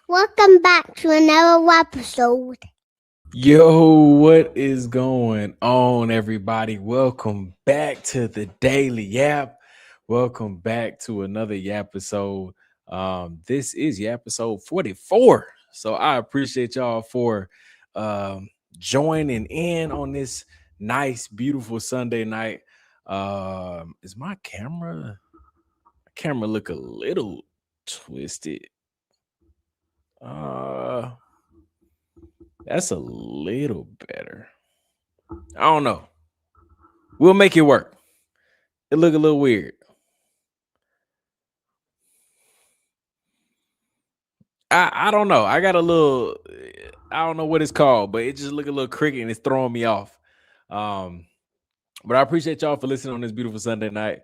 Welcome back to another episode. Yo, what is going on, everybody? Welcome back to the Daily Yap. Welcome back to another Yappisode. This is Yappisode 44. So I appreciate y'all for joining in on this nice, beautiful Sunday night. Is my camera look a little twisted? That's a little better. I don't know. We'll make it work. It look a little weird. I don't know. I don't know what it's called, but it just look a little cricket and it's throwing me off. But I appreciate y'all for listening on this beautiful Sunday night.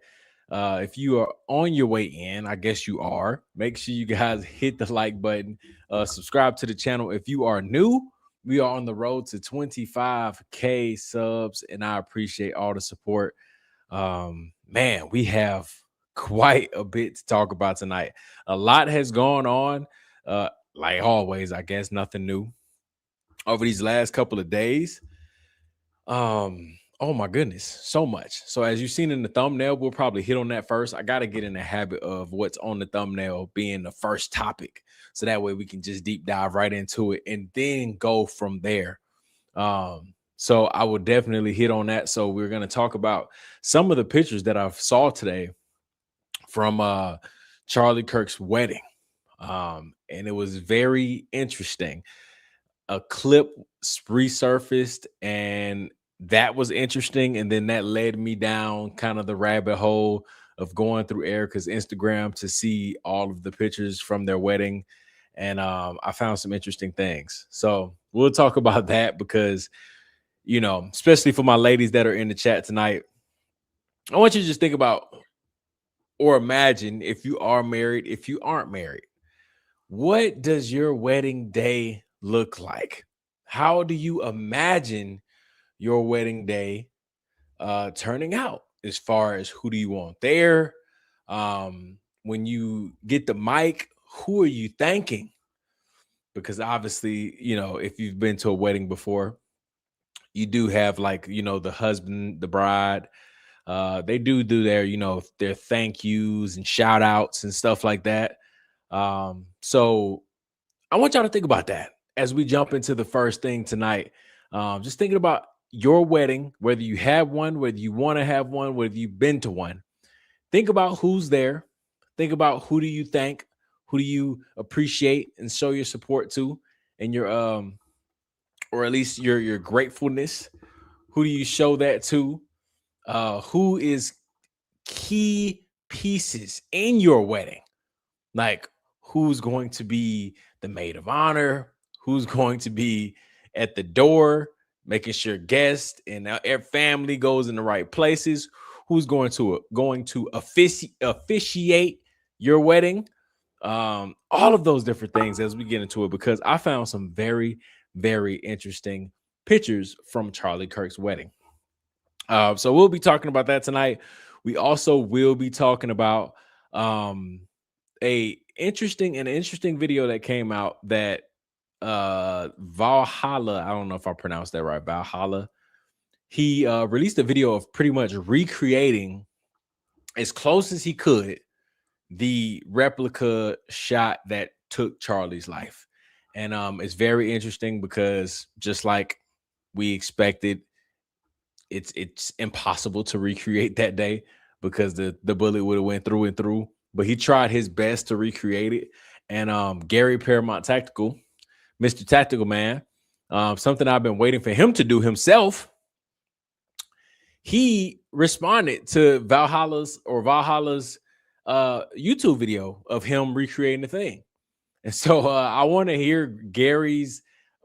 If you are on your way in, I guess you are. Make sure you guys hit the like button. Subscribe to the channel. If you are new, we are on the road to 25K subs, and I appreciate all the support. Man, we have quite a bit to talk about tonight. A lot has gone on, like always, I guess, nothing new over these last couple of days. Oh my goodness, so much. So as you've seen in the thumbnail, we'll probably hit on that first. I got to get in the habit of what's on the thumbnail being the first topic, so that way we can just deep dive right into it and then go from there. So I will definitely hit on that. So we're going to talk about some of the pictures that I saw today from Charlie Kirk's wedding. And it was very interesting. A clip resurfaced, and that was interesting. And then that led me down kind of the rabbit hole of going through Erica's Instagram to see all of the pictures from their wedding. And I found some interesting things. So we'll talk about that because, you know, especially for my ladies that are in the chat tonight, I want you to just think about or imagine if you are married, if you aren't married, what does your wedding day look like? How do you imagine your wedding day turning out, as far as who do you want there? When you get the mic, who are you thanking? Because obviously, you know, if you've been to a wedding before, you do have, like, you know, the husband, the bride, they do their, you know, their thank yous and shout outs and stuff like that. So I want y'all to think about that as we jump into the first thing tonight. Just thinking about your wedding, whether you have one, whether you want to have one, whether you've been to one. Think about who's there. Think about who do you thank, who do you appreciate and show your support to, and your or at least your gratefulness. Who do you show that to? Who is key pieces in your wedding? Like, who's going to be the maid of honor? Who's going to be at the door, making sure guests and their family goes in the right places? Who's going to officiate your wedding? All of those different things as we get into it, because I found some very, very interesting pictures from Charlie Kirk's wedding. So we'll be talking about that tonight. We also will be talking about a interesting video that came out that Valhalla, I don't know if I pronounced that right, Valhalla. He released a video of pretty much recreating as close as he could the replica shot that took Charlie's life. And it's very interesting because, just like we expected, it's impossible to recreate that day because the bullet would have went through and through. But he tried his best to recreate it. And Gary Paramount Tactical, Mr. Tactical Man, something I've been waiting for him to do himself, he responded to Valhalla's YouTube video of him recreating the thing. And so I want to hear Gary's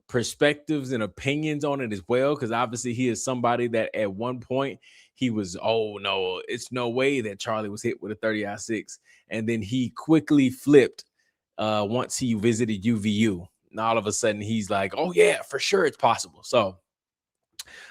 perspectives and opinions on it as well, because obviously he is somebody that at one point he was, oh no, it's no way that Charlie was hit with a 30-06, and then he quickly flipped once he visited UVU, and all of a sudden he's like, oh yeah, for sure it's possible. So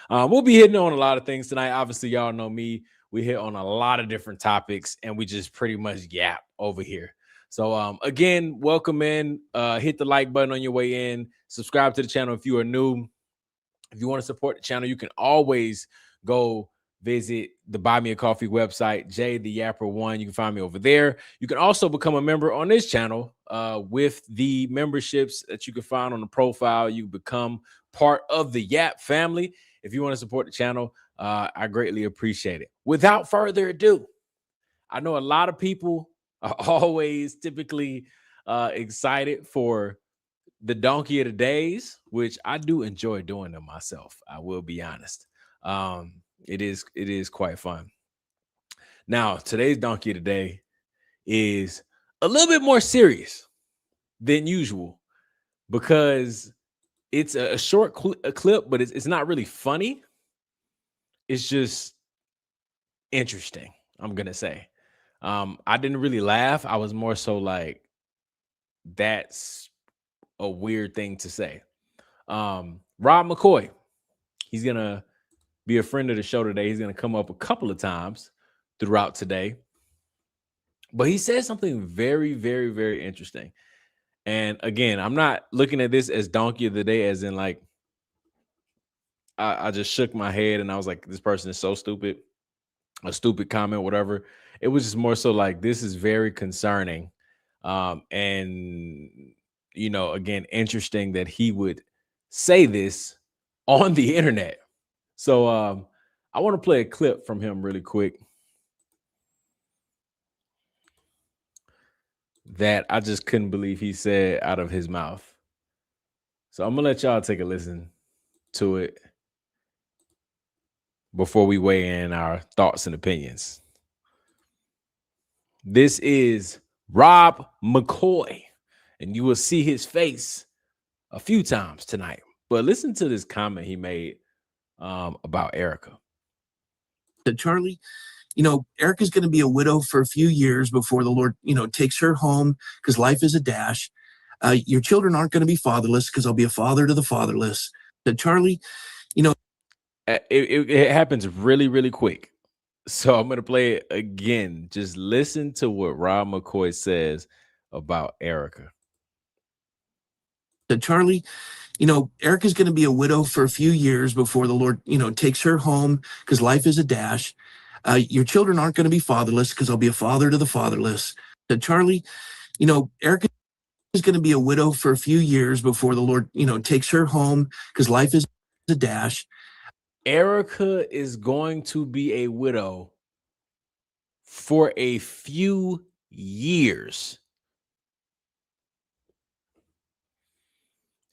we'll be hitting on a lot of things tonight. Obviously, y'all know me, we hit on a lot of different topics and we just pretty much yap over here. So again, welcome in. Hit the like button on your way in. Subscribe to the channel if you are new. If you want to support the channel, you can always go visit the Buy Me a Coffee website, Jay the Yapper One. You can find me over there. You can also become a member on this channel with the memberships that you can find on the profile. You become part of the Yap family. If you want to support the channel, I greatly appreciate it. Without further ado, I know a lot of people are always typically excited for the donkey of the days, which I do enjoy doing them myself. I will be honest. It is quite fun. Now, today's donkey of the day is a little bit more serious than usual because it's a short clip, but it's not really funny. It's just interesting, I'm gonna say. I didn't really laugh. I was more so like, that's a weird thing to say. Rob McCoy, he's gonna be a friend of the show today. He's gonna come up a couple of times throughout today, but he said something very, very, very interesting. And again, I'm not looking at this as donkey of the day, as in like I just shook my head and I was like, this person is so stupid, a stupid comment, whatever. It was just more so like, this is very concerning. And again, interesting that he would say this on the internet. So I want to play a clip from him really quick that I just couldn't believe he said out of his mouth. So I'm gonna let y'all take a listen to it before we weigh in our thoughts and opinions. This is Rob McCoy, and you will see his face a few times tonight. But listen to this comment he made about Erica. Charlie, Erica's going to be a widow for a few years before the Lord, takes her home, because life is a dash. Your children aren't going to be fatherless, because I'll be a father to the fatherless. Charlie, it happens really, really quick. So I'm going to play it again. Just listen to what Rob McCoy says about Erica. Charlie, Erica's going to be a widow for a few years before the Lord, takes her home, because life is a dash. Your children aren't going to be fatherless, because I'll be a father to the fatherless. Charlie, Erica is going to be a widow for a few years before the Lord, takes her home, because life is a dash. Erica is going to be a widow for a few years.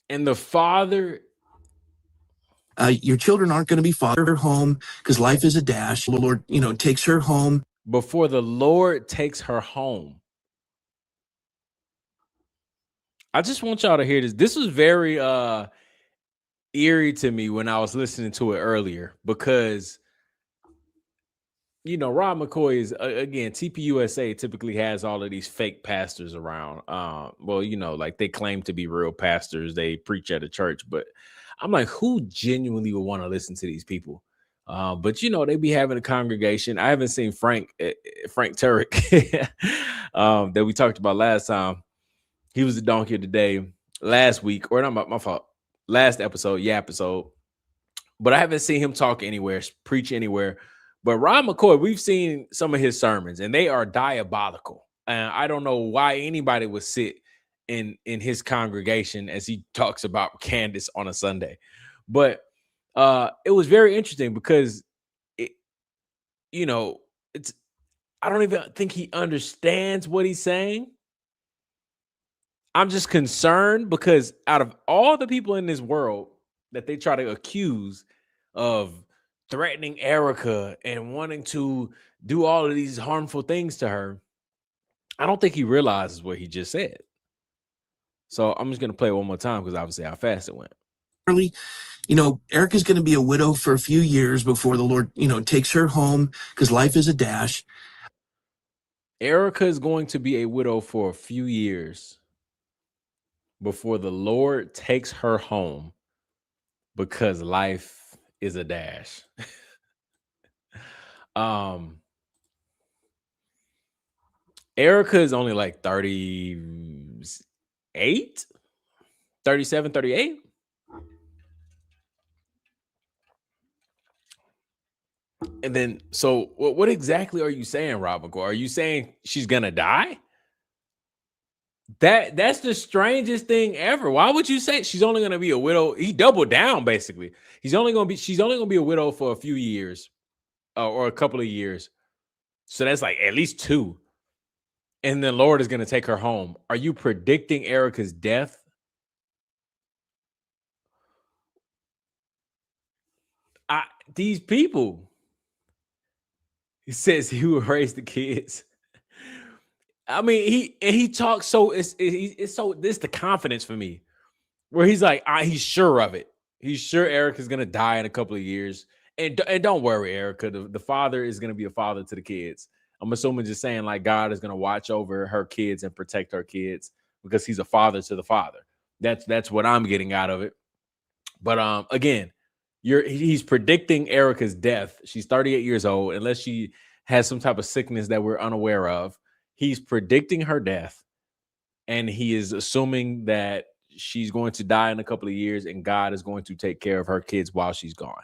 And the father, your children aren't going to be father home, because life is a dash. The Lord, takes her home. Before the Lord takes her home. I just want y'all to hear this. This was very eerie to me when I was listening to it earlier, because Rob McCoy is again, TPUSA typically has all of these fake pastors around. Like they claim to be real pastors, they preach at a church, but I'm like, who genuinely would want to listen to these people? But they be having a congregation. I haven't seen Frank Turek that we talked about last time. He was the donkey of the day last week, or not my fault. Last episode, Yappisode. But I haven't seen him talk anywhere, preach anywhere. But Rob McCoy, we've seen some of his sermons, and they are diabolical. And I don't know why anybody would sit in his congregation as he talks about Candace on a Sunday. But it was very interesting because I don't even think he understands what he's saying. I'm just concerned because out of all the people in this world that they try to accuse of threatening Erica and wanting to do all of these harmful things to her, I don't think he realizes what he just said. So I'm just going to play it one more time because obviously how fast it went. Charlie, Erica's going to be a widow for a few years before the Lord, takes her home, because life is a dash. Erica is going to be a widow for a few years before the Lord takes her home, because life is a dash. Erica is only like 38, 37, 38. And then, so what exactly are you saying, Rob McCoy? Are you saying she's gonna die? That's the strangest thing ever. Why would you say she's only gonna be a widow? He doubled down basically. She's only gonna be a widow for a few years, or a couple of years. So that's like at least 2. And then Lord is gonna take her home. Are you predicting Erica's death? These people. He says he will raise the kids. I mean, he talks so it's so this the confidence for me, where he's like he's sure of it. He's sure Erica's gonna die in a couple of years, and don't worry, Erica. The father is gonna be a father to the kids. I'm assuming just saying like God is gonna watch over her kids and protect her kids because he's a father to the father. That's what I'm getting out of it. But again, he's predicting Erica's death. She's 38 years old, unless she has some type of sickness that we're unaware of. He's predicting her death, and he is assuming that she's going to die in a couple of years, and God is going to take care of her kids while she's gone.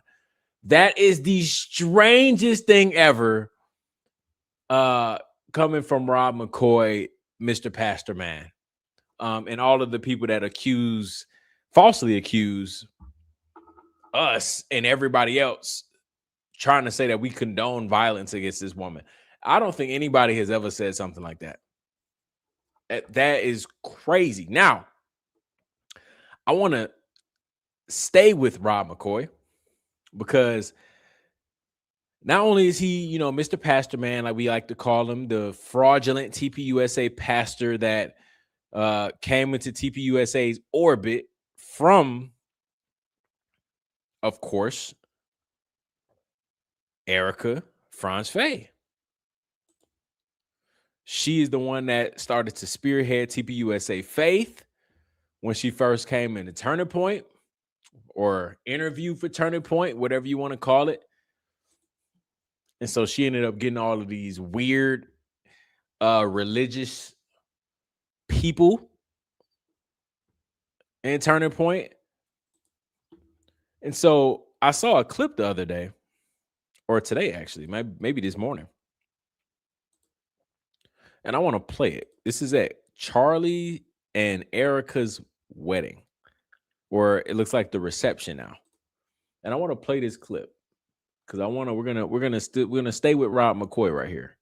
That is the strangest thing ever, coming from Rob McCoy, Mr. Pastor Man, and all of the people that falsely accuse us and everybody else, trying to say that we condone violence against this woman. I don't think anybody has ever said something like that. That is crazy. Now, I want to stay with Rob McCoy because not only is he, Mr. Pastor Man, like we like to call him, the fraudulent TPUSA pastor that came into TPUSA's orbit from, of course, Erica Franz Faye. She is the one that started to spearhead TPUSA Faith when she first came into Turning Point, or interview for Turning Point, whatever you want to call it. And so she ended up getting all of these weird religious people in Turning Point. And so I saw a clip the other day, or today actually, maybe this morning. And I want to play it. This is at Charlie and Erica's wedding, or it looks like the reception now. And I want to play this clip because we're gonna stay with Rob McCoy right here.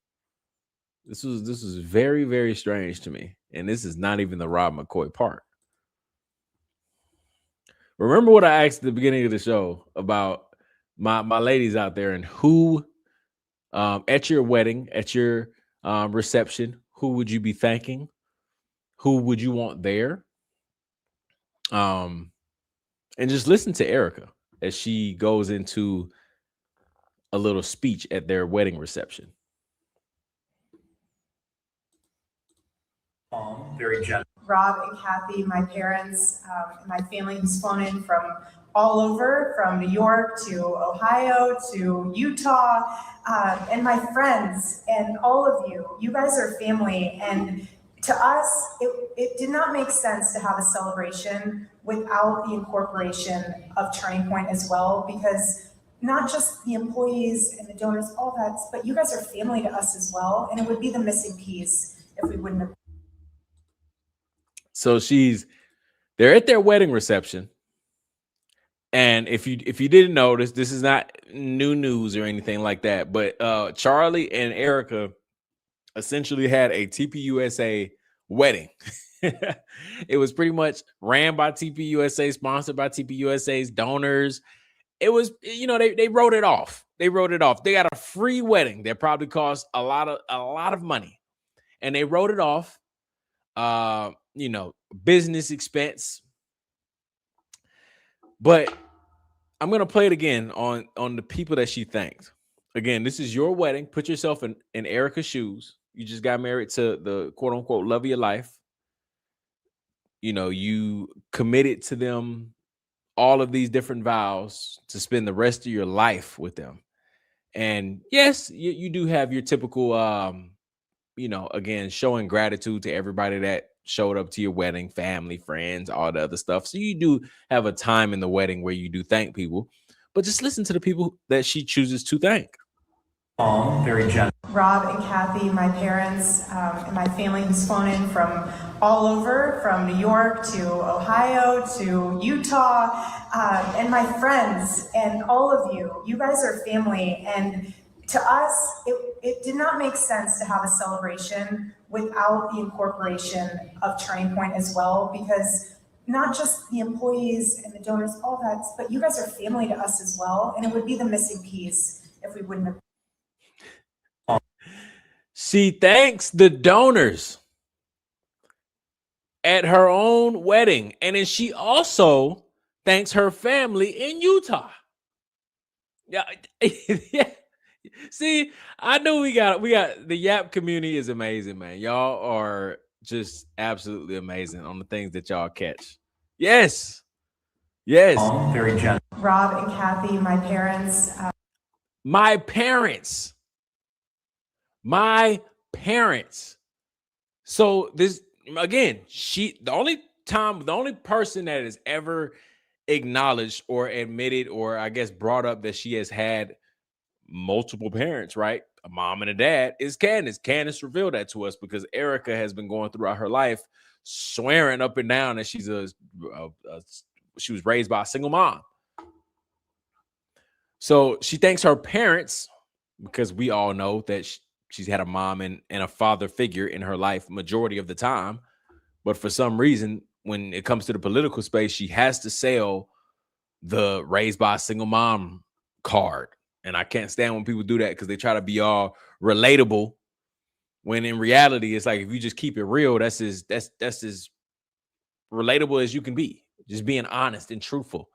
This was very, very strange to me, and this is not even the Rob McCoy part. Remember what I asked at the beginning of the show about my ladies out there, and who at your wedding, at your reception, who would you be thanking? Who would you want there? And just listen to Erica as she goes into a little speech at their wedding reception. Very generous. Rob and Kathy, my parents, my family who's flown in from all over, from New York to Ohio to Utah, and my friends and all of you guys are family. And to us, it did not make sense to have a celebration without the incorporation of Turning Point as well, because not just the employees and the donors, all that, but you guys are family to us as well. And it would be the missing piece if we wouldn't have. So they're at their wedding reception. And if you didn't notice, this is not new news or anything like that, but Charlie and Erica essentially had a TPUSA wedding. It was pretty much ran by TPUSA, sponsored by TPUSA's donors. It was, they wrote it off. They got a free wedding that probably cost a lot of money, and they wrote it off. Business expense. But I'm going to play it again on the people that she thanked. Again, this is your wedding. Put yourself in Erica's shoes. You just got married to the quote unquote love of your life. You committed to them all of these different vows to spend the rest of your life with them. And yes, you do have your typical, again, showing gratitude to everybody that showed up to your wedding, family, friends, all the other stuff. So you do have a time in the wedding where you do thank people, but just listen to the people that she chooses to thank. Very generous. Rob and Kathy, my parents, and my family who's flown in from all over, from New York to Ohio to Utah, and my friends and all of you. You guys are family, and to us, it did not make sense to have a celebration without the incorporation of Turning Point as well, because not just the employees and the donors, all that, but you guys are family to us as well, and it would be the missing piece if we wouldn't have. She thanks the donors at her own wedding, and then she also thanks her family in Utah. Yeah, yeah. See, I knew we got the Yap community is amazing, man. Y'all are just absolutely amazing on the things that y'all catch. Yes. Very generous. Rob and Kathy, my parents. My parents. So this again, the only person that has ever acknowledged or admitted or I guess brought up that she has had multiple parents, right? A mom and a dad is Candace. Candace revealed that to us because Erica has been going throughout her life swearing up and down that she was raised by a single mom. So she thanks her parents because we all know that she's had a mom and a father figure in her life majority of the time. But for some reason, when it comes to the political space, she has to sell the raised by a single mom card. And I can't stand when people do that because they try to be all relatable. When in reality, it's like if you just keep it real, that's as relatable as you can be. Just being honest and truthful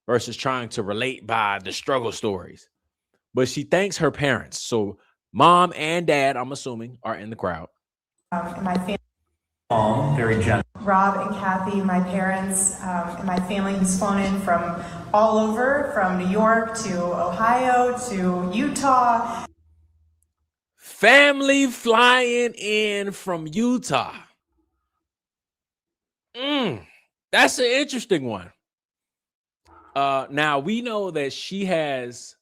versus trying to relate by the struggle stories. But she thanks her parents. So mom and dad, I'm assuming, are in the crowd. And my family. Very generous. Rob and Kathy, my parents, and my family who's flown in from all over, from New York to Ohio to Utah. Family flying in from Utah. That's an interesting one. Now we know that she has,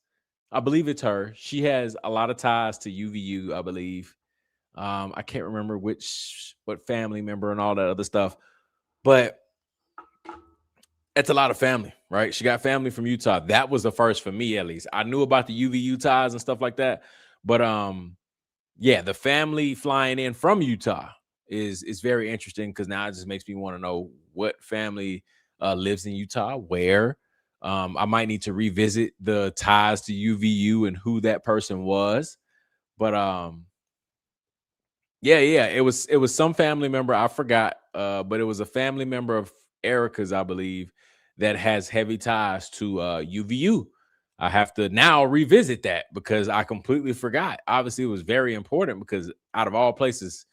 I believe it's her. She has a lot of ties to UVU, I believe. I can't remember what family member and all that other stuff, but it's a lot of family, right? She got family from Utah. That was the first for me, at least. I knew about the UVU ties and stuff like that, but yeah, the family flying in from Utah is very interesting because now it just makes me want to know what family lives in Utah, where. I might need to revisit the ties to UVU and who that person was, but yeah, it was some family member, I forgot, but it was a family member of Erica's, I believe, that has heavy ties to UVU. I have to now revisit that because I completely forgot. Obviously, it was very important because out of all places,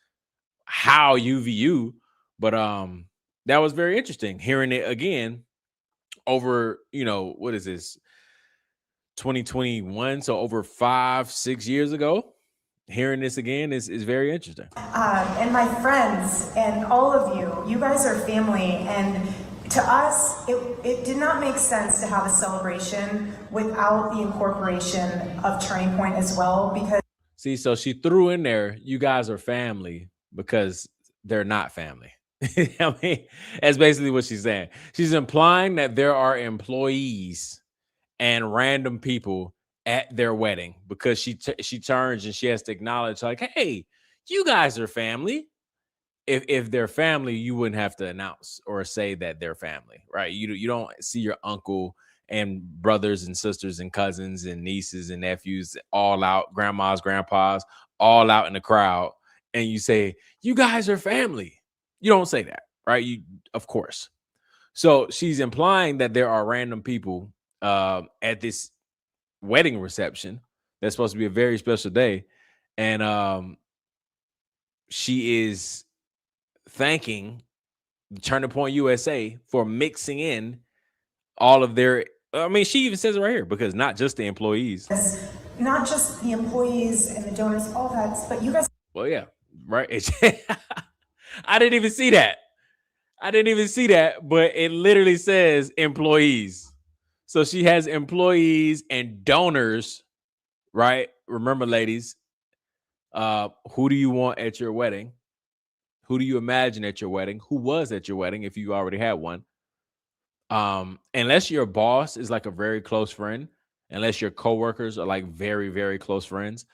how UVU, but that was very interesting hearing it again over, what is this, 2021, so over 5-6 years ago. Hearing this again is very interesting. And my friends and all of you guys are family. And to us, it did not make sense to have a celebration without the incorporation of Turning Point as well. Because see, so she threw in there, you guys are family because they're not family. I mean, that's basically what she's saying. She's implying that there are employees and random people at their wedding because she turns and she has to acknowledge like, hey, you guys are family. If they're family, you wouldn't have to announce or say that they're family, right? You don't see your uncle and brothers and sisters and cousins and nieces and nephews all out, grandmas, grandpas, all out in the crowd, and you say, you guys are family. You don't say that, right? Of course. So she's implying that there are random people at this wedding reception that's supposed to be a very special day, and she is thanking Turning Point USA for mixing in all of their, I mean, she even says it right here, because not just the employees and the donors, all that, but you guys. Well, yeah, right? I didn't even see that. But it literally says employees. So she has employees and donors, right? Remember, ladies, who do you want at your wedding? Who do you imagine at your wedding? Who was at your wedding if you already had one? Unless your boss is like a very close friend, unless your coworkers are like very, very close friends,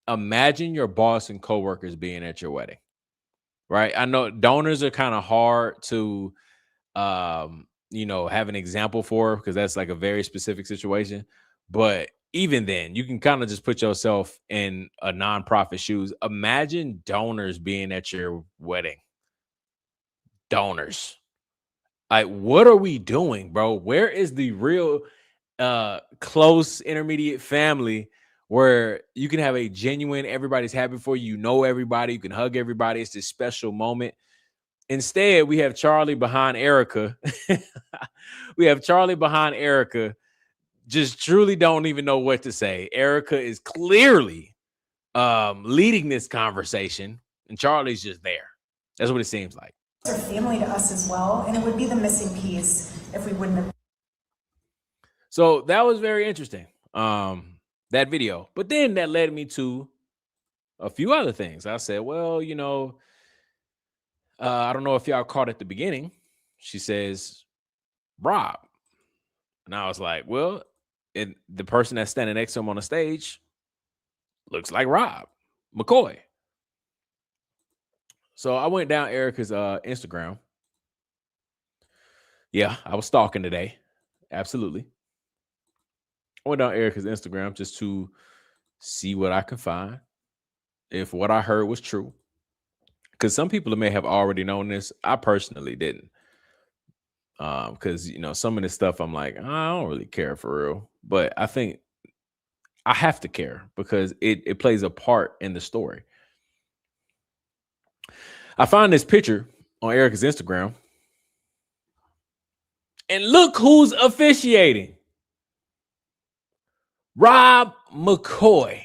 imagine your boss and coworkers being at your wedding, right? I know donors are kind of hard to, have an example for because that's like a very specific situation. But even then, you can kind of just put yourself in a nonprofit shoes. Imagine donors being at your wedding. Donors. Like, what are we doing, bro? Where is the real close intermediate family where you can have a genuine, everybody's happy for you, everybody, you can hug everybody, it's this special moment. Instead, we have Charlie behind Erica. We have Charlie behind Erica, just truly don't even know what to say. Erica is clearly leading this conversation, and Charlie's just there. That's what it seems like. They're family to us as well, and it would be the missing piece if we wouldn't have. So that was very interesting, that video. But then that led me to a few other things. I said, well, I don't know if y'all caught at the beginning. She says, Rob. And I was like, well, the person that's standing next to him on the stage looks like Rob McCoy. So I went down Erica's Instagram. Yeah, I was stalking today. Absolutely. I went down Erica's Instagram just to see what I could find, if what I heard was true. Because some people may have already known this. I personally didn't. Because, some of this stuff I'm like, I don't really care for real. But I think I have to care because it plays a part in the story. I found this picture on Erica's Instagram. And look who's officiating. Rob McCoy.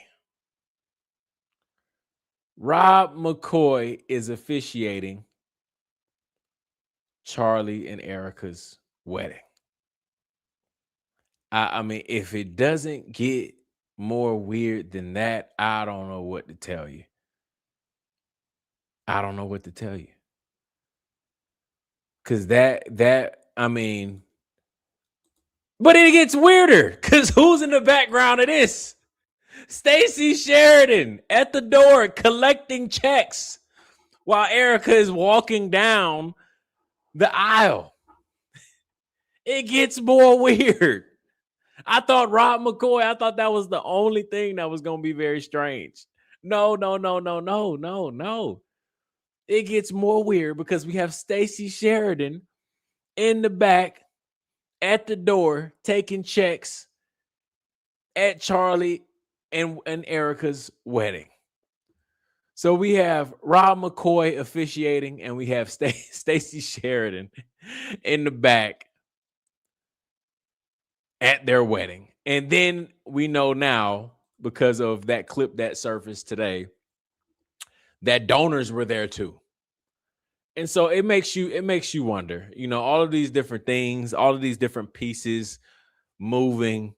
Rob McCoy is officiating Charlie and Erica's wedding. I mean, if it doesn't get more weird than that, I don't know what to tell you. I don't know what to tell you. Because I mean, but it gets weirder because who's in the background of this? Stacey Sheridan at the door collecting checks while Erica is walking down the aisle. It gets more weird. I thought Rob McCoy, I thought that was the only thing that was going to be very strange. No. It gets more weird because we have Stacey Sheridan in the back at the door taking checks at Charlie and Erica's wedding. So we have Rob McCoy officiating and we have Stacey Sheridan in the back at their wedding. And then we know now, because of that clip that surfaced today, that donors were there too. And so it makes you wonder, all of these different things, all of these different pieces moving,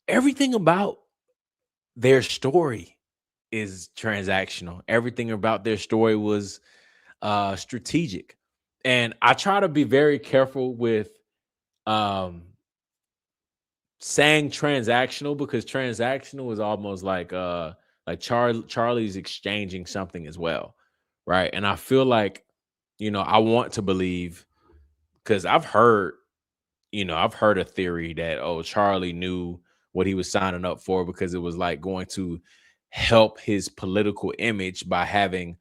everything about their story is transactional. Everything about their story was strategic. And I try to be very careful with saying transactional, because transactional is almost like Charlie's exchanging something as well, right? And I feel like, I want to believe, because I've heard a theory that, Charlie knew what he was signing up for because it was like going to help his political image by having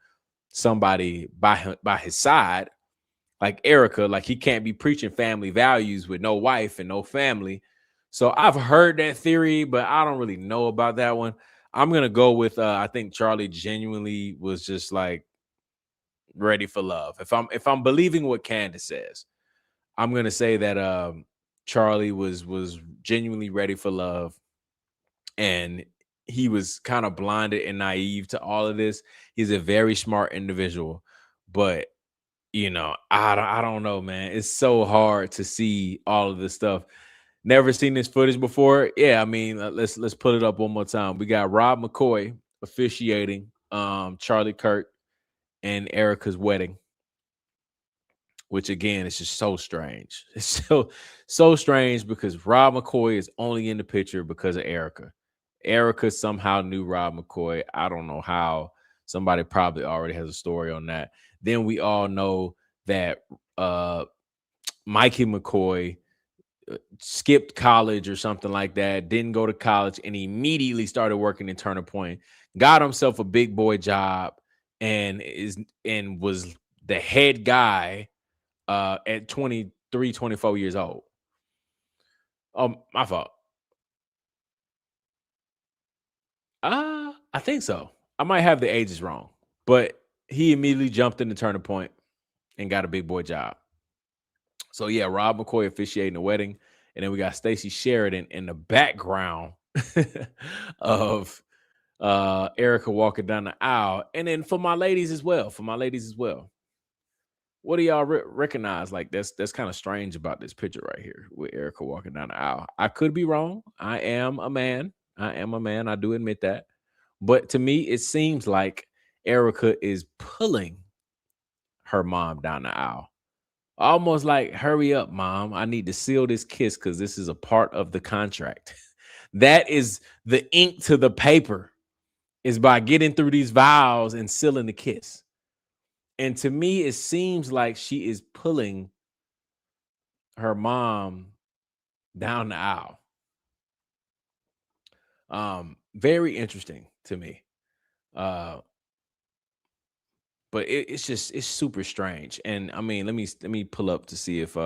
somebody by his side, like Erica. Like, he can't be preaching family values with no wife and no family. So I've heard that theory, but I don't really know about that one. I'm going to go with, I think Charlie genuinely was just like ready for love. If I'm believing what Candace says, I'm going to say that Charlie was genuinely ready for love. And he was kind of blinded and naive to all of this. He's a very smart individual, but I don't know, man. It's so hard to see all of this stuff. Never seen this footage before. Yeah, I mean, let's put it up one more time. We got Rob McCoy officiating Charlie Kirk and Erica's wedding, which again is just so strange. It's so strange because Rob McCoy is only in the picture because of Erica. Erica somehow knew Rob McCoy. I don't know how. Somebody probably already has a story on that. Then we all know that Mikey McCoy skipped college or something like that, didn't go to college, and immediately started working in Turner Point, got himself a big boy job, and was the head guy at 23, 24 years old. My fault. I think so. I might have the ages wrong, but he immediately jumped into Turner Point and got a big boy job. So yeah, Rob McCoy officiating the wedding, and then we got Stacey Sheridan in the background of Erica walking down the aisle, and then for my ladies as well. What do y'all recognize? Like that's kind of strange about this picture right here with Erica walking down the aisle. I could be wrong. I am a man. I do admit that. But to me, it seems like Erica is pulling her mom down the aisle. Almost like, hurry up, mom. I need to seal this kiss because this is a part of the contract. That is the ink to the paper, is by getting through these vows and sealing the kiss. And to me, it seems like she is pulling her mom down the aisle. Very interesting to me. But it's super strange. And I mean, let me pull up to see if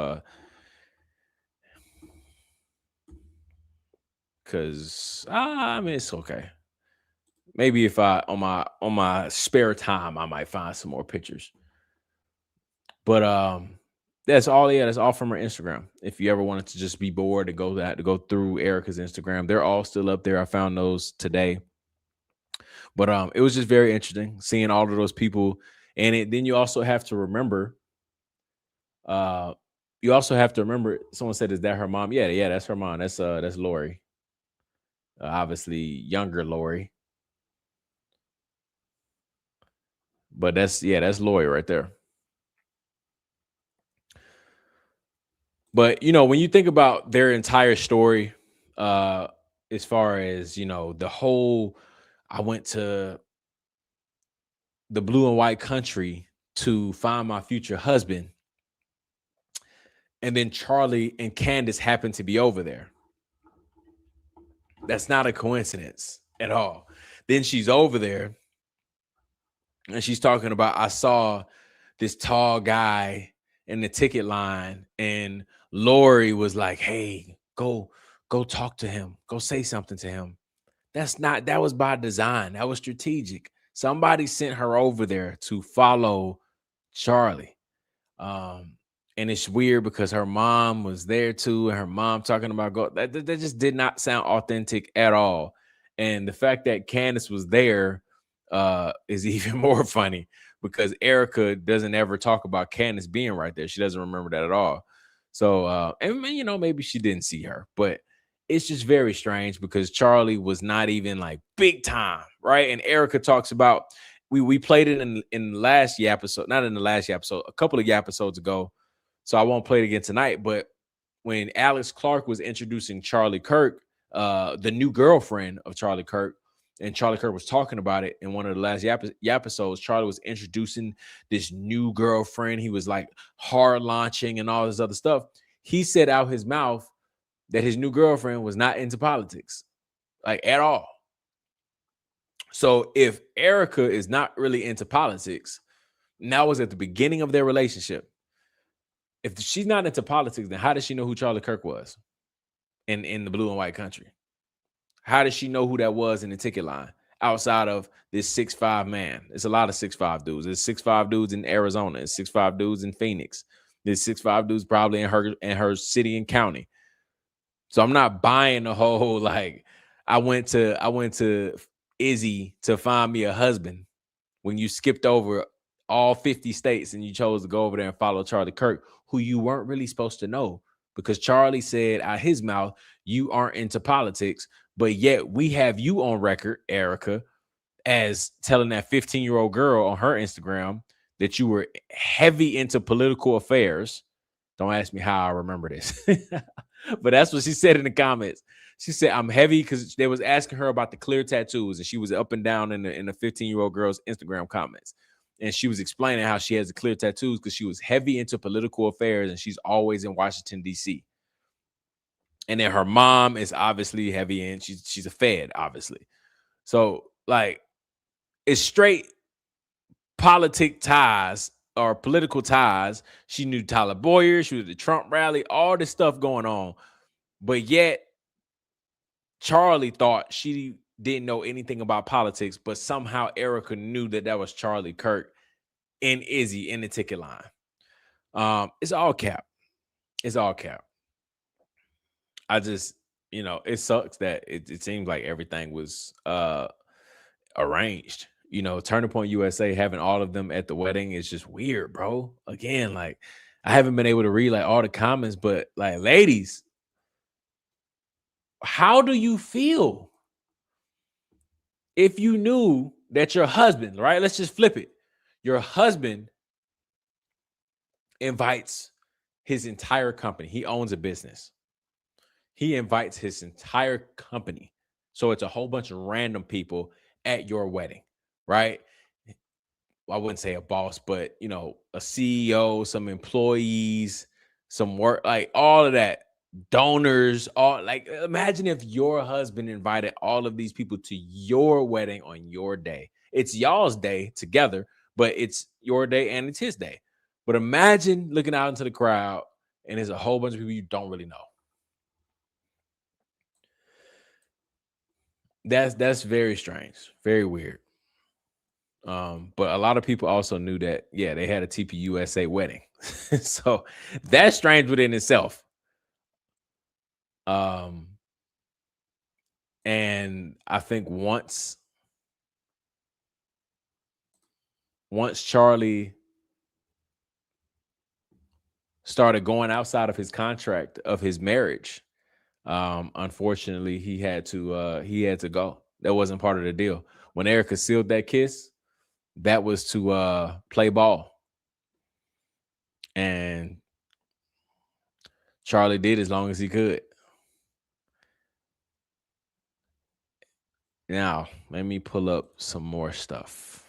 because I mean it's okay. Maybe if I on my spare time I might find some more pictures. But that's all. Yeah, that's all from her Instagram. If you ever wanted to just be bored to go through Erica's Instagram, they're all still up there. I found those today. But it was just very interesting seeing all of those people. And then you also have to remember, someone said, is that her mom? Yeah, that's her mom. That's Lori. Obviously younger Lori. But that's Lori right there. But when you think about their entire story, as far as the whole, I went to the blue and white country to find my future husband, and then Charlie and Candace happened to be over there. That's not a coincidence at all. Then she's over there and she's talking about, I saw this tall guy in the ticket line, and Lori was like, hey, go talk to him. Go say something to him. That was by design. That was strategic. Somebody sent her over there to follow Charlie. And it's weird because her mom was there too, and her mom talking about that just did not sound authentic at all. And the fact that Candace was there is even more funny because Erica doesn't ever talk about Candace being right there. She doesn't remember that at all. So, and maybe she didn't see her, but it's just very strange because Charlie was not even like big time, right? And Erica talks about, we played it in the last Yappisode, not in the last Yappisode, a couple of Yappisodes ago. So I won't play it again tonight. But when Alex Clark was introducing Charlie Kirk, the new girlfriend of Charlie Kirk, and Charlie Kirk was talking about it in one of the last Yappisodes, Charlie was introducing this new girlfriend. He was like hard launching and all this other stuff. He said out his mouth that his new girlfriend was not into politics, like at all. So if Erica is not really into politics, and that was at the beginning of their relationship, if she's not into politics, then how does she know who Charlie Kirk was in the blue and white country? How does she know who that was in the ticket line outside of this 6'5" man? It's a lot of 6'5" dudes. There's 6'5" dudes in Arizona. There's 6'5" dudes in Phoenix. There's 6'5" dudes probably in her city and county. So I'm not buying the whole, like, I went to Izzy to find me a husband when you skipped over all 50 states and you chose to go over there and follow Charlie Kirk, who you weren't really supposed to know, because Charlie said out his mouth, you aren't into politics, but yet we have you on record, Erica, as telling that 15-year-old girl on her Instagram that you were heavy into political affairs. Don't ask me how I remember this, but that's what she said in the comments. She said, I'm heavy, because they was asking her about the clear tattoos, and she was up and down in the 15-year-old girl's Instagram comments. And she was explaining how she has the clear tattoos because she was heavy into political affairs and she's always in Washington, D.C. And then her mom is obviously heavy in, she's a Fed, obviously. So, like, it's straight politic ties or political ties. She knew Tyler Boyer, she was at the Trump rally, all this stuff going on. But yet, Charlie thought she didn't know anything about politics, but somehow Erica knew that was Charlie Kirk and Izzy in the ticket line. It's all cap. It's all cap. I just, it sucks that it seems like everything was arranged. Turning Point USA, having all of them at the wedding is just weird, bro. Again, like, I haven't been able to read like all the comments, but like, ladies, how do you feel if you knew that your husband, right? Let's just flip it. Your husband invites his entire company. He owns a business. He invites his entire company. So it's a whole bunch of random people at your wedding, right? Well, I wouldn't say a boss, but, a CEO, some employees, some work, like all of that. Donors, all, like, imagine if your husband invited all of these people to your wedding on your day. It's y'all's day together, but it's your day and it's his day. But imagine looking out into the crowd and there's a whole bunch of people you don't really know. That's very strange, very weird. But a lot of people also knew that, yeah, they had a TPUSA wedding. So that's strange within itself. And I think once Charlie started going outside of his contract of his marriage, unfortunately he had to go. That wasn't part of the deal. When Erica sealed that kiss, that was to play ball. And Charlie did as long as he could. Now, let me pull up some more stuff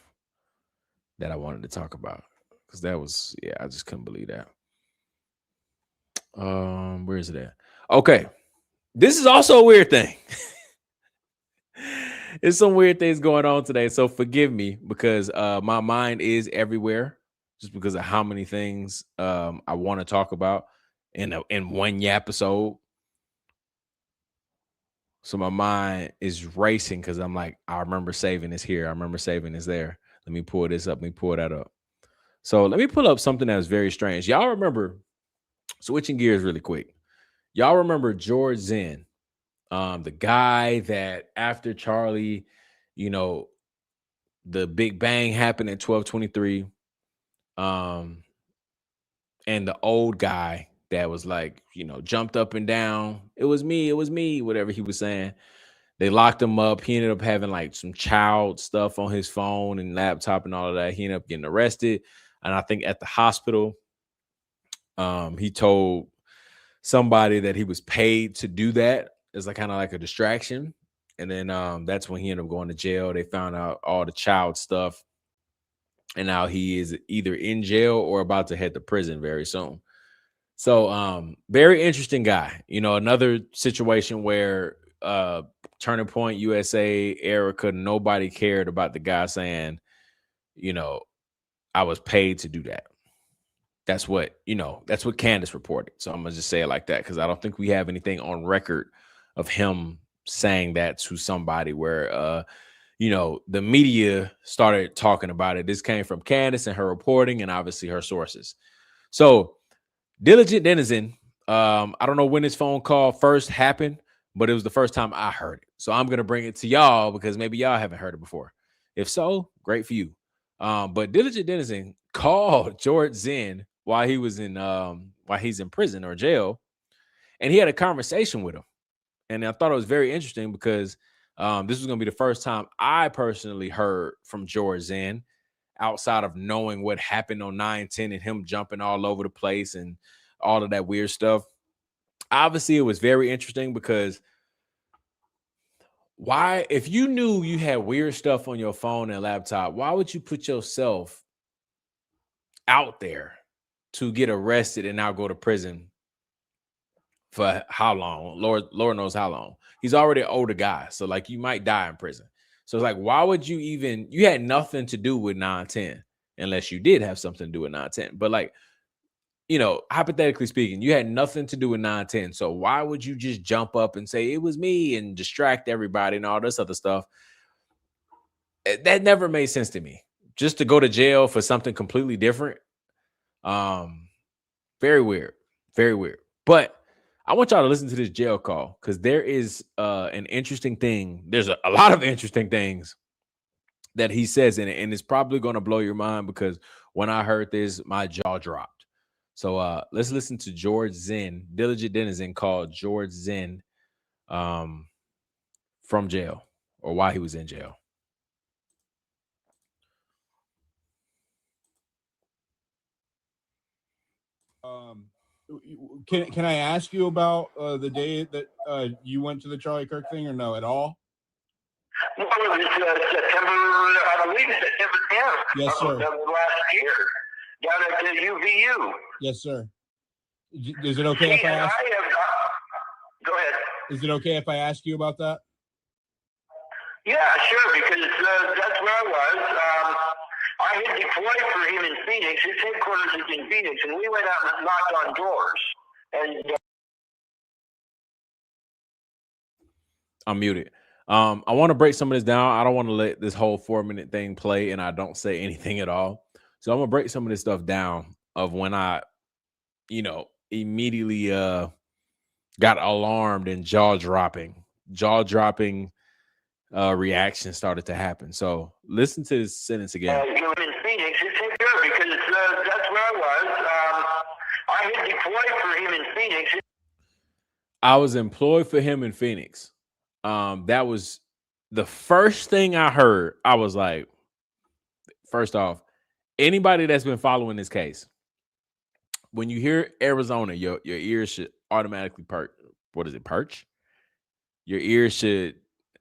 that I wanted to talk about, because that was, I just couldn't believe that. Where is it at? Okay. This is also a weird thing. There's some weird things going on today, so forgive me, because my mind is everywhere just because of how many things I want to talk about in one Yappisode. So my mind is racing because I'm like, I remember saving this here. I remember saving this there. Let me pull this up. Let me pull that up. So let me pull up something that was very strange. Y'all remember, switching gears really quick. Y'all remember George Zinn, the guy that after Charlie, the Big Bang happened at 12:23. And the old guy that was like, jumped up and down. It was me, whatever he was saying. They locked him up. He ended up having like some child stuff on his phone and laptop and all of that. He ended up getting arrested. And I think at the hospital, he told somebody that he was paid to do that as like kind of like a distraction. And then that's when he ended up going to jail. They found out all the child stuff. And now he is either in jail or about to head to prison very soon. So very interesting guy. Another situation where Turning Point USA, Erica, nobody cared about the guy saying, I was paid to do that. That's what Candace reported. So I'm gonna just say it like that, because I don't think we have anything on record of him saying that to somebody where the media started talking about it. This came from Candace and her reporting and obviously her sources. So Diligent Denizen, I don't know when this phone call first happened, but it was the first time I heard it. So I'm gonna bring it to y'all because maybe y'all haven't heard it before. If so, great for you. But Diligent Denizen called George Zinn while he's in prison or jail, and he had a conversation with him. And I thought it was very interesting because this was going to be the first time I personally heard from George Zinn outside of knowing what happened on 9/10 and him jumping all over the place and all of that weird stuff. Obviously, it was very interesting because why, if you knew you had weird stuff on your phone and laptop, why would you put yourself out there to get arrested and now go to prison for how long? Lord knows how long. He's already an older guy, so like you might die in prison. So it's like, why would you even? You had nothing to do with 9/10 unless you did have something to do with 9/10. But like, hypothetically speaking, you had nothing to do with 9/10. So why would you just jump up and say it was me and distract everybody and all this other stuff? That never made sense to me. Just to go to jail for something completely different. Very weird. Very weird. But I want y'all to listen to this jail call because there is an interesting thing. There's a lot of interesting things that he says in it, and it's probably going to blow your mind because when I heard this, my jaw dropped. So let's listen to George Zinn, Diligent Denizen called George Zinn from jail or while he was in jail. Can I ask you about the day that you went to the Charlie Kirk thing or no at all? Well, it was September, I believe September 10th. Yes, sir. Of last year, down at the UVU. Yes, sir. Is it okay if I ask? Go ahead. Is it okay if I ask you about that? Yeah, sure, because that's where I was. I had deployed for him in Phoenix. His headquarters is in Phoenix, and we went out and knocked on doors. And I'm muted. I want to break some of this down. I don't want to let this whole 4-minute thing play and I don't say anything at all. So I'm gonna break some of this stuff down of when I, immediately got alarmed and jaw-dropping reaction started to happen. So listen to this sentence again. in Phoenix, it's good because that's where I was. I had deployed for him in Phoenix. I was employed for him in Phoenix. That was the first thing I heard. I was like, first off, anybody that's been following this case, when you hear Arizona, your ears should automatically perk. What is it, perch? Your ears should,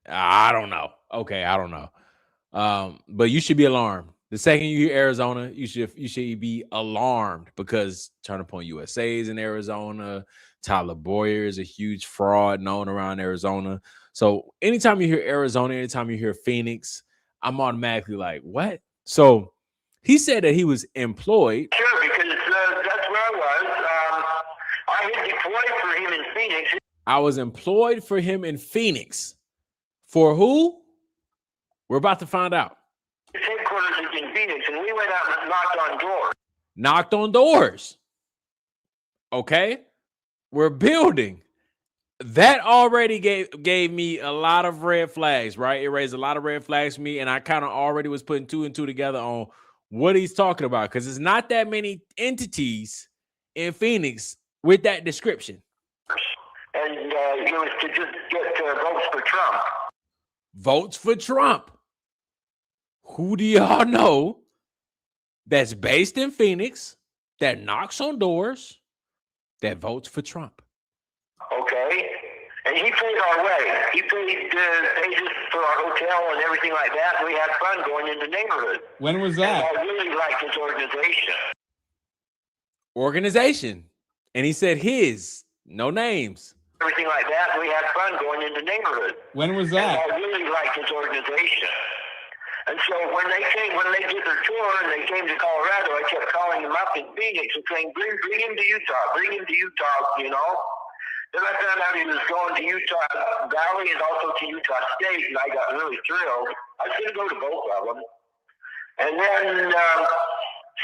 I don't know. Okay, I don't know. But you should be alarmed. The second you hear Arizona, you should be alarmed because Turning Point USA is in Arizona. Tyler Boyer is a huge fraud known around Arizona. So anytime you hear Arizona, anytime you hear Phoenix, I'm automatically like, what? So he said that he was employed. Sure, because that's where I was. I had deployed for him in Phoenix. I was employed for him in Phoenix. For who? We're about to find out. His headquarters is in Phoenix, and we went out and knocked on doors. Knocked on doors. Okay? We're building. That already gave me a lot of red flags, right? It raised a lot of red flags for me, and I kind of already was putting 2 and 2 together on what he's talking about because it's not that many entities in Phoenix with that description. And it was to just get votes for Trump. Votes for Trump. Who do y'all know that's based in Phoenix, that knocks on doors, that votes for Trump? Okay. And he paid our way. He paid us for our hotel and everything like that. And we had fun going in the neighborhood. When was that? And I really liked his Organization. And he said his, no names. Everything like that. And we had fun going in the neighborhood. When was that? And I really liked his organization. And so when they did their tour and they came to Colorado, I kept calling them up in Phoenix and saying, bring him to Utah, you know. Then I found out he was going to Utah Valley and also to Utah State, and I got really thrilled. I was going to go to both of them. And then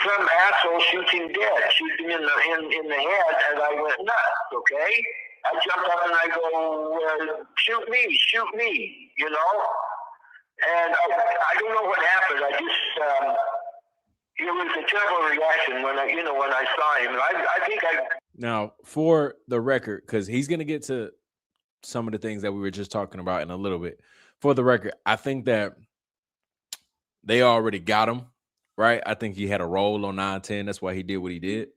some asshole shoots him dead, shoots him in the head, and I went nuts, okay? I jumped up and I go, shoot me, you know? And I don't know what happened. I just, it was a terrible reaction when I saw him. And I think Now, for the record, because he's going to get to some of the things that we were just talking about in a little bit. For the record, I think that they already got him, right? I think he had a role on 9-10. That's why he did what he did.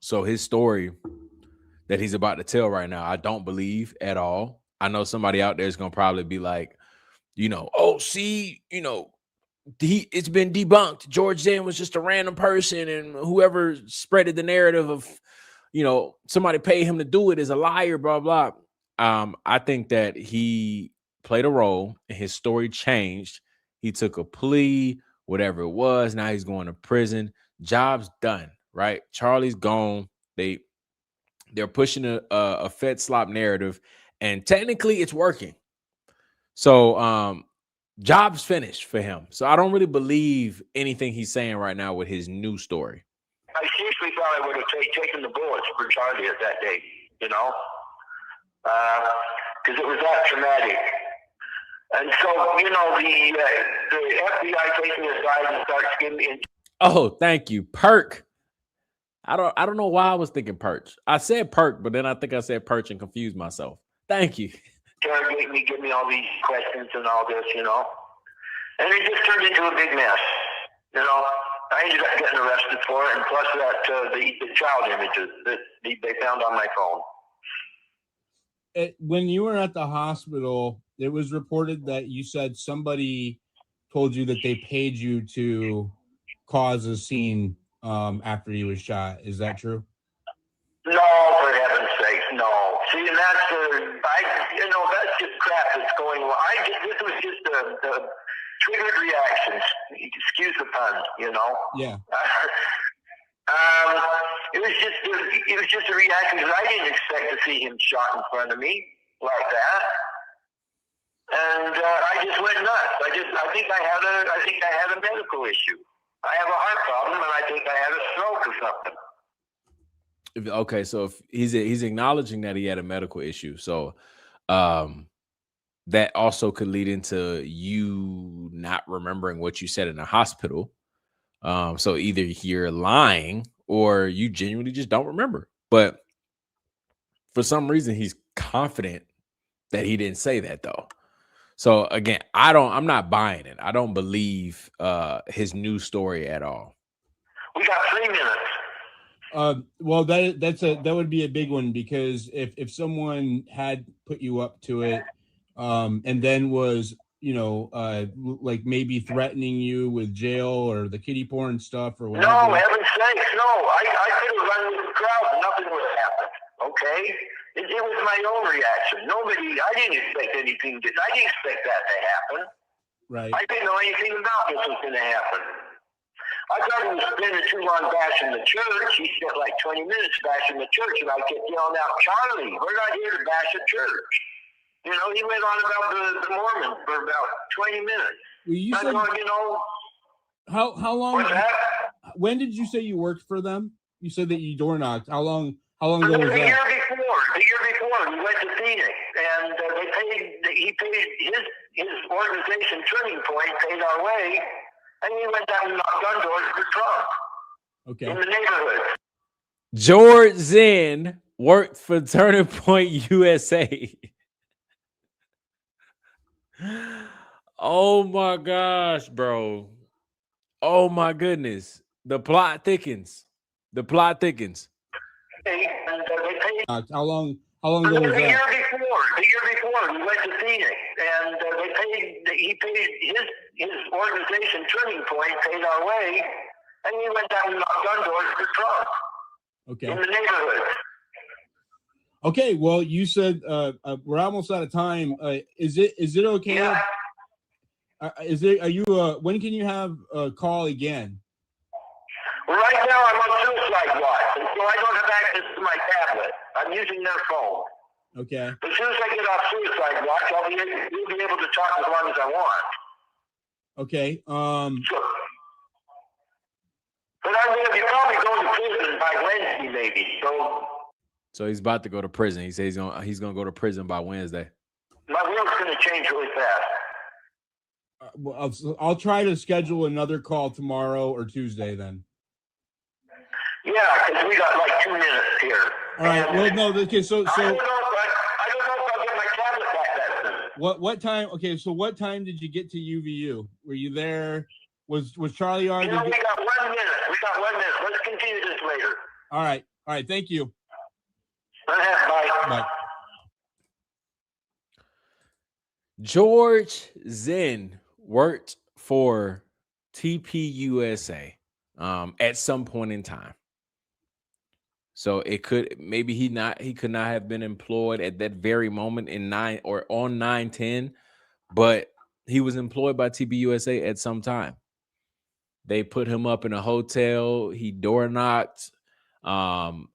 So his story that he's about to tell right now, I don't believe at all. I know somebody out there is going to probably be like, oh, see, it's been debunked. George Zinn was just a random person, and whoever spreaded the narrative of, somebody paid him to do it is a liar, blah, blah. I think that he played a role and his story changed. He took a plea, whatever it was. Now he's going to prison. Job's done, right? Charlie's gone. They're pushing a Fed slop narrative, and technically it's working. So job's finished for him. So I don't really believe anything he's saying right now with his new story. I seriously thought I would have taken the bullets for Charlie at that day, because it was that traumatic. And so, the FBI takes me aside and starts giving me. Oh, thank you, Perk. I don't know why I was thinking Perch. I said Perk, but then I think I said Perch and confused myself. Thank you. Interrogate me, give me all these questions and all this, and it just turned into a big mess. I ended up getting arrested for it, and plus that the child images that they found on my phone. When you were at the hospital, it was reported that you said somebody told you that they paid you to cause a scene after he was shot. Is that true? No, for heaven's sakes, no. See, and that's just crap that's going on. This was just the triggered reactions. Excuse the pun, Yeah. It was just a reaction because I didn't expect to see him shot in front of me like that. And I just went nuts. I think I had a medical issue. I have a heart problem, and I think I had a stroke or something. Okay, so if he's acknowledging that he had a medical issue, so that also could lead into you not remembering what you said in the hospital. So either you're lying or you genuinely just don't remember. But for some reason, he's confident that he didn't say that, though. So again, I'm not buying it. I don't believe his new story at all. We got 3 minutes. Well, that would be a big one, because if someone had put you up to it, and then was, like maybe threatening you with jail or the kiddie porn stuff or whatever. No, heaven's sakes, no. I could have run with the crowd and nothing would have happened. Okay? It was my own reaction. I didn't expect anything. I didn't expect that to happen. Right. I didn't know anything about this was going to happen. I thought he was spending too long bashing the church. He spent like 20 minutes bashing the church, and I kept yelling out, Charlie, we're not here to bash a church. He went on about the Mormons for about 20 minutes. Well, how long? What's that? When did you say you worked for them? You said that you door knocked. How long ago was that? The year before, we went to Phoenix, and he paid his organization, Turning Point, paid our way, and he went down and knocked on doors for Trump. Okay. In the neighborhood. George Zinn worked for Turning Point USA. Oh my gosh, bro. Oh my goodness. The plot thickens. And they paid. How long ago was that? The year before, we went to Phoenix, and he paid his organization, Turning Point, paid our way, and he went down and knocked on doors for Trump. Okay. In the neighborhood. Okay, well, you said we're almost out of time. Is it okay? Yeah. When can you have a call again? Well, right now I'm on suicide watch, and so I don't have access to my tablet. I'm using their phone. Okay. As soon as I get off suicide watch, you'll be able to talk as long as I want. Okay. Sure. But I'm going to be probably going to prison by Wednesday, maybe. So So he's about to go to prison. He says he's gonna go to prison by Wednesday. My world's going to change really fast. Well, I'll try to schedule another call tomorrow or Tuesday then. Yeah, because we got like 2 minutes here. All right. And Well, no. Okay. So I don't know if I'll get my tablet back that soon. what time? Okay. So what time did you get to UVU? Were you there? Was Charlie You already? know, we got 1 minute. Let's continue this later. All right. Thank you. Bye. Bye. George Zinn worked for TPUSA at some point in time. So it could maybe he could not have been employed at that very moment in 9/10, but he was employed by TPUSA at some time. They put him up in a hotel. He door knocked, and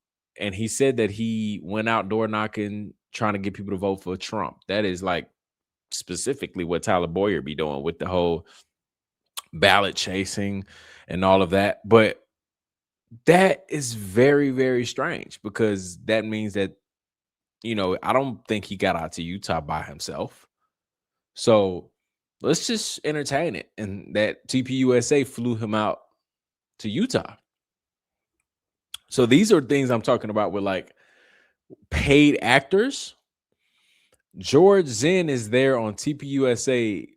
he said that he went out door knocking, trying to get people to vote for Trump. That is like specifically what Tyler Boyer be doing with the whole ballot chasing and all of that. But that is very, very strange because that means that, I don't think he got out to Utah by himself. So let's just entertain it. And that TPUSA flew him out to Utah. So these are things I'm talking about with like paid actors. George Zinn is there on TPUSA,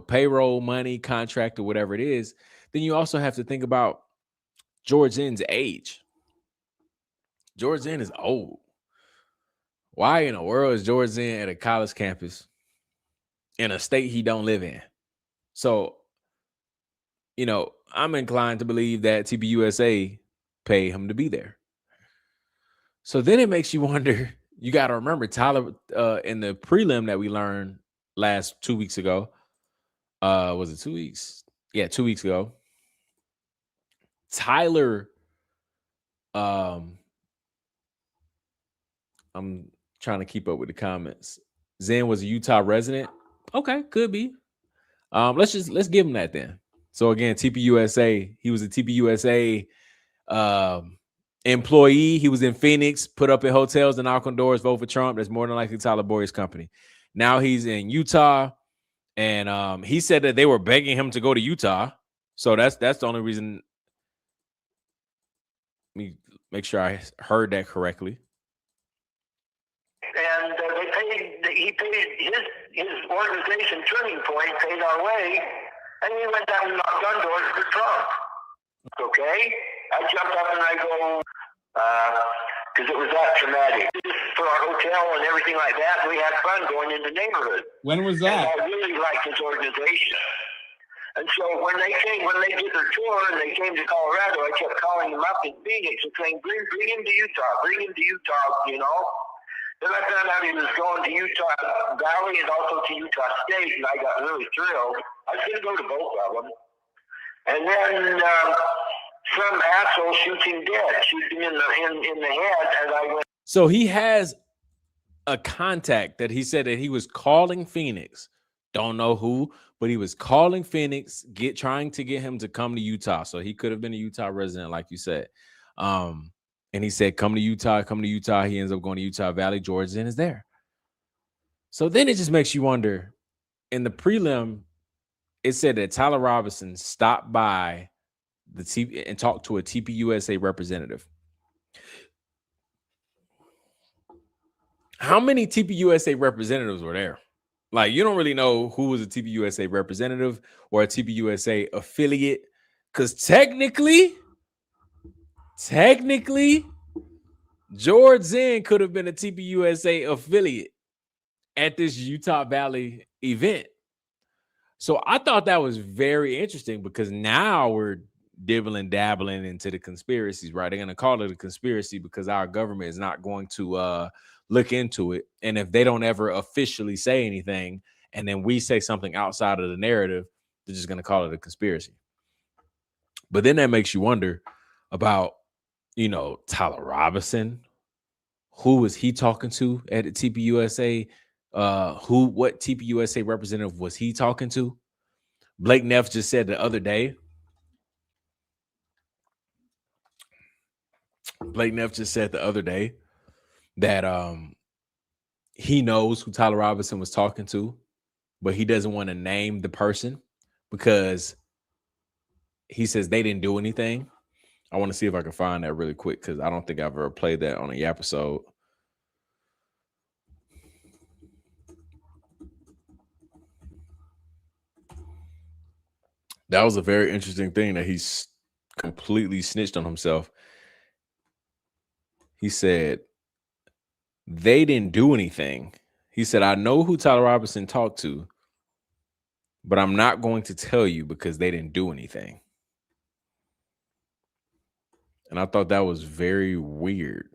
payroll, money, contract, or whatever it is. Then you also have to think about George Zinn's age. George Zinn is old. Why in the world is George Zinn at a college campus in a state he don't live in? So, I'm inclined to believe that TPUSA paid him to be there. So then it makes you wonder. You got to remember Tyler in the prelim that we learned 2 weeks ago. Was it 2 weeks? Yeah, 2 weeks ago. Tyler, I'm trying to keep up with the comments. Zinn was a Utah resident. Okay, could be. Let's give him that then. So again, TPUSA, he was a TPUSA employee. He was in Phoenix, put up in hotels and knock on doors, vote for Trump. That's more than likely Tyler Boyer's company. Now he's in Utah, and he said that they were begging him to go to Utah. So that's the only reason. Let me make sure I heard that correctly. And he paid his organization, Turning Point, paid our way, and we went down and knocked on doors for Trump. Okay? I jumped up and I go, because it was that traumatic. For our hotel and everything like that, we had fun going into the neighborhood. When was that? And I really liked his organization. And so when they did their tour and they came to Colorado, I kept calling them up in Phoenix and saying, bring him to Utah, Then I found out he was going to Utah Valley and also to Utah State, and I got really thrilled. I was going to go to both of them. And then some asshole shoots him dead, shoots him in the head, and I went. So he has a contact that he said that he was calling Phoenix. Don't know who, but he was calling Phoenix, trying to get him to come to Utah. So he could have been a Utah resident, like you said. And he said, come to Utah. He ends up going to Utah Valley. George Zinn is there. So then it just makes you wonder. In the prelim, it said that Tyler Robinson stopped by and talked to a TPUSA representative. How many TPUSA representatives were there? Like, you don't really know who was a TPUSA representative or a TPUSA affiliate, because technically, George Zinn could have been a TPUSA affiliate at this Utah Valley event. So I thought that was very interesting because now we're dabbling into the conspiracies, right? They're going to call it a conspiracy because our government is not going to look into it. And if they don't ever officially say anything, and then we say something outside of the narrative, they're just going to call it a conspiracy. But then that makes you wonder about, Tyler Robinson. Who was he talking to at the TPUSA? What TPUSA representative was he talking to? Blake Neff just said the other day. that he knows who Tyler Robinson was talking to, but he doesn't want to name the person because he says they didn't do anything. I want to see if I can find that really quick because I don't think I've ever played that on a Yappisode. That was a very interesting thing that he's completely snitched on himself. He said, they didn't do anything. He said, I know who Tyler Robinson talked to, but I'm not going to tell you because they didn't do anything. And I thought that was very weird.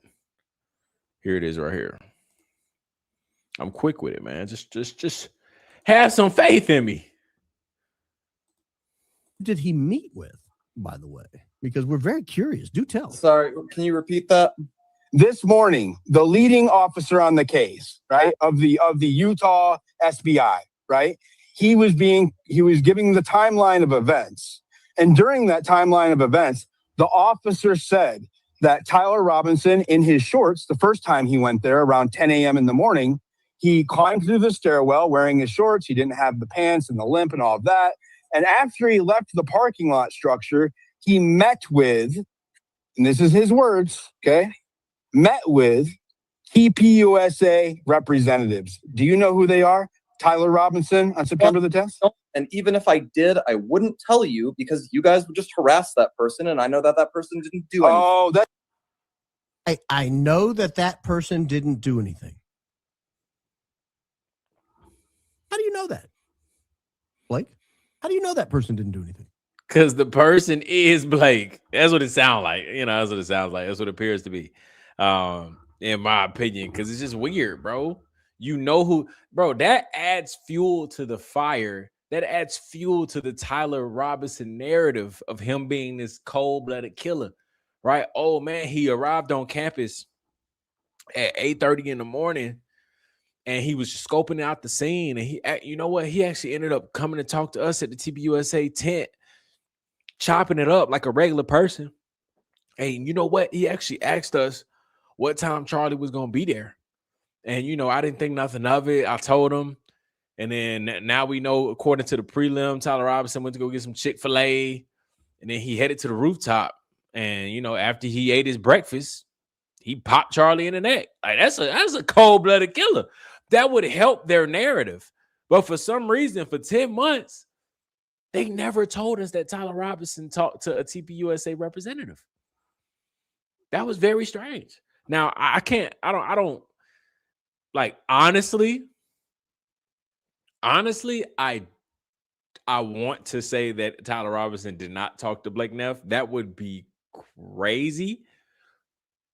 Here it is right here. I'm quick with it, man. Just have some faith in me. Did he meet with, by the way? Because we're very curious. Do tell. Sorry, can you repeat that? This morning, the leading officer on the case, right, of the Utah SBI, right, he was giving the timeline of events. And during that timeline of events, the officer said that Tyler Robinson, in his shorts, the first time he went there around 10 a.m. in the morning, he climbed through the stairwell wearing his shorts. He didn't have the pants and the limp and all of that. And after he left the parking lot structure, he met with, and this is his words, okay, met with TPUSA representatives. Do you know who they are? Tyler Robinson on September the 10th? And even if I did, I wouldn't tell you because you guys would just harass that person. And I know that that person didn't do anything. Oh, I know that person didn't do anything. How do you know that? Blake? How do you know that person didn't do anything? Because the person is Blake. That's what it sounds like. That's what it sounds like. That's what it appears to be, in my opinion. Because it's just weird, bro. You know who, bro, that adds fuel to the fire. That adds fuel to the Tyler Robinson narrative of him being this cold-blooded killer, right? Oh, man, he arrived on campus at 8:30 in the morning. And he was scoping out the scene. And he, you know what? He actually ended up coming to talk to us at the TPUSA tent, chopping it up like a regular person. And you know what? He actually asked us what time Charlie was going to be there. And, I didn't think nothing of it. I told him. And then now we know, according to the prelim, Tyler Robinson went to go get some Chick-fil-A. And then he headed to the rooftop. And, after he ate his breakfast, he popped Charlie in the neck. Like that's a cold-blooded killer. That would help their narrative. But for some reason, for 10 months, they never told us that Tyler Robinson talked to a TPUSA representative. That was very strange. Now, I don't like, honestly, I want to say that Tyler Robinson did not talk to Blake Neff. That would be crazy.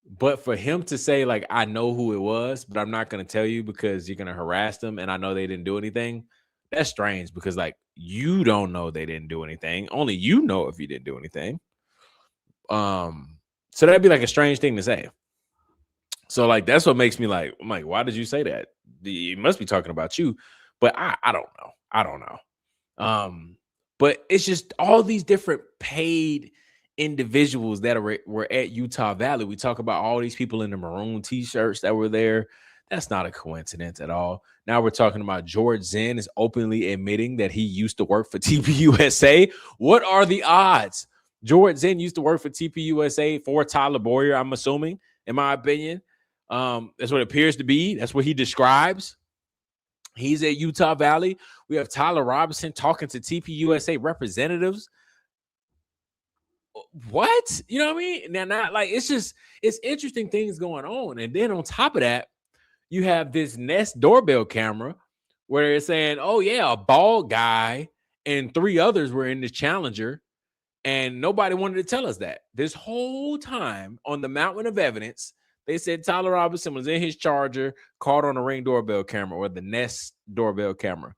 But for him to say, like, I know who it was, but I'm not going to tell you because you're going to harass them and I know they didn't do anything, that's strange because, like, you don't know they didn't do anything. Only you know if you didn't do anything. So that'd be, like, a strange thing to say. So, like, that's what makes me like, I'm like, why did you say that? He must be talking about you. But I don't know. But it's just all these different paid individuals that were at Utah Valley. We talk about all these people in the maroon t-shirts that were there. That's not a coincidence at all. Now we're talking about George Zinn is openly admitting that he used to work for TPUSA. What are the odds? George Zinn used to work for TPUSA for Tyler Boyer, I'm assuming, in my opinion. That's what it appears to be. That's what he describes. He's at Utah Valley. We have Tyler Robinson talking to TPUSA representatives. What? You know what I mean? Now, not like it's interesting things going on. And then on top of that, you have this Nest doorbell camera where it's saying, oh, yeah, a bald guy and 3 others were in this Challenger. And nobody wanted to tell us that. This whole time on the mountain of evidence, they said Tyler Robinson was in his Charger, caught on a Ring doorbell camera or the Nest doorbell camera.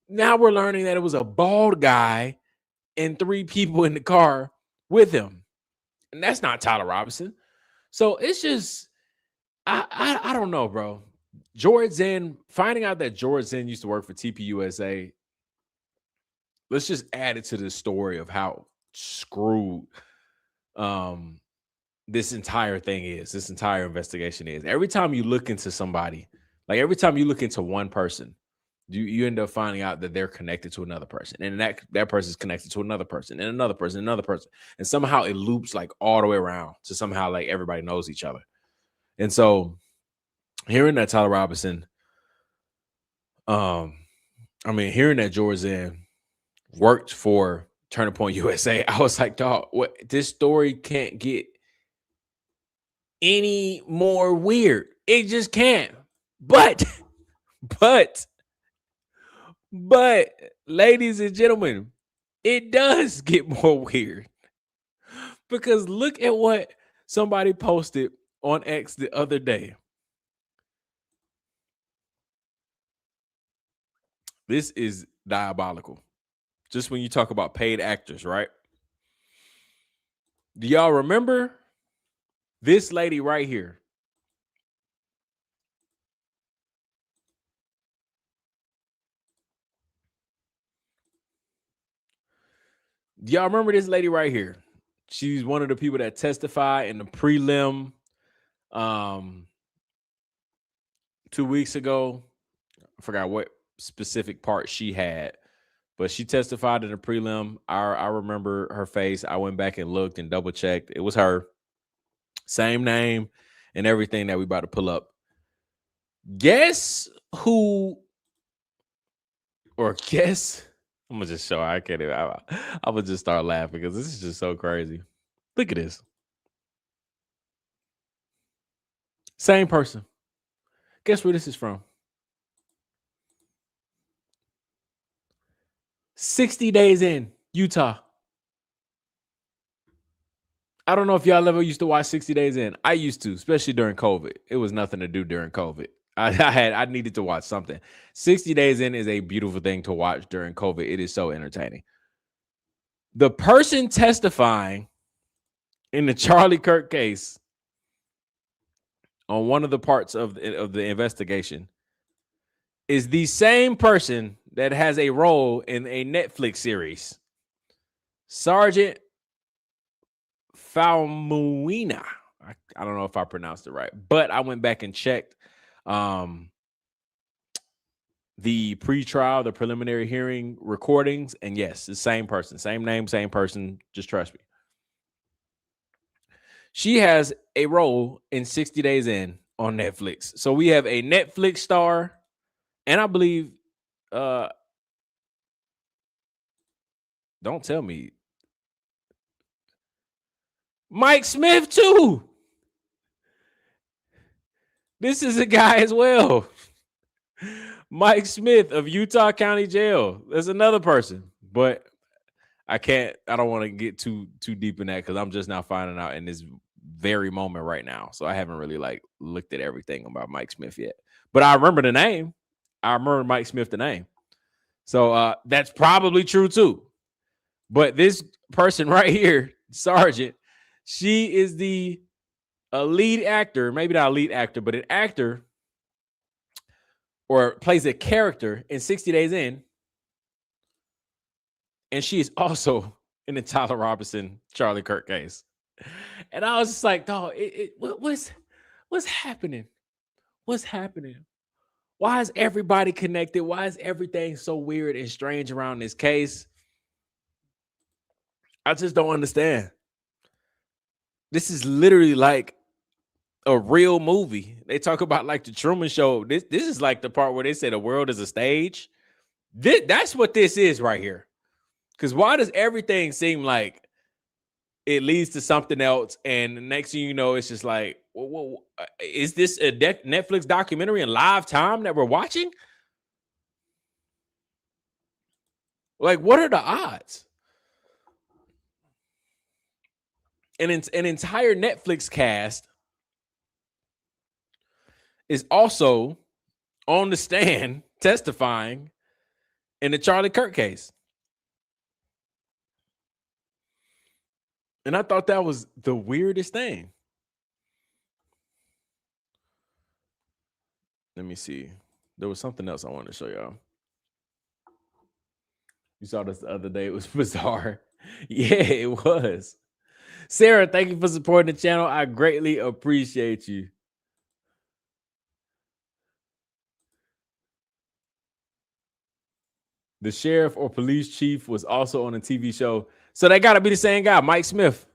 Now we're learning that it was a bald guy and 3 people in the car with him. And that's not Tyler Robinson. So it's just, I don't know, bro. George Zinn, finding out that George Zinn used to work for TPUSA, let's just add it to the story of how screwed this entire thing is, this entire investigation is. Every time you look into somebody, like every time you look into one person, you end up finding out that they're connected to another person, and that person is connected to another person, and another person, another person, and somehow it loops like all the way around to somehow like everybody knows each other. And so, hearing that Tyler Robinson, hearing that George Zinn worked for Turning Point USA, I was like, dog, what? This story can't get any more weird. It just can't. But, ladies and gentlemen, it does get more weird, because look at what somebody posted on X the other day. This is diabolical. Just when you talk about paid actors, right? Do y'all remember this lady right here? Do y'all remember this lady right here? She's one of the people that testified in the prelim 2 weeks ago. I forgot what specific part she had, but she testified in the prelim. I remember her face. I went back and looked and double checked. It was her. Same name and everything that we about to pull up. Guess who, or guess, I'm gonna just show. I can't even. I'm gonna just start laughing because this is just so crazy. Look at this. Same person. Guess where this is from? 60 Days In, Utah. I don't know if y'all ever used to watch 60 Days In. I used to, especially during COVID. It was nothing to do during COVID. I needed to watch something. 60 Days In is a beautiful thing to watch during COVID. It is so entertaining. The person testifying in the Charlie Kirk case on one of the parts of the investigation is the same person that has a role in a Netflix series. Sergeant Falmuina. I don't know if I pronounced it right, but I went back and checked the pre-trial, the preliminary hearing recordings, and yes, the same person, same name, same person. Just trust me. She has a role in 60 Days In on Netflix. So we have a Netflix star, and I believe, don't tell me, Mike Smith too. This is a guy as well. Mike Smith of Utah County Jail. There's another person, but I don't want to get too deep in that because I'm just now finding out in this very moment right now. So I haven't really like looked at everything about Mike Smith yet. But I remember the name. I remember Mike Smith, the name. So that's probably true too. But this person right here, Sergeant, she is the lead actor, maybe not a lead actor, but an actor or plays a character in 60 Days In. And she is also in the Tyler Robinson, Charlie Kirk case. And I was just like, dog, what's happening? What's happening? Why is everybody connected? Why is everything so weird and strange around this case? I just don't understand. This is literally like a real movie. They talk about like the Truman Show. This is like the part where they say the world is a stage. That's what this is right here. Because why does everything seem like it leads to something else? And the next thing you know, it's just like, is this a Netflix documentary in live time that we're watching? Like, what are the odds? An entire Netflix cast is also on the stand testifying in the Charlie Kirk case. And I thought that was the weirdest thing. Let me see. There was something else I wanted to show y'all. You saw this the other day. It was bizarre. Yeah, it was. Sarah, thank you for supporting the channel. I greatly appreciate you. The sheriff or police chief was also on a TV show. So they got to be the same guy, Mike Smith.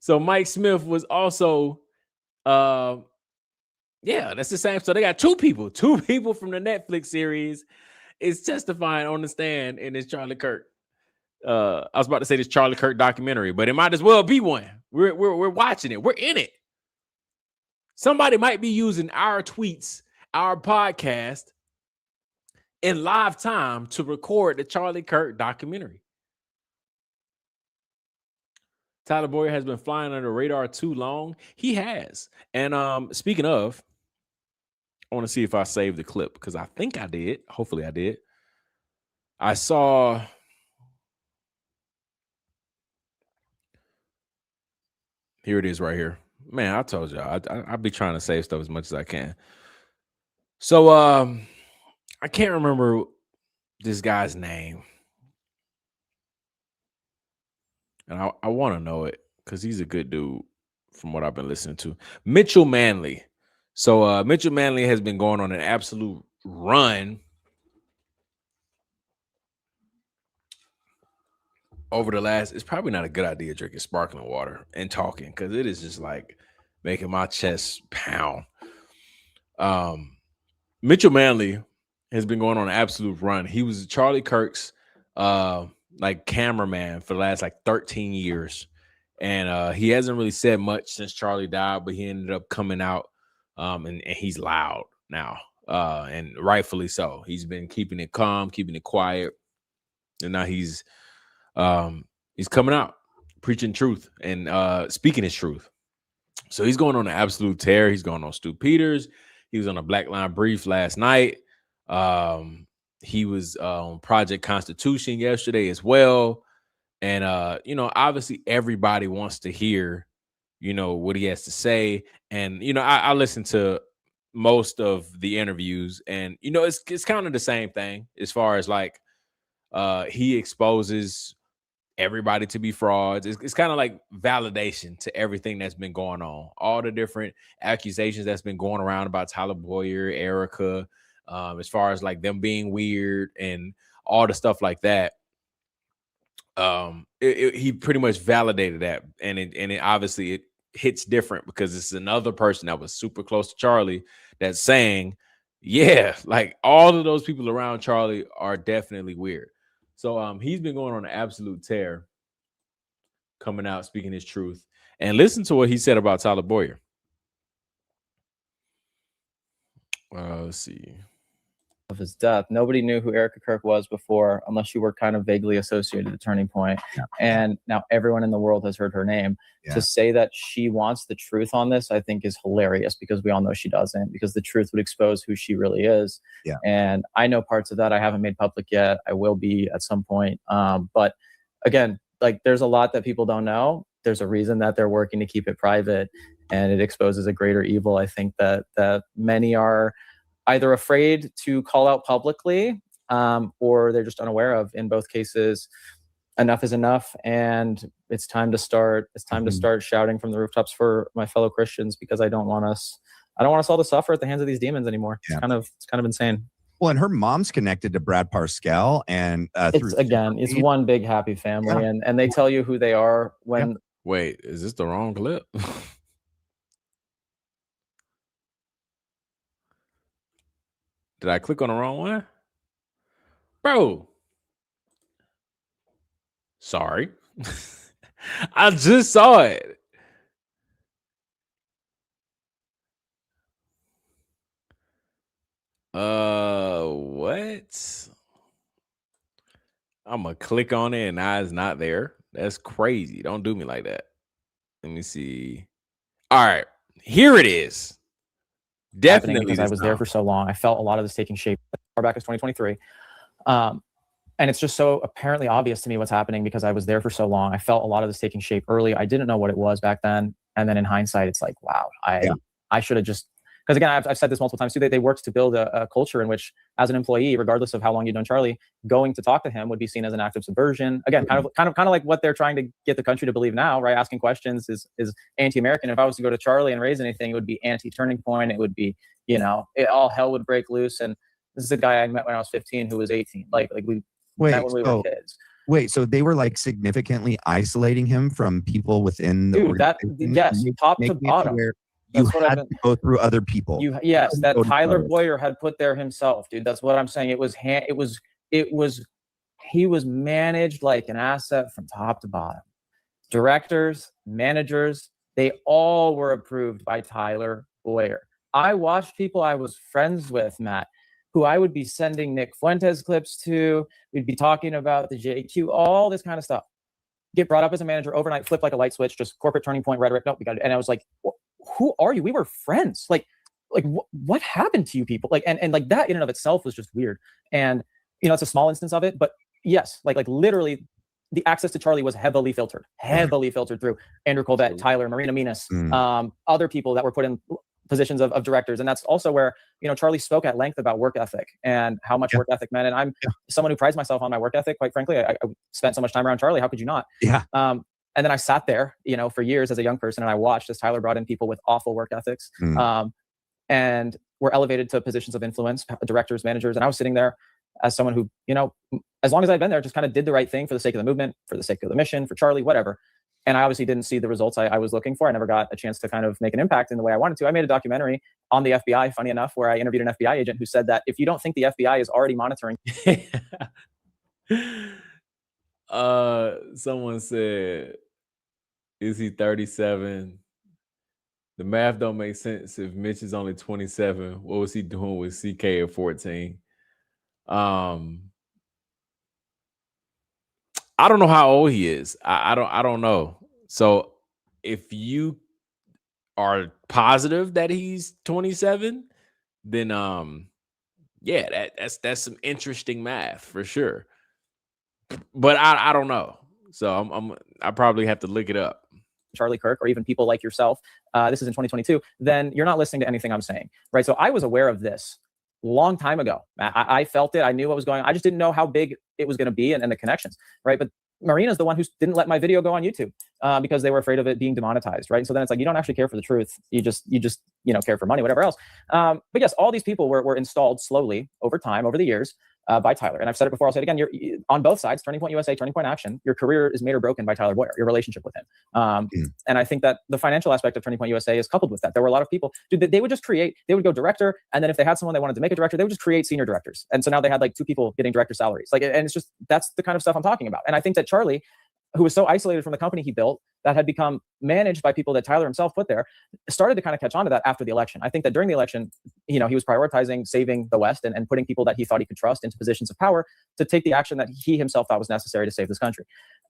So Mike Smith was also, yeah, that's the same. So they got two people from the Netflix series is testifying on the stand in this Charlie Kirk. I was about to say this Charlie Kirk documentary, but it might as well be one. We're watching it. We're in it. Somebody might be using our tweets, our podcast in live time to record the Charlie Kirk documentary. Tyler Boyer has been flying under the radar too long. He has. And speaking of, I want to see if I saved the clip because I think I did. Hopefully I did. I saw here it is right here. Man, I told y'all I'll be trying to save stuff as much as I can. So I can't remember this guy's name. And I want to know it because he's a good dude from what I've been listening to. Mitchell Manley. So Mitchell Manley has been going on an absolute run over the last. It's probably not a good idea drinking sparkling water and talking because it is just like making my chest pound. Mitchell Manley has been going on an absolute run. He was Charlie Kirk's like cameraman for the last like 13 years. And he hasn't really said much since Charlie died, but he ended up coming out and he's loud now. And rightfully so. He's been keeping it calm, keeping it quiet. And now he's coming out, preaching truth and speaking his truth. So he's going on an absolute tear. He's going on Stu Peters. He was on a Black Line Brief last night. He was on Project Constitution yesterday as well. And, you know, obviously everybody wants to hear, you know, what he has to say. And, you know, I listen to most of the interviews and, you know, it's kind of the same thing as far as like he exposes everybody to be frauds. It's kind of like validation to everything that's been going on. All the different accusations that's been going around about Tyler Boyer, Erica, as far as like them being weird and all the stuff like that. He pretty much validated that. And it obviously it hits different because it's another person that was super close to Charlie that's saying, yeah, like all of those people around Charlie are definitely weird. So he's been going on an absolute tear, coming out, speaking his truth. And listen to what he said about Tyler Boyer. Let's see. Of his death, nobody knew who Erica Kirk was before, unless you were kind of vaguely associated with Turning Point. Yeah. And now everyone in the world has heard her name. Yeah. To say that she wants the truth on this, I think is hilarious because we all know she doesn't, because the truth would expose who she really is. Yeah. And I know parts of that I haven't made public yet. I will be at some point. But again, like there's a lot that people don't know. There's a reason that they're working to keep it private, and it exposes a greater evil. I think that many are either afraid to call out publicly, or they're just unaware of. In both cases, enough is enough, and it's time to start. It's time to start shouting from the rooftops for my fellow Christians, because I don't want us all to suffer at the hands of these demons anymore. Yeah. It's kind of insane. Well, and her mom's connected to Brad Parscale, and it's one big happy family, yeah. and they tell you who they are when. Yeah. Wait, is this the wrong clip? Did I click on the wrong one? Bro. Sorry. I just saw it. What? I'm gonna click on it and now it's not there. That's crazy. Don't do me like that. Let me see. All right, here it is. Definitely, because I was there for so long. I felt a lot of this taking shape as far back as 2023. And it's just so apparently obvious to me what's happening because I was there for so long. I felt a lot of this taking shape early. I didn't know what it was back then. And then in hindsight, it's like, wow, I should have just because again, I've said this multiple times too, they worked to build a culture in which, as an employee, regardless of how long you've known Charlie, going to talk to him would be seen as an act of subversion. Again, kind of like what they're trying to get the country to believe now, right? Asking questions is anti-American. If I was to go to Charlie and raise anything, it would be anti-Turning Point. It would be, all hell would break loose. And this is a guy I met when I was 15 who was 18. Like we met when we were kids. Wait, so they were like significantly isolating him from people within the organization? Yes, top to bottom. You had to go through other people. Yes, that Tyler Boyer had put there himself, dude. That's what I'm saying. He was managed like an asset from top to bottom. Directors, managers, they all were approved by Tyler Boyer. I watched people I was friends with, Matt, who I would be sending Nick Fuentes clips to. We'd be talking about the JQ, all this kind of stuff. Get brought up as a manager overnight, flip like a light switch, just corporate Turning Point rhetoric. Nope, we got it. And I was like, who are you? We were friends. Like what happened to you people? Like, and like that in and of itself was just weird. And, it's a small instance of it, but yes, like literally the access to Charlie was heavily filtered through Andrew Colvett, Tyler, Marina Minas, other people that were put in positions of directors. And that's also where, Charlie spoke at length about work ethic and how much work ethic meant. And I'm someone who prides myself on my work ethic. Quite frankly, I spent so much time around Charlie. How could you not? Yeah. And then I sat there, for years as a young person, and I watched as Tyler brought in people with awful work ethics, and were elevated to positions of influence, directors, managers. And I was sitting there as someone who, as long as I'd been there, just kind of did the right thing for the sake of the movement, for the sake of the mission, for Charlie, whatever. And I obviously didn't see the results I was looking for. I never got a chance to kind of make an impact in the way I wanted to. I made a documentary on the FBI, funny enough, where I interviewed an FBI agent who said that if you don't think the FBI is already monitoring. Someone said, is he 37? The math don't make sense. If Mitch is only 27, what was he doing with CK at 14? I don't know how old he is. I don't know. So if you are positive that he's 27, then that's some interesting math for sure. But I don't know. So I probably have to look it up. Charlie Kirk, or even people like yourself, this is in 2022, then you're not listening to anything I'm saying, right? So I was aware of this long time ago. I felt it. I knew what was going on. I just didn't know how big it was going to be and the connections, right? But Marina's the one who didn't let my video go on YouTube because they were afraid of it being demonetized, right? So then it's like, you don't actually care for the truth. You just care for money, whatever else. But yes, all these people were installed slowly over time, over the years, by Tyler. And I've said it before, I'll say it again. You're on both sides, Turning Point USA, Turning Point Action, your career is made or broken by Tyler Boyer, your relationship with him. And I think that the financial aspect of Turning Point USA is coupled with that. There were a lot of people, they would just create, they would go director. And then if they had someone they wanted to make a director, they would just create senior directors. And so now they had like 2 people getting director salaries. And it's just, that's the kind of stuff I'm talking about. And I think that Charlie, who was so isolated from the company he built that had become managed by people that Tyler himself put there, started to kind of catch on to that after the election. I think that during the election, he was prioritizing saving the West and putting people that he thought he could trust into positions of power to take the action that he himself thought was necessary to save this country.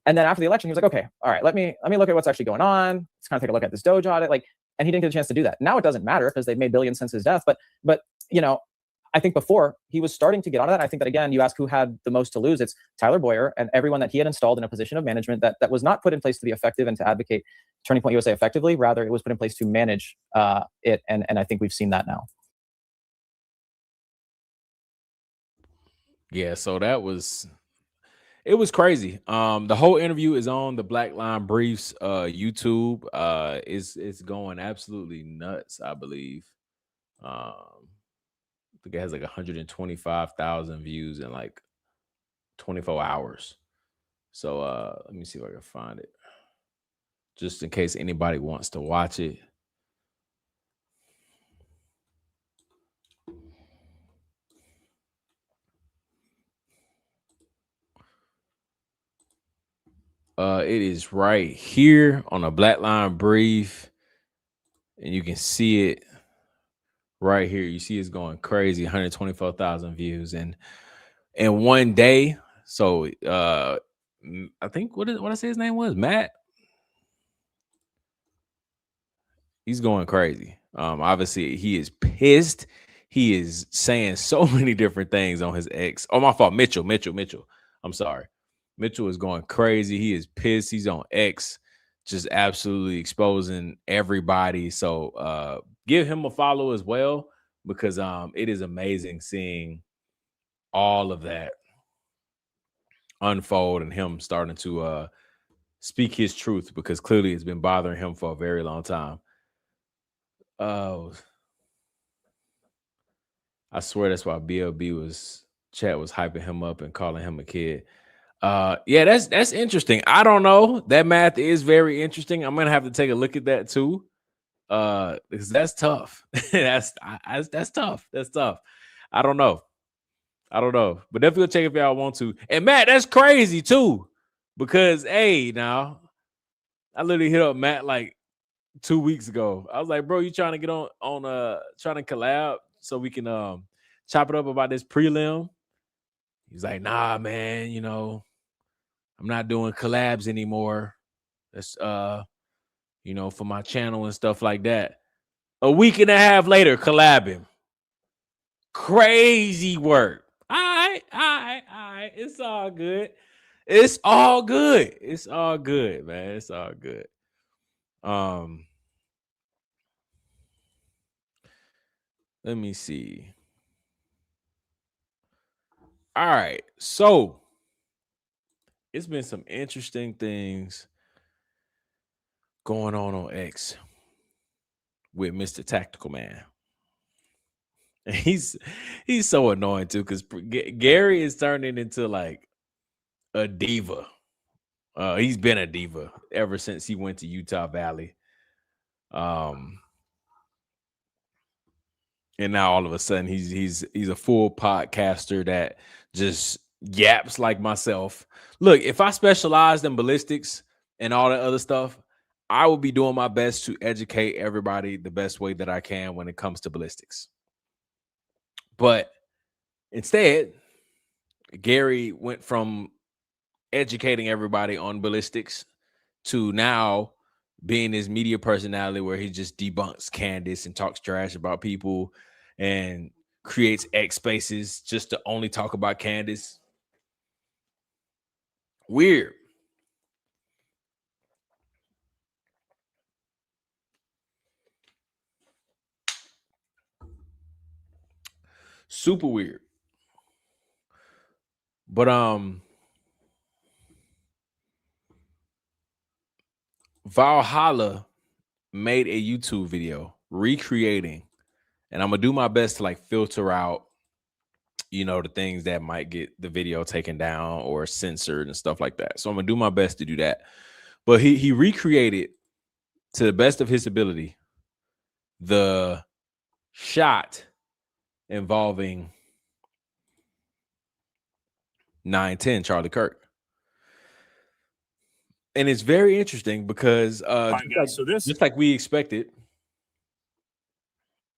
And then after the election, he was like, okay, all right, let me look at what's actually going on. Let's kind of take a look at this Doge audit. And he didn't get a chance to do that. Now it doesn't matter because they've made billions since his death. But I think before he was starting to get on that. I think that, again, you ask who had the most to lose. It's Tyler Boyer and everyone that he had installed in a position of management that was not put in place to be effective and to advocate Turning Point USA effectively. Rather, it was put in place to manage it. And I think we've seen that now. Yeah, so it was crazy. The whole interview is on the Black Line Briefs YouTube. It's going absolutely nuts, I believe. I think it has like 125,000 views in like 24 hours. So let me see if I can find it, just in case anybody wants to watch it. It is right here on a Black Line Brief, and you can see it right here. You see it's going crazy, 124,000 views in one day. So I think what I say his name was Matt. He's going crazy. Obviously he is pissed. He is saying so many different things on his ex. Oh, my fault. Mitchell. I'm sorry. Mitchell is going crazy. He is pissed. He's on X just absolutely exposing everybody. So give him a follow as well, because it is amazing seeing all of that unfold and him starting to speak his truth, because clearly it's been bothering him for a very long time. I swear that's why BLB chat was hyping him up and calling him a kid. Yeah, that's interesting. I don't know. That math is very interesting. I'm gonna have to take a look at that too. Because that's tough. that's tough. That's tough. I don't know. But definitely check if y'all want to. And Matt, that's crazy too. Because now I literally hit up Matt like 2 weeks ago. I was like, bro, you trying to get on trying to collab so we can chop it up about this prelim? He's like, nah, man, I'm not doing collabs anymore. That's for my channel and stuff like that. A week and a half later, collabing. Crazy work. All right. It's all good. It's all good. It's all good, man. It's all good. Let me see. All right. So it's been some interesting things going on X with Mr. Tactical Man. And he's so annoying too, because Gary is turning into like a diva. He's been a diva ever since he went to Utah Valley. And now all of a sudden he's a full podcaster that just yaps like myself. Look, if I specialized in ballistics and all that other stuff, I will be doing my best to educate everybody the best way that I can when it comes to ballistics. But instead, Gary went from educating everybody on ballistics to now being his media personality where he just debunks Candace and talks trash about people and creates X spaces just to only talk about Candace. Weird. Super weird. But Valhalla made a YouTube video recreating, and I'm gonna do my best to like filter out, the things that might get the video taken down or censored and stuff like that. So I'm gonna do my best to do that. But he recreated, to the best of his ability, the shot involving 910 Charlie Kirk. And it's very interesting because just like we expected,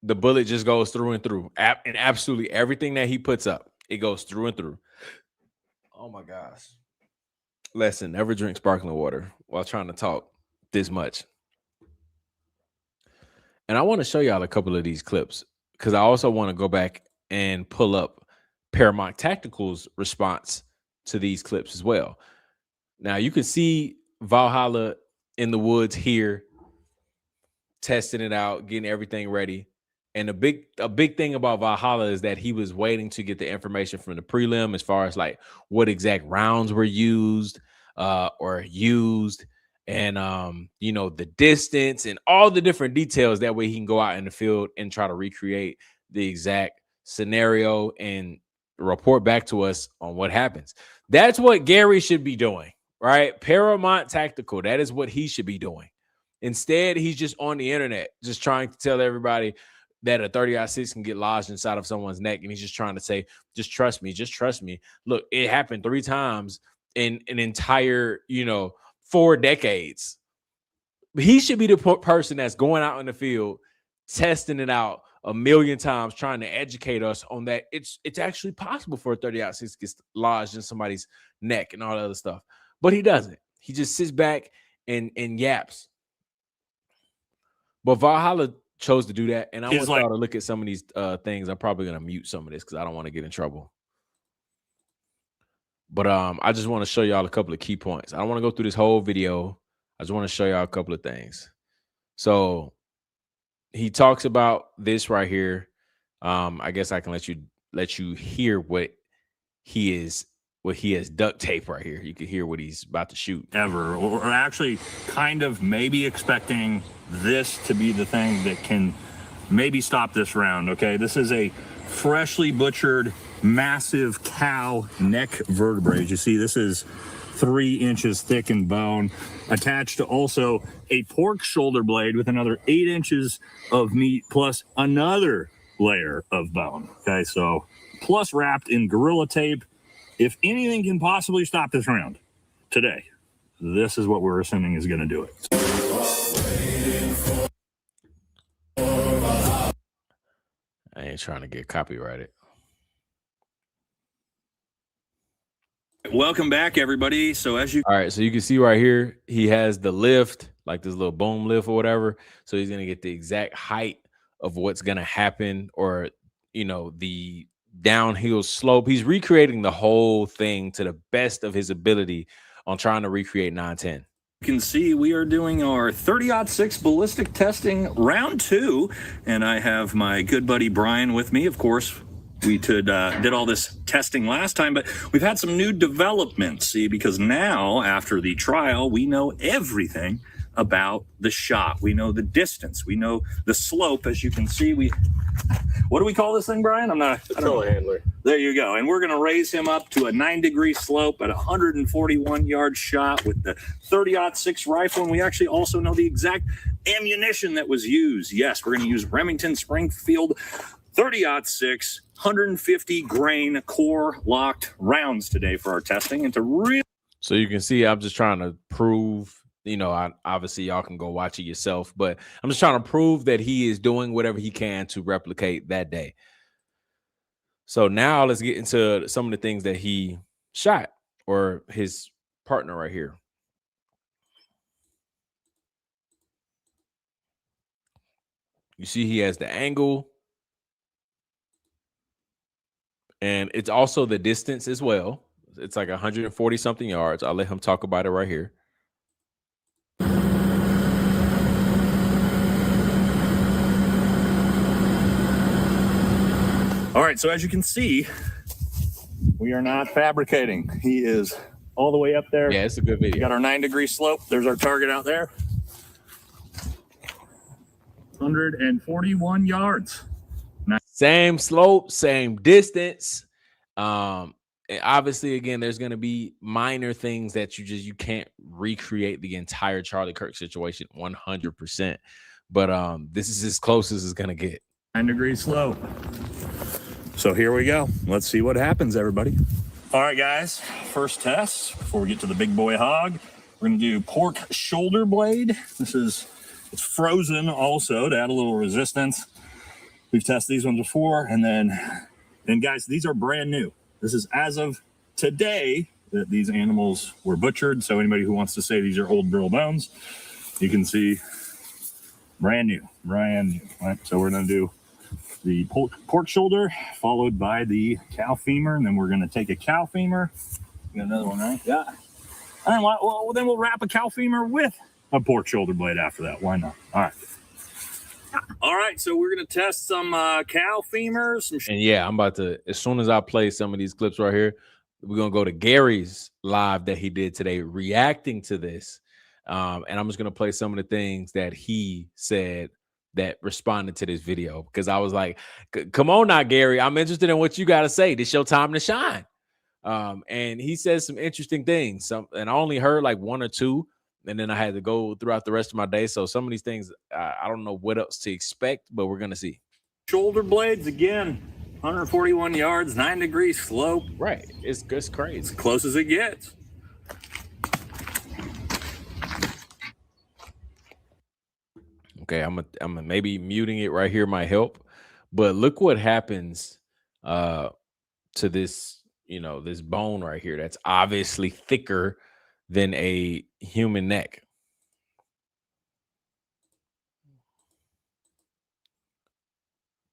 the bullet just goes through and through. And absolutely everything that he puts up, it goes through and through. Oh my gosh. Lesson, never drink sparkling water while trying to talk this much. And I want to show y'all a couple of these clips because I also want to go back and pull up Paramount Tactical's response to these clips as well. Now you can see Valhalla in the woods here, testing it out, getting everything ready. And a big thing about Valhalla is that he was waiting to get the information from the prelim as far as like what exact rounds were used and the distance and all the different details. That way he can go out in the field and try to recreate the exact scenario and report back to us on what happens. That's what Gary should be doing, right? Paramount Tactical, that is what he should be doing. Instead, he's just on the internet, just trying to tell everybody that a 30-06 can get lodged inside of someone's neck. And he's just trying to say, just trust me, just trust me. Look, it happened 3 times in an entire, 4 decades. He should be the person that's going out in the field, testing it out a million times, trying to educate us on that. It's actually possible for a 30-06 to get lodged in somebody's neck and all that other stuff. But he doesn't. He just sits back and yaps. But Valhalla chose to do that, and I want y'all to look at some of these things. I'm probably gonna mute some of this because I don't want to get in trouble. But I just want to show y'all a couple of key points. I don't want to go through this whole video. I just want to show y'all a couple of things. So he talks about this right here. I guess I can let you hear what he has duct tape right here. You can hear what he's about to shoot. Or actually kind of maybe expecting this to be the thing that can maybe stop this round. Okay, this is a freshly butchered massive cow neck vertebrae. As you see, this is 3 inches thick in bone, attached to also a pork shoulder blade with another 8 inches of meat plus another layer of bone. Okay, so plus wrapped in gorilla tape. If anything can possibly stop this round today, this is what we're assuming is going to do it. I ain't trying to get copyrighted. Welcome back, everybody. So as you all right, so you can see right here, he has the lift, like this little boom lift or whatever. So he's gonna get the exact height of what's gonna happen, or the downhill slope. He's recreating the whole thing to the best of his ability on trying to recreate 910. You can see we are doing our 30-06 ballistic testing round 2, and I have my good buddy Brian with me. Of course, we did all this testing last time, but we've had some new developments. See, because now after the trial, we know everything about the shot. We know the distance. We know the slope. As you can see, what do we call this thing, Brian? I don't know. Handler. There you go. And we're going to raise him up to a 9-degree slope at a 141-yard shot with the 30-06 rifle. And we actually also know the exact ammunition that was used. Yes, we're going to use Remington Springfield 30-06 150 grain core locked rounds today for our testing. And so you can see, I'm just trying to prove, obviously y'all can go watch it yourself, but I'm just trying to prove that he is doing whatever he can to replicate that day. So now let's get into some of the things that he shot, or his partner right here. You see he has the angle, and it's also the distance as well. It's like 140 something yards. I'll let him talk about it right here. All right, so as you can see, we are not fabricating. He is all the way up there. Yeah, it's a good video. We got our 9-degree slope. There's our target out there. 141 yards. Same slope, same distance. And obviously, again, there's going to be minor things that you can't recreate the entire Charlie Kirk situation 100%. But this is as close as it's going to get. 9-degree slope. So here we go. Let's see what happens, everybody. All right, guys. First test before we get to the big boy hog. We're going to do pork shoulder blade. It's frozen also to add a little resistance. We've tested these ones before. And guys, these are brand new. This is as of today that these animals were butchered. So anybody who wants to say these are old barrel bones, you can see brand new. All right, so we're going to do the pork shoulder followed by the cow femur, and then we're going to take a cow femur. You got another one, right? Yeah. And then we'll wrap a cow femur with a pork shoulder blade after that. Why not? All right, so we're going to test some cow femurs. And yeah, I'm about to, as soon as I play some of these clips right here, we're going to go to Gary's live that he did today reacting to this. And I'm just going to play some of the things that he said that responded to this video, because I was like, come on now, Gary, I'm interested in what you got to say. This your time to shine. And he says some interesting things. And I only heard like one or two, and then I had to go throughout the rest of my day. So some of these things, I don't know what else to expect, but we're going to see. Shoulder blades, again, 141 yards, 9-degree slope. Right. It's crazy. As close as it gets. Okay, I'm maybe muting it right here might help, but look what happens to this, this bone right here that's obviously thicker than a human neck.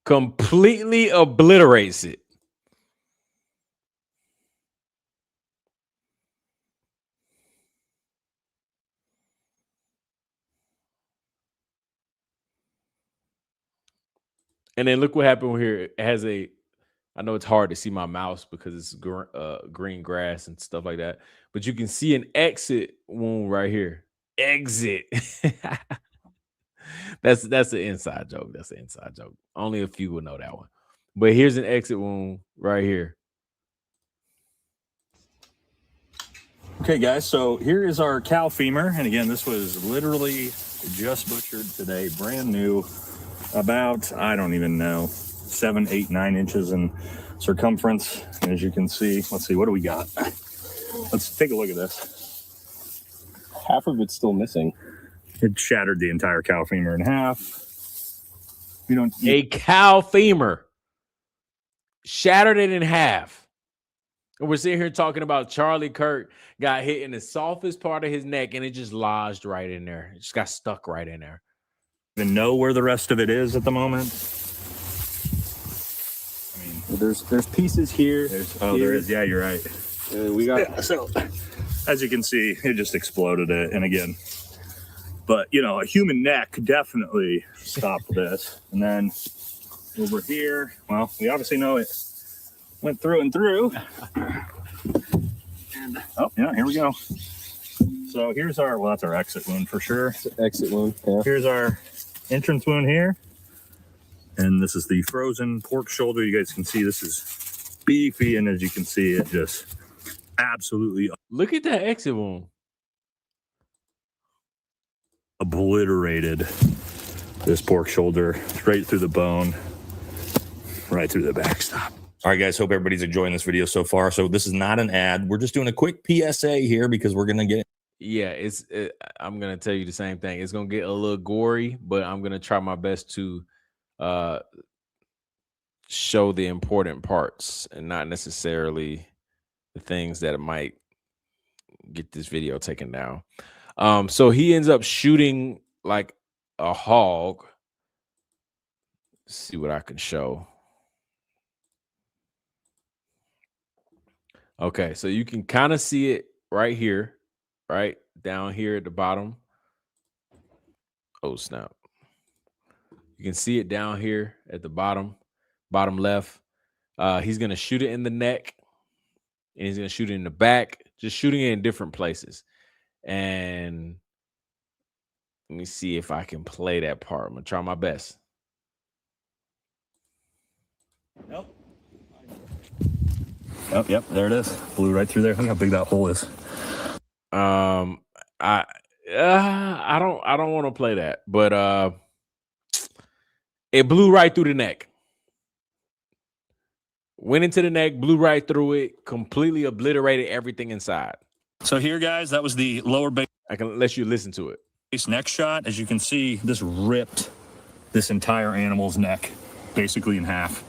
Completely obliterates it. And then look what happened here. It has a, I know it's hard to see my mouse because it's green grass and stuff like that, but you can see an exit wound right here. Exit. That's the inside joke. That's the inside joke. Only a few will know that one. But here's an exit wound right here. Okay, guys, so here is our cow femur. And again, this was literally just butchered today, brand new, about, I don't even know, 7, 8, 9 inches in circumference. And as you can see, let's see, what do we got? Let's take a look at this. Half of it's still missing. It shattered the entire cow femur in half. A cow femur shattered it in half. And we're sitting here talking about Charlie Kirk got hit in the softest part of his neck, and it just lodged right in there. It just got stuck right in there. Even know where the rest of it is at the moment. I mean, there's pieces here. There is. Yeah, you're right. We got. Yeah, so as you can see, it just exploded it. And again, but you know, a human neck definitely stopped this. And then over here, well, we obviously know it went through and through. And oh yeah, here we go. So here's our, well, that's our exit wound for sure. Exit wound. Yeah. Here's our entrance wound here. And this is the frozen pork shoulder. You guys can see this is beefy, and as you can see, it just absolutely look at that exit wound. Obliterated this pork shoulder straight through the bone, right through the backstop. All right, guys, hope everybody's enjoying this video so far. So this is not an ad. We're just doing a quick PSA here because we're going to get... Yeah, I'm going to tell you the same thing. It's going to get a little gory, but I'm going to try my best to show the important parts and not necessarily the things that might get this video taken down. So he ends up shooting like a hog. Let's see what I can show. Okay, so you can kind of see it right here, right down here at the bottom. Oh, snap. You can see it down here at the bottom left. He's going to shoot it in the neck, and he's going to shoot it in the back, just shooting it in different places. And let me see if I can play that part. I'm going to try my best. Nope. Oh, yep, there it is. Blew right through there. Look how big that hole is. I don't want to play that, but it blew right through the neck. Went into the neck, blew right through it, completely obliterated everything inside. So here, guys, that was the lower base. I can let you listen to it. Neck shot. As you can see, this ripped this entire animal's neck basically in half.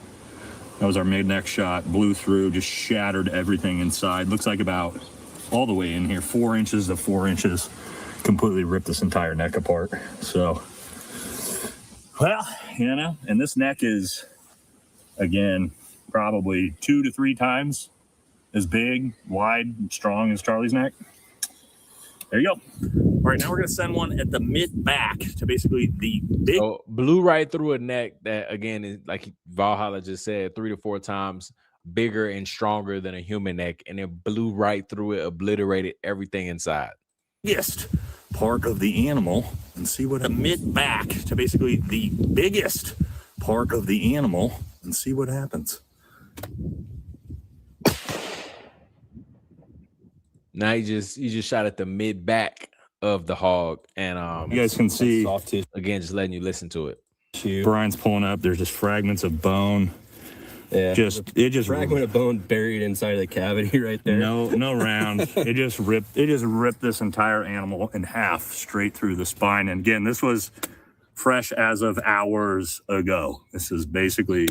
That was our mid neck shot, blew through, just shattered everything inside. Looks like about all the way in here, 4 inches to 4 inches, completely ripped this entire neck apart. So, well, you know, and this neck is, again, probably 2 to 3 times as big, wide, strong as Charlie's neck. There you go. All right, now we're going to send one at the mid-back to basically the big... So blew right through a neck that, again, is like Valhalla just said, 3 to 4 times bigger and stronger than a human neck, and it blew right through it, obliterated everything inside. Biggest part of the animal, and see what a mid-back to basically the biggest part of the animal, and see what happens. Now he just shot at the mid back of the hog, and you guys can see again, just letting you listen to it. Brian's pulling up. There's just fragments of bone. Yeah, it just fragment of bone buried inside of the cavity right there. No round. It just ripped this entire animal in half straight through the spine. And again, this was fresh as of hours ago. This is basically,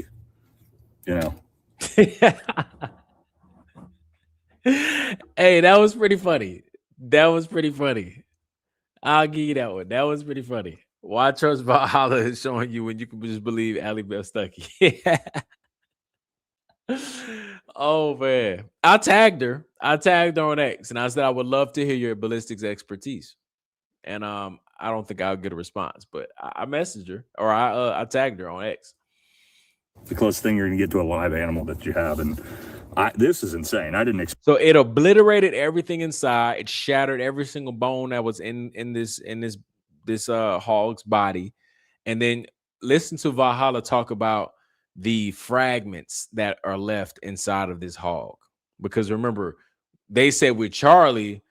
you know. Hey, that was pretty funny. I'll give you that one. That was pretty funny. Why Trust Valhalla is showing you when you can just believe Allie Bell Stuckey. Oh man, I tagged her on X, and I said I would love to hear your ballistics expertise. And I don't think I'll get a response, but I messaged her, or I tagged her on X. The closest thing you're going to get to a live animal that you have. And this is insane. I didn't expect. So it obliterated everything inside. It shattered every single bone that was in this hog's body. And then listen to Valhalla talk about the fragments that are left inside of this hog. Because remember, they said with Charlie,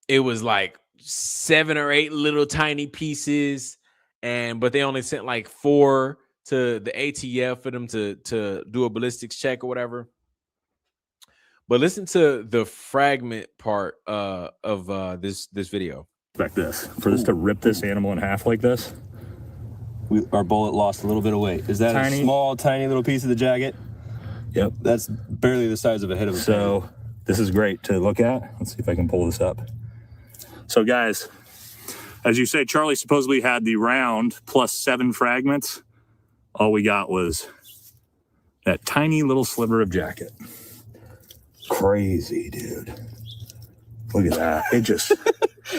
it was like 7 or 8 little tiny pieces, but they only sent like 4 to the ATF for them to do a ballistics check or whatever. But listen to the fragment part of this video. Expect this for this to rip this animal in half like this. Our bullet lost a little bit of weight. Is that a small, tiny little piece of the jacket? Yep. That's barely the size of a head of a So pig. This is great to look at. Let's see if I can pull this up. So guys, as you say, Charlie supposedly had the round plus 7 fragments. All we got was that tiny little sliver of jacket. Crazy, dude. Look at that. It just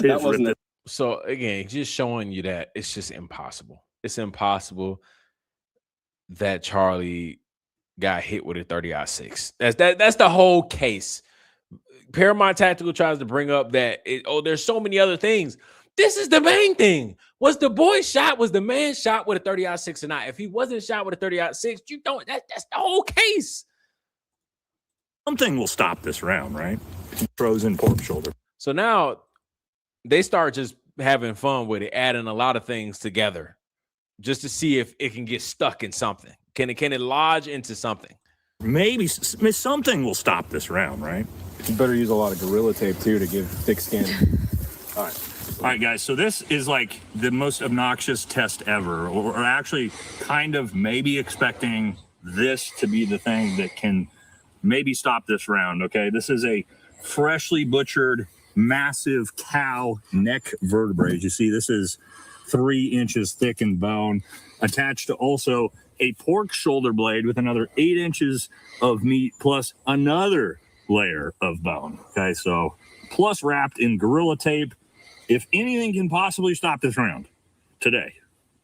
that wasn't it. So again, just showing you that it's just impossible. It's impossible that Charlie got hit with a 30-06. That's the whole case. Paramount Tactical tries to bring up that there's so many other things. This is the main thing. Was the boy shot? Was the man shot with a 30-06 or not? If he wasn't shot with a 30-06, you don't. That's the whole case. Something will stop this round, right? Frozen pork shoulder. So now they start just having fun with it, adding a lot of things together, just to see if it can get stuck in something. Can it lodge into something? Maybe something will stop this round, right? You better use a lot of Gorilla Tape too to give thick skin. All right, guys. So this is like the most obnoxious test ever, or actually kind of maybe expecting this to be the thing that can maybe stop this round. Okay, this is a freshly butchered, massive cow neck vertebrae. As you see, this is 3 inches thick in bone, attached to also a pork shoulder blade with another 8 inches of meat plus another layer of bone. Okay, so plus wrapped in Gorilla Tape. If anything can possibly stop this round today,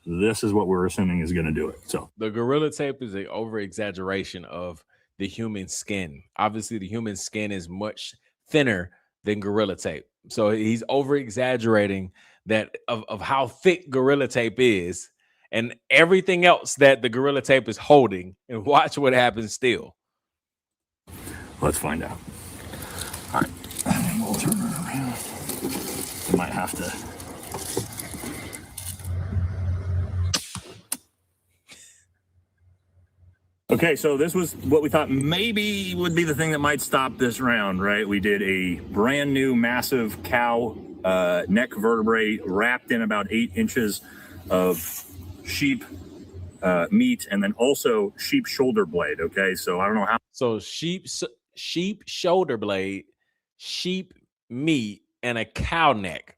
this is what we're assuming is going to do it. So the Gorilla Tape is an over-exaggeration of the human skin. Obviously, the human skin is much thinner than Gorilla Tape. So he's over-exaggerating that of how thick Gorilla Tape is and everything else that the Gorilla Tape is holding, and watch what happens still. Let's find out. All right. We'll turn it around. We might have to. Okay, so this was what we thought maybe would be the thing that might stop this round, right? We did a brand new massive cow neck vertebrae wrapped in about 8 inches of sheep meat, and then also sheep shoulder blade. Okay, so I don't know how. So sheep shoulder blade, sheep meat, and a cow neck.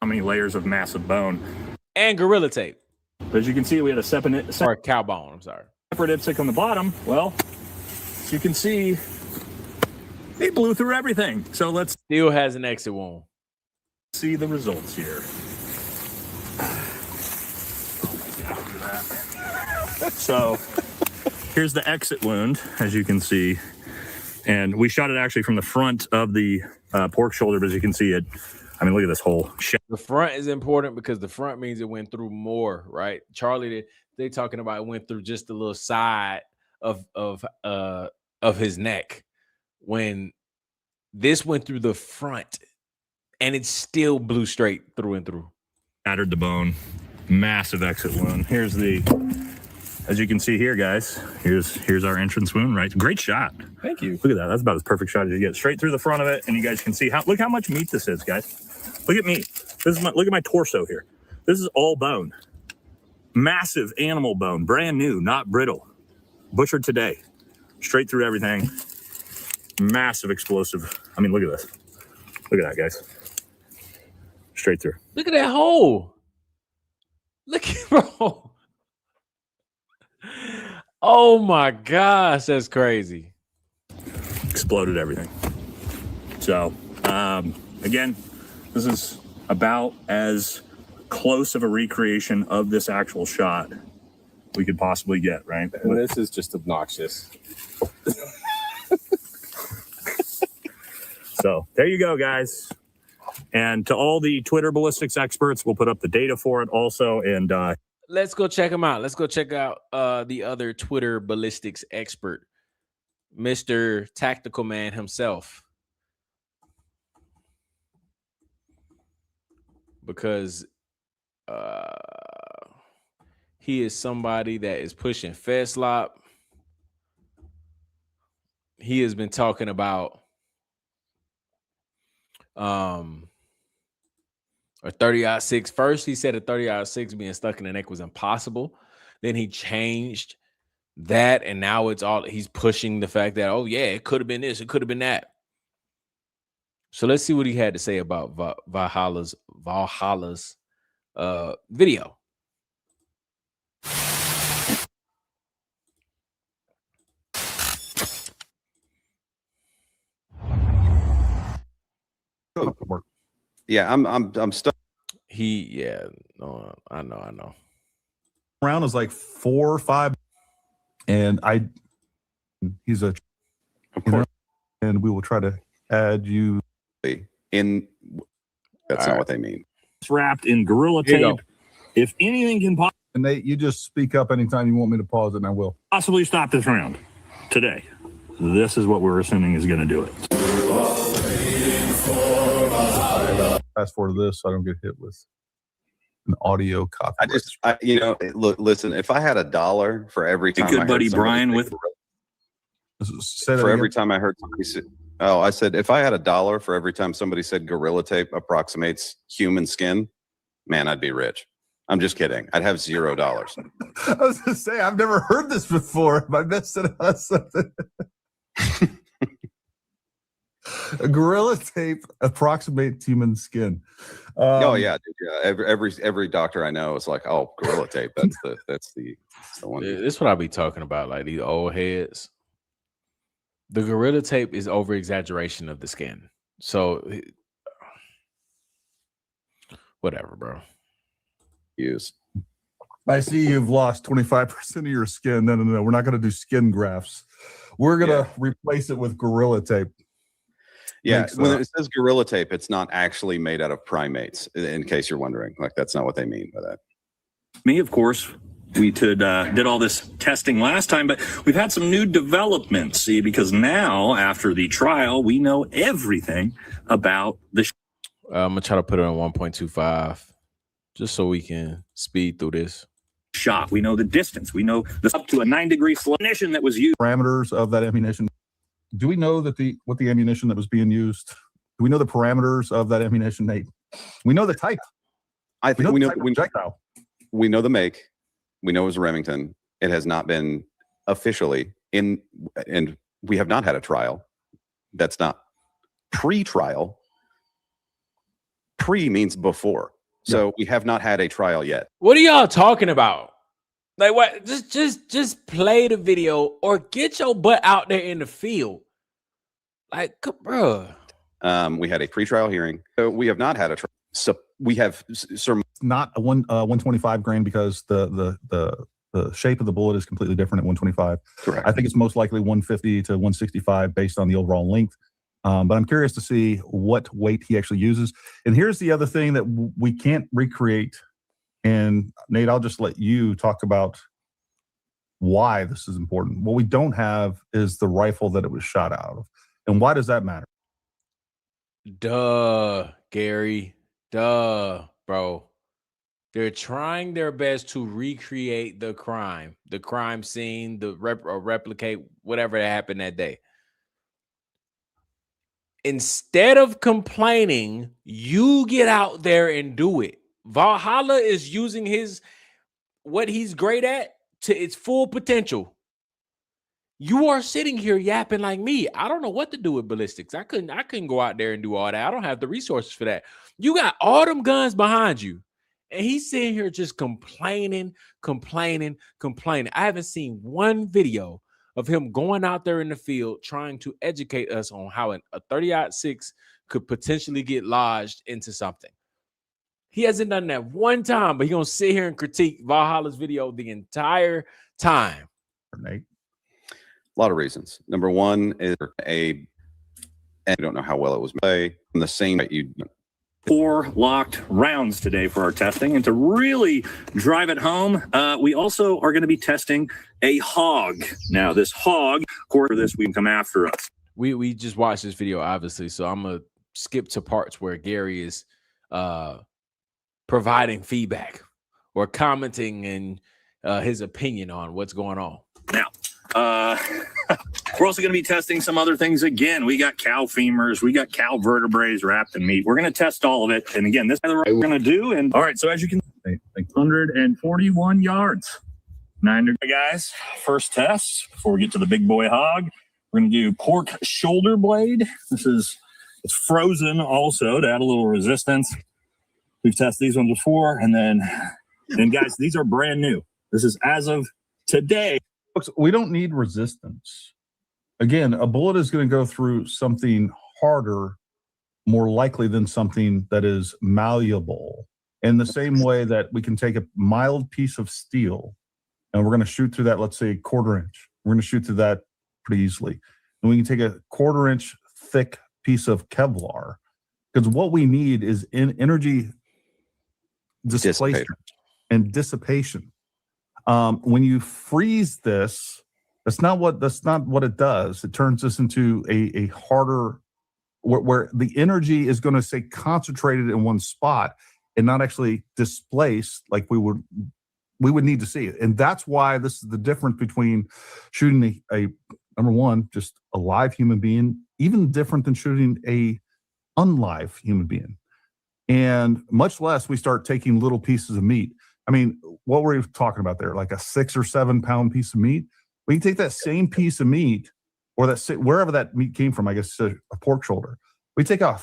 How many layers of massive bone and Gorilla Tape. But as you can see, we had a separate cow bone. I'm sorry. Separate IPSC on the bottom. Well, as you can see, they blew through everything. So let's still has an exit wound. See the results here. So here's the exit wound, as you can see. And we shot it actually from the front of the pork shoulder, but as you can see it, I mean, look at this whole shit. The front is important because the front means it went through more, right? Charlie, they talking about it went through just a little side of his neck. When this went through the front, and it still blew straight through and through. Shattered the bone, massive exit wound. Here's the, as you can see here, guys. Here's our entrance wound. Right, great shot. Thank you. Look at that. That's about as perfect shot as you get. Straight through the front of it, and you guys can see look how much meat this is, guys. Look at me. Look at my torso here. This is all bone. Massive animal bone, brand new, not brittle. Butchered today. Straight through everything. Massive explosive. I mean, look at this. Look at that, guys. Straight through. Look at that hole. Look at bro. Oh my gosh, that's crazy. Exploded everything. So, again, this is about as close of a recreation of this actual shot we could possibly get, right? And this is just obnoxious. So there you go, guys. And to all the Twitter ballistics experts, we'll put up the data for it also. And let's go check them out. Let's go check out the other Twitter ballistics expert, Mr. Tactical Man himself. Because he is somebody that is pushing FedSlop. He has been talking about a 30-06. First, he said a 30-06 being stuck in the neck was impossible. Then he changed that, and now it's all he's pushing the fact that, oh yeah, it could have been this, it could have been that. So let's see what he had to say about Valhalla's video. Yeah, I'm stuck. No, I know. Round is like 4 or 5, and he's a, and we will try to add you in. That's not what they mean. It's wrapped in Gorilla Tape. If anything can and Nate, you just speak up anytime you want me to pause it, and I will possibly stop this round today, this is what we're assuming is going to do it. Fast forward to this so I don't get hit with an audio copy. Listen, if I had $1 for every time good buddy Brian with every time I heard somebody say, I said if I had $1 for every time somebody said Gorilla Tape approximates human skin, man, I'd be rich. I'm just kidding. I'd have $0. I was gonna say I've never heard this before. I missed it on something. A Gorilla Tape approximates human skin. Oh yeah, dude, yeah. Every doctor I know is like, oh, Gorilla Tape. That's the one. This is what I be talking about, like these old heads. The Gorilla Tape is over exaggeration of the skin. So whatever, bro. Use. I see you've lost 25% of your skin. No, we're not going to do skin grafts. We're going to replace it with Gorilla Tape. Yeah, when it says Gorilla Tape, it's not actually made out of primates, in case you're wondering. Like, that's not what they mean by that. Me, of course, we did all this testing last time, but we've had some new developments, see, because now, after the trial, we know everything about the I'm going to try to put it on 1.25, just so we can speed through this. Shot. We know the distance. We know the up to a 9-degree ammunition that was used. Parameters of that ammunition. Do we know that what the ammunition that was being used? Do we know the parameters of that ammunition, Nate? We know the type. I think we know the make. We know it was a Remington. It has not been officially and we have not had a trial. That's not pre-trial. Pre means before. So we have not had a trial yet. What are y'all talking about? Like what? Just play the video or get your butt out there in the field. Like, bro. We had a pre-trial hearing. So we have not had a trial. So we have not a 125 grain because the shape of the bullet is completely different at 125. Correct. I think it's most likely 150 to 165 based on the overall length. But I'm curious to see what weight he actually uses. And here's the other thing that we can't recreate. And Nate, I'll just let you talk about why this is important. What we don't have is the rifle that it was shot out of. And why does that matter? Duh, Gary. Duh, bro. They're trying their best to recreate the crime scene, replicate whatever happened that day. Instead of complaining, you get out there and do it. Valhalla is using what he's great at to its full potential. You are sitting here yapping like me. I don't know what to do with ballistics. I couldn't go out there and do all that. I don't have the resources for that. You got all them guns behind you. And he's sitting here just complaining. I haven't seen one video of him going out there in the field trying to educate us on how a 30-06 could potentially get lodged into something. He hasn't done that one time, but he's gonna sit here and critique Valhalla's video the entire time. A lot of reasons. Number one is and I don't know how well it was made. In the same way you 4 locked rounds today for our testing. And to really drive it home, we also are going to be testing a hog. Now, this hog, of course, for this, we can come after us. We just watched this video, obviously, so I'm going to skip to parts where Gary is providing feedback or commenting and his opinion on what's going on. Now, we're also going to be testing some other things again. We got cow femurs, we got cow vertebrae wrapped in meat. We're going to test all of it. And again, this is what we're going to do. And all right, so as you can see, 141 yards. 9 guys, first test before we get to the big boy hog. We're going to do pork shoulder blade. It's frozen also to add a little resistance. We've tested these ones before. And then guys, these are brand new. This is as of today. Folks, we don't need resistance. Again, a bullet is going to go through something harder, more likely than something that is malleable. In the same way that we can take a mild piece of steel and we're going to shoot through that, let's say, 1/4 inch. We're going to shoot through that pretty easily. And we can take a 1/4 inch thick piece of Kevlar, because what we need is energy displacement and dissipation. When you freeze this, that's not what it does. It turns this into a harder, where the energy is going to stay concentrated in one spot and not actually displaced like we would need to see it. And that's why this is the difference between shooting a number one, just a live human being, even different than shooting a unlive human being. And much less we start taking little pieces of meat. I mean, what were we talking about there? Like a 6 or 7 pound piece of meat? We can take that same piece of meat, or wherever that meat came from, I guess a pork shoulder. We take a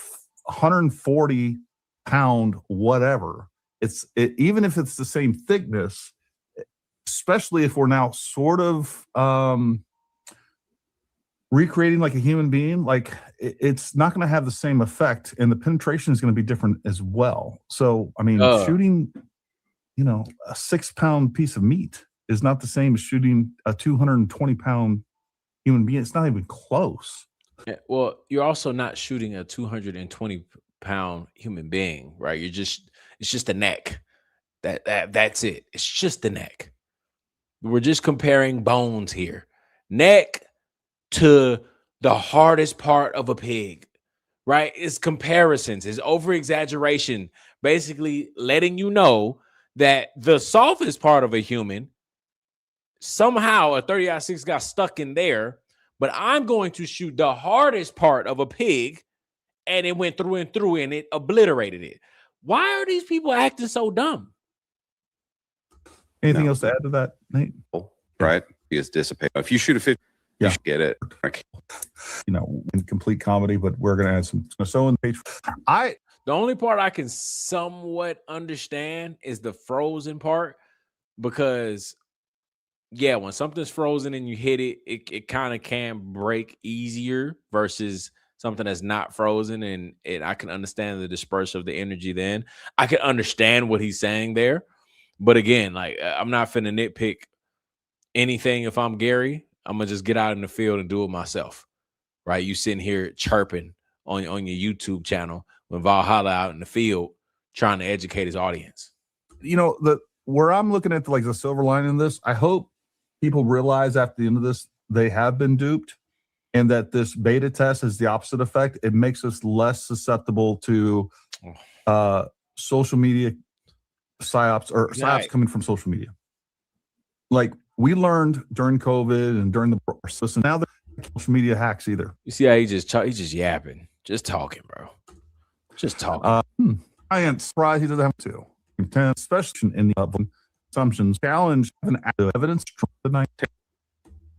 140 pound whatever. Even if it's the same thickness, especially if we're now sort of recreating like a human being, like it's not going to have the same effect, and the penetration is going to be different as well. So, I mean, shooting, a 6 pound piece of meat is not the same as shooting a 220 pound human being. It's not even close. Yeah, well, you're also not shooting a 220 pound human being, right? It's just the neck. That's it. It's just the neck. We're just comparing bones here. Neck to the hardest part of a pig, right? It's comparisons, it's over exaggeration, basically letting you know that the softest part of a human, somehow a 30-06 got stuck in there, but I'm going to shoot the hardest part of a pig and it went through and through and it obliterated it. Why are these people acting so dumb? Anything else to add to that, Nate? Right. It's dissipate. If you shoot a 50, you should get it. In complete comedy, but we're going to add some. So in the page, the only part I can somewhat understand is the frozen part, because when something's frozen and you hit it, it kind of can break easier versus something that's not frozen, and I can understand the dispersion of the energy. Then I can understand what he's saying there, but again, like, I'm not finna nitpick anything. If I'm Gary, I'm gonna just get out in the field and do it myself, right? You sitting here chirping on your YouTube channel when Valhalla out in the field trying to educate his audience. Where I'm looking at the silver lining in this, I hope people realize after the end of this, they have been duped, and that this beta test has the opposite effect. It makes us less susceptible to social media psyops, or psyops coming from social media. Like we learned during COVID and during the process, and now they're social media hacks either. You see how he's just yapping, just talking, bro. Just talking. I am surprised he doesn't have to. Especially in the assumptions, challenge and evidence.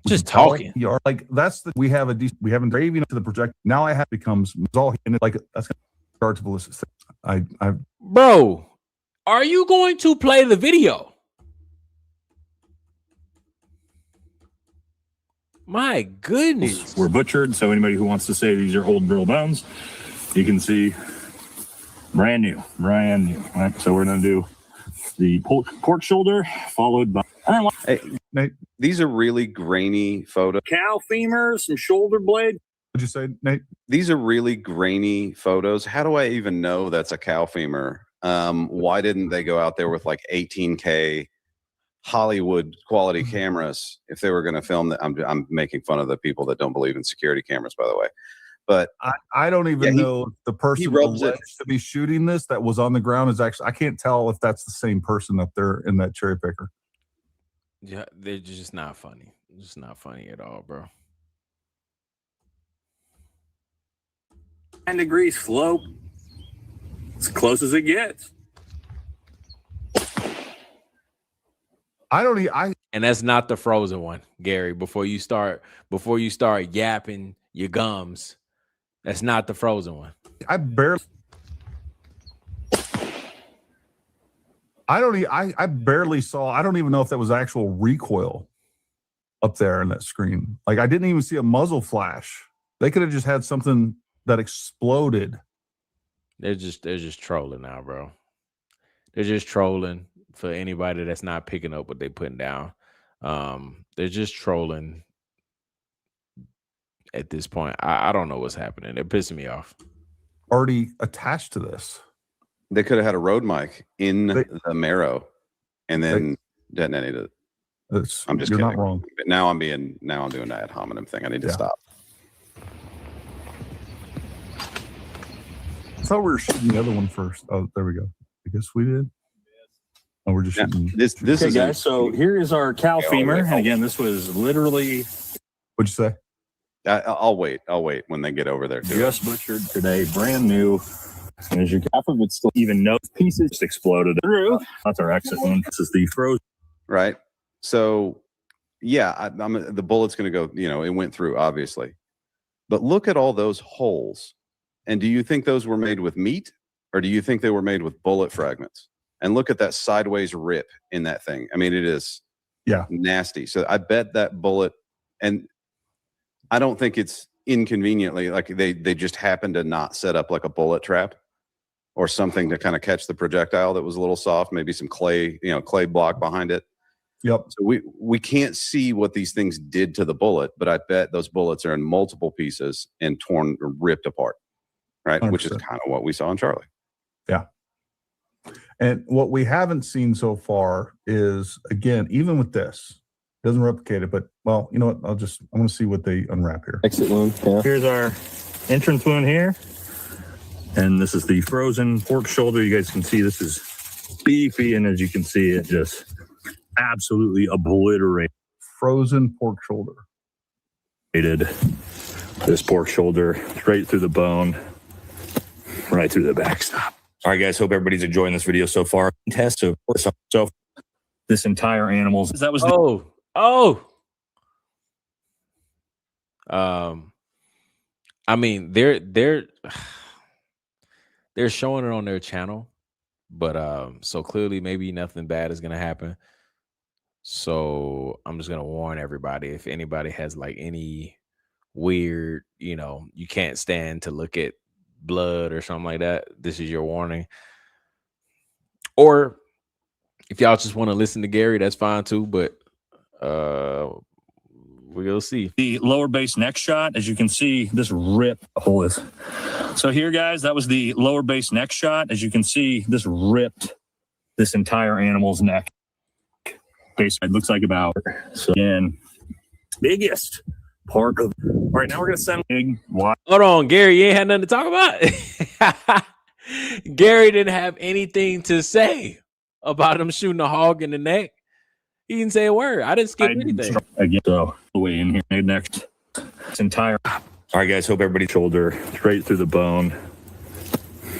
Just talking. We haven't graving to the project. Now I have becomes all in it. Like that's hard to ballistic. Bro, are you going to play the video? My goodness. We're butchered, so anybody who wants to say these are old grill bones, you can see Brand new. All right, so we're gonna do the pork shoulder followed by. Hey, Nate, these are really grainy photos. Cow femur, some shoulder blade. What'd you say, Nate? These are really grainy photos. How do I even know that's a cow femur? Why didn't they go out there with like 18K Hollywood quality cameras if they were going to film that? I'm making fun of the people that don't believe in security cameras, by the way. But I don't even know if the person alleged to be shooting this that was on the ground is actually, I can't tell if that's the same person up there in that cherry picker. Yeah, they're just not funny. Just not funny at all, bro. 9 degrees slope. As close as it gets. And that's not the frozen one, Gary. Before you start yapping your gums, that's not the frozen one. I barely saw. I don't even know if that was actual recoil up there in that screen. Like I didn't even see a muzzle flash. They could have just had something that exploded. They're just trolling now, bro. They're just trolling for anybody that's not picking up what they're putting down. They're just trolling at this point. I don't know what's happening. They're pissing me off. Already attached to this. They could have had a road mic in the marrow and then detonated it. I'm just kidding. Not wrong. But now I'm doing the ad hominem thing. I need to stop. I thought we were shooting the other one first. Oh, there we go. I guess we did. Oh, we're just shooting. This okay, is guys. So here is our cow femur, and again, this was literally. What'd you say? I'll wait when they get over there. Just butchered today, brand new. And as you half of it still even no pieces just exploded through. That's our exit one. This is the frozen. Right. So, yeah, the bullet's going to go. It went through obviously, but look at all those holes. And do you think those were made with meat, or do you think they were made with bullet fragments? And look at that sideways rip in that thing. I mean, it is nasty. So I bet that bullet, and I don't think it's inconveniently like they just happened to not set up like a bullet trap or something to kind of catch the projectile that was a little soft, maybe some clay block behind it. Yep. So we can't see what these things did to the bullet, but I bet those bullets are in multiple pieces and torn or ripped apart. Right. 100%. Which is kind of what we saw in Charlie. Yeah. And what we haven't seen so far is, again, even with this, doesn't replicate it, but well, you know what? I'm going to see what they unwrap here. Exit wound. Yeah. Here's our entrance wound here. And this is the frozen pork shoulder. You guys can see this is beefy. And as you can see, it just absolutely obliterated. Frozen pork shoulder. This pork shoulder straight through the bone. Right through the backstop. All right, guys. Hope everybody's enjoying this video so far. Test so this entire animal's. That was. I mean, they're showing it on their channel, but so clearly maybe nothing bad is gonna happen. So I'm just gonna warn everybody, if anybody has like any weird, you can't stand to look at blood or something like that, this is your warning. Or if y'all just want to listen to Gary, that's fine too, but we'll see. The lower base neck shot, as you can see, this rip hole is. So here, guys, that was the lower base neck shot. As you can see, this ripped this entire animal's neck. Base, it looks like about. So again, biggest part of. All right, now we're gonna send big. Hold on, Gary, you ain't had nothing to talk about. Gary didn't have anything to say about him shooting a hog in the neck. He didn't say a word. I didn't skip anything. Again, so the way in here next. It's entire. All right, guys. Hope everybody's shoulder straight through the bone,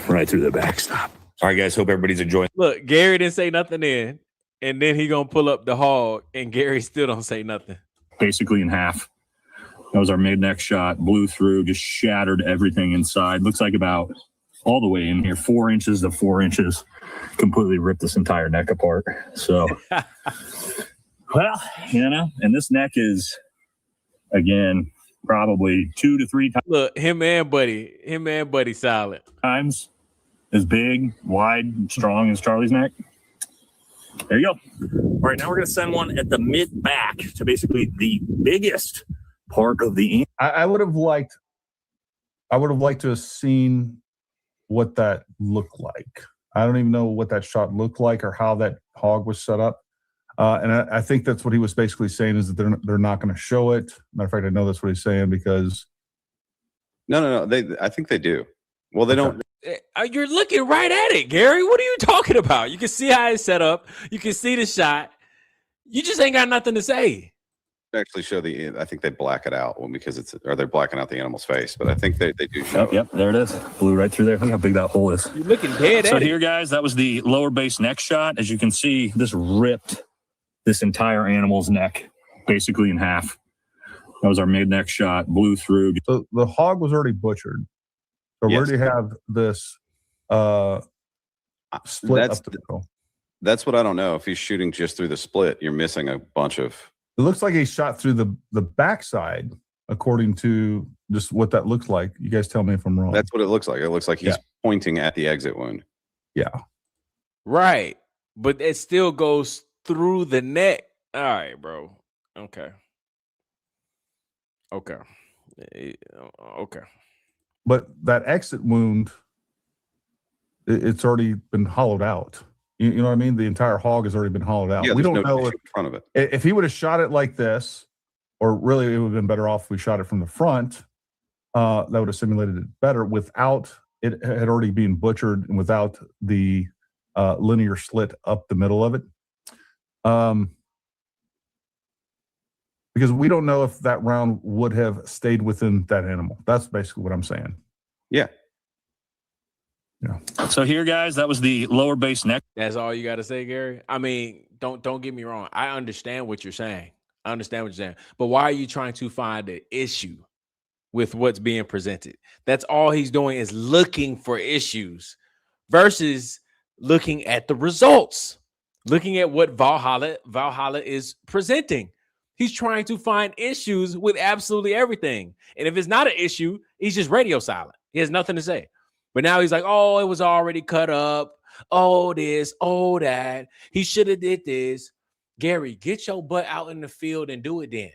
right through the backstop. All right, guys. Hope everybody's enjoying. Look, Gary didn't say nothing in, and then he gonna pull up the hog, and Gary still don't say nothing. Basically in half. That was our mid neck shot. Blew through, just shattered everything inside. Looks like about all the way in here, 4 inches to 4 inches. Completely ripped this entire neck apart. So, well, and this neck is, again, probably 2 to 3 times. Look, him and Buddy silent. Times as big, wide, strong as Charlie's neck. There you go. All right, now we're going to send one at the mid back to basically the biggest part of the. I would have liked to have seen what that looked like. I don't even know what that shot looked like or how that hog was set up. And I think that's what he was basically saying, is that they're not going to show it. Matter of fact, I know that's what he's saying because. No. I think they do. Well, they don't. You're looking right at it, Gary. What are you talking about? You can see how it's set up. You can see the shot. You just ain't got nothing to say. Actually show I think they black it out because they're blacking out the animal's face, but I think they do show it. Yep, there it is. Blew right through there. Look how big that hole is. You're looking dead at it. So here, guys, that was the lower base neck shot. As you can see, this ripped this entire animal's neck basically in half. That was our mid neck shot. Blew through. So the hog was already butchered. So where do you have this split up the middle? That's what I don't know. If he's shooting just through the split, you're missing a bunch of. It looks like he shot through the backside, according to just what that looks like. You guys tell me if I'm wrong. That's what it looks like. It looks like he's pointing at the exit wound. Yeah. Right. But it still goes through the neck. All right, bro. Okay. But that exit wound, it's already been hollowed out. You know what I mean? The entire hog has already been hollowed out. Yeah, we don't no know in front of it. If he would have shot it like this, or really it would have been better off if we shot it from the front. That would have simulated it better without it had already been butchered and without the linear slit up the middle of it. Because we don't know if that round would have stayed within that animal. That's basically what I'm saying. Yeah. Yeah. So here, guys, that was the lower base neck. That's all you got to say, Gary? I mean, don't get me wrong. I understand what you're saying. But why are you trying to find an issue with what's being presented? That's all he's doing, is looking for issues versus looking at the results, looking at what Valhalla is presenting. He's trying to find issues with absolutely everything. And if it's not an issue, he's just radio silent. He has nothing to say. But now he's like, oh, it was already cut up. Oh, this, oh, that. He should have did this. Gary, get your butt out in the field and do it then.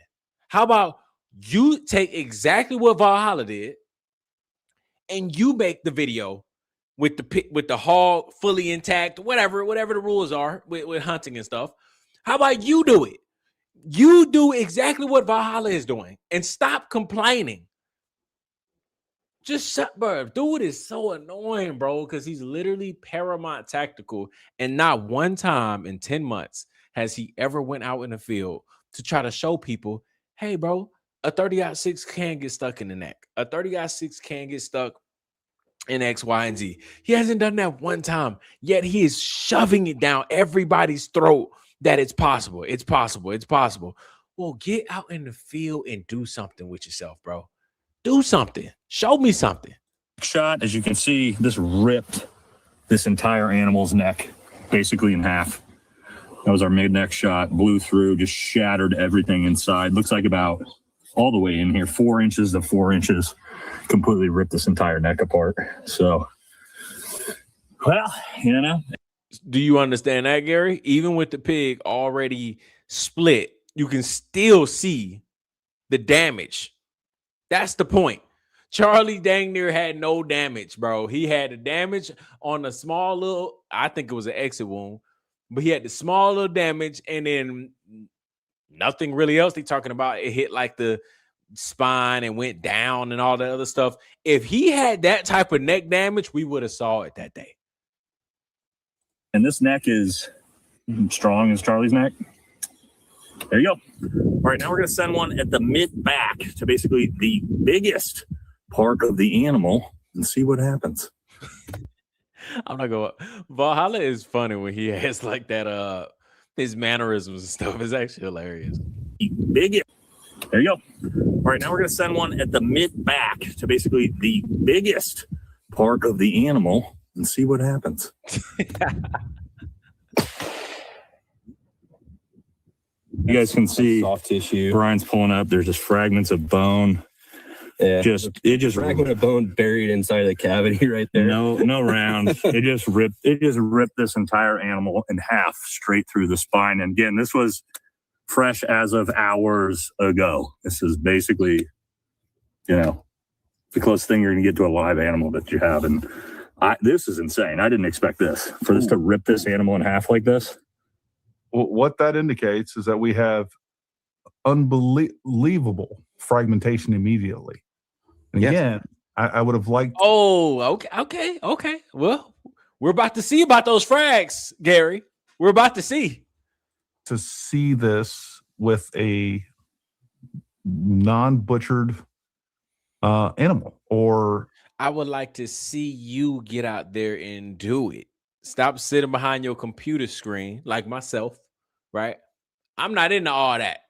How about you take exactly what Valhalla did and you make the video with the hog fully intact, whatever the rules are with hunting and stuff. How about you do it? You do exactly what Valhalla is doing and stop complaining. Just shut, bro. Dude is so annoying, bro, because he's literally Paramount Tactical, and not one time in 10 months has he ever went out in the field to try to show people, hey, bro, a 30-06 can get stuck in the neck. A 30-06 can get stuck in X, Y, and Z. He hasn't done that one time, yet he is shoving it down everybody's throat that it's possible. It's possible. It's possible. Well, get out in the field and do something with yourself, bro. Do something. Show me something. Shot, as you can see, this ripped this entire animal's neck basically in half. That was our mid neck shot. Blew through, just shattered everything inside. Looks like about all the way in here, 4 inches to 4 inches. Completely ripped this entire neck apart. So, well, you know. Do you understand that, Gary? Even with the pig already split, you can still see the damage. That's the point. Charlie dang near had no damage, bro. He had the damage on a small little, I think it was an exit wound, but he had the small little damage and then nothing really else. They talking about it hit like the spine and went down and all that other stuff. If he had that type of neck damage, we would have saw it that day. And this neck is strong as Charlie's neck. There you go. All right, now we're going to send one at the mid back to basically the biggest part of the animal and see what happens. I'm not going. Valhalla is funny when he has like that. His mannerisms and stuff is actually hilarious. The biggest. There you go. All right, now we're going to send one at the mid back to basically the biggest part of the animal and see what happens. You guys can see soft tissue. Brian's pulling up. There's just fragments of bone Yeah. It just fragment of bone buried inside the cavity right there. No round. It just ripped this entire animal in half straight through the spine. And again, this was fresh as of hours ago. This is basically, the closest thing you're going to get to a live animal that you have. And this is insane. I didn't expect this. For this to rip this animal in half like this. Well, what that indicates is that we have unbelievable fragmentation immediately. And again, I would have liked. Oh, okay. Well, we're about to see about those frags, Gary. We're about to see this with a non-butchered animal. Or I would like to see you get out there and do it. Stop sitting behind your computer screen like myself, right? I'm not into all that.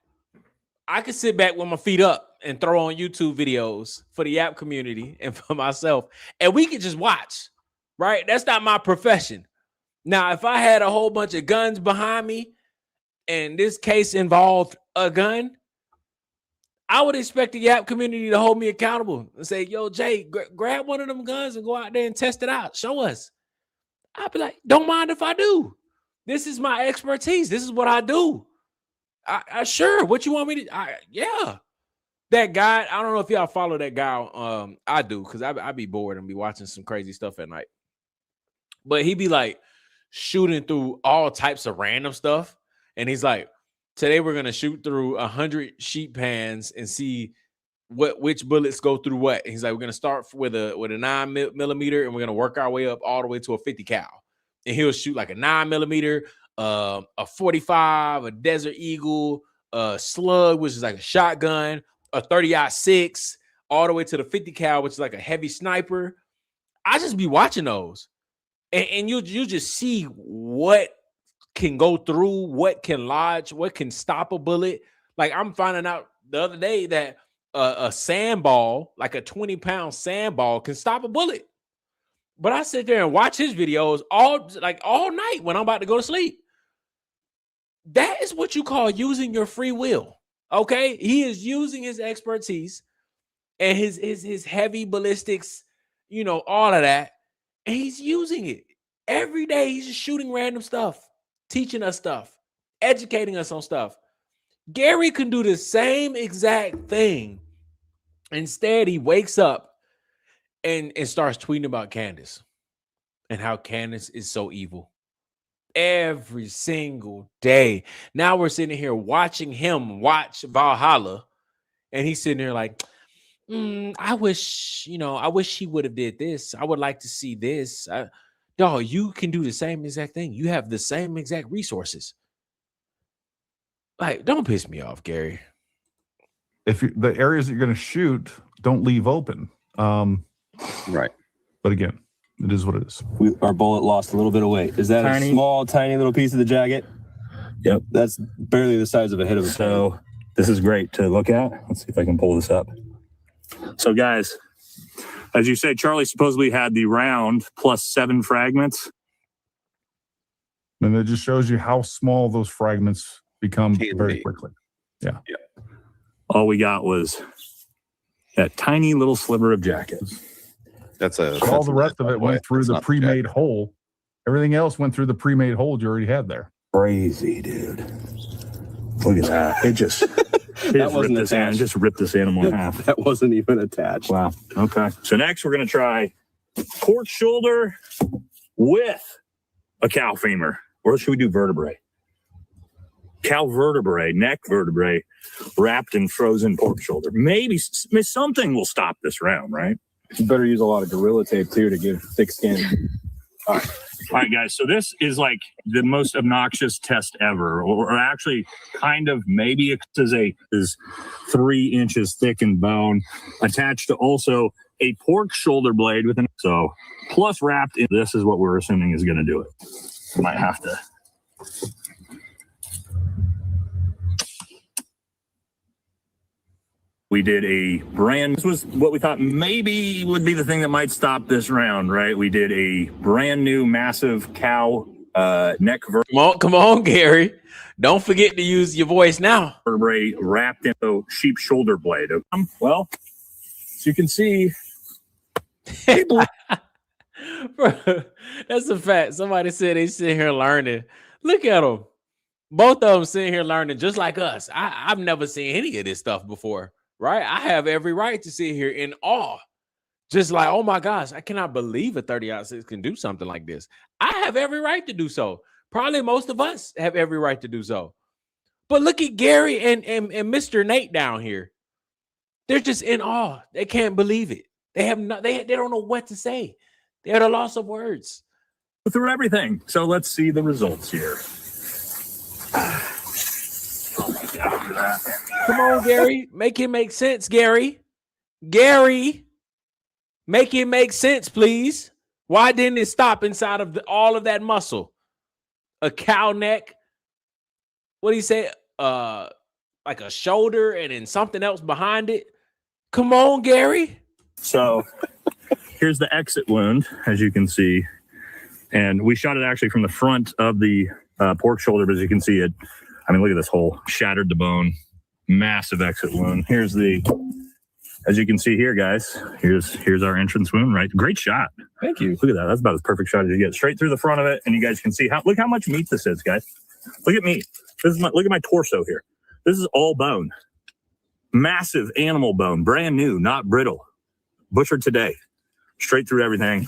I can sit back with my feet up and throw on YouTube videos for the Yap community and for myself, and we can just watch, right? That's not my profession. Now, if I had a whole bunch of guns behind me and this case involved a gun, I would expect the Yap community to hold me accountable and say, yo, Jay, grab one of them guns and go out there and test it out. Show us. I'd be like, don't mind if I do. This is my expertise. This is what I do. I sure. What you want me to? Yeah. That guy, I don't know if y'all follow that guy. I do, because I be bored and be watching some crazy stuff at night. But he be like shooting through all types of random stuff. And he's like, today we're going to shoot through 100 sheet pans and see which bullets go through what. And he's like, we're going to start with a 9mm and we're going to work our way up all the way to a 50 cal. And he'll shoot like a 9mm, a 45, a Desert Eagle, a Slug, which is like a shotgun, a 30-06, all the way to the 50 cal, which is like a heavy sniper. I just be watching those. And you just see what can go through, what can lodge, what can stop a bullet. Like, I'm finding out the other day that a sandball, like a 20-pound sandball, can stop a bullet. But I sit there and watch his videos all night when I'm about to go to sleep. That is what you call using your free will. Okay? He is using his expertise and his heavy ballistics, all of that. And he's using it every day. He's just shooting random stuff, teaching us stuff, educating us on stuff. Gary can do the same exact thing. Instead, he wakes up and starts tweeting about Candace and how Candace is so evil every single day. Now we're sitting here watching him watch Valhalla, and he's sitting here like, I wish he would have did this. I would like to see this. Dog, you can do the same exact thing. You have the same exact resources. Like, don't piss me off, Gary. If the areas that you're going to shoot, don't leave open. Right. But again, it is what it is. Our bullet lost a little bit of weight. Is that a small, tiny little piece of the jacket? Yep. That's barely the size of a head of a So this is great to look at. Let's see if I can pull this up. So guys, as you say, Charlie supposedly had the round plus 7 fragments. And it just shows you how small those fragments become very quickly. Yeah. All we got was that tiny little sliver of jacket. All the rest of it went through the pre-made hole. Everything else went through the pre-made hole you already had there. Crazy, dude. Look at that. It just ripped this animal in half. That wasn't even attached. Wow. Okay. So next we're going to try pork shoulder with a cow femur. Or should we do vertebrae? Cow vertebrae, neck vertebrae, wrapped in frozen pork shoulder. Maybe something will stop this round, right? You better use a lot of Gorilla Tape too to give thick skin. All right, guys. So this is like the most obnoxious test ever, or actually, kind of maybe it is 3 inches thick in bone, attached to also a pork shoulder blade with plus wrapped in. This is what we're assuming is going to do it. Might have to. We did this was what we thought maybe would be the thing that might stop this round, right? We did a brand new massive cow neck vertebrae. Come on, Gary. Don't forget to use your voice now. Vertebrae wrapped in a sheep shoulder blade. Well, So you can see. Bro, that's a fact. Somebody said they sit here learning. Look at them. Both of them sitting here learning just like us. I've never seen any of this stuff before, right? I have every right to sit here in awe. Just like, oh my gosh, I cannot believe a 30-06 can do something like this. I have every right to do so. Probably most of us have every right to do so. But look at Gary and Mr. Nate down here. They're just in awe. They can't believe it. They have not. They don't know what to say. They're at a loss of words. Through everything. So let's see the results here. Oh my God. Come on, Gary. Make it make sense, Gary. Gary, make it make sense, please. Why didn't it stop inside of all of that muscle? A cow neck. What do you say? Like a shoulder and then something else behind it. Come on, Gary. So here's the exit wound, as you can see. And we shot it actually from the front of the pork shoulder, but as you can see it, I mean, look at this hole, shattered the bone, massive exit wound. Here's the, as you can see here, guys, here's our entrance wound, right? Great shot. Thank you. Look at that. That's about as perfect shot as you get. Straight through the front of it. And you guys can see look how much meat this is, guys. Look at me. Look at my torso here. This is all bone. Massive animal bone, brand new, not brittle. Butchered today. Straight through everything.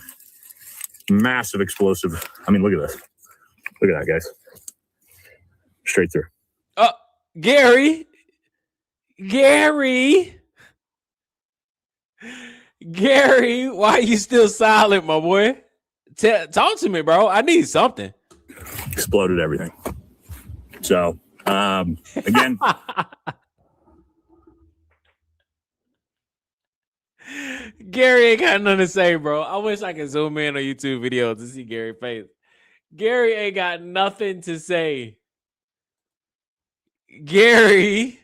Massive explosive. I mean, look at this. Look at that, guys. Straight through. Gary, why are you still silent, my boy? Talk to me, bro. I need something. Exploded everything. So, again. Gary ain't got nothing to say, bro. I wish I could zoom in on YouTube videos to see Gary's face. Gary ain't got nothing to say. Gary.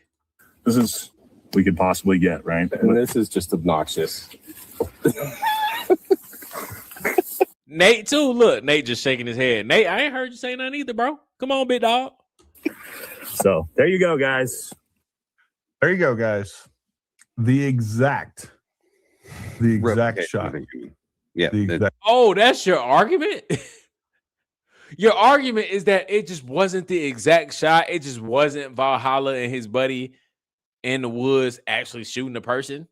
This is we could possibly get, right? And this is just obnoxious. Nate, too. Look, Nate just shaking his head. Nate, I ain't heard you say nothing either, bro. Come on, big dog. So there you go, guys. There you go, guys. The exact shot. Yeah. Oh, that's your argument? Your argument is that it just wasn't the exact shot. It just wasn't Valhalla and his buddy in the woods actually shooting the person.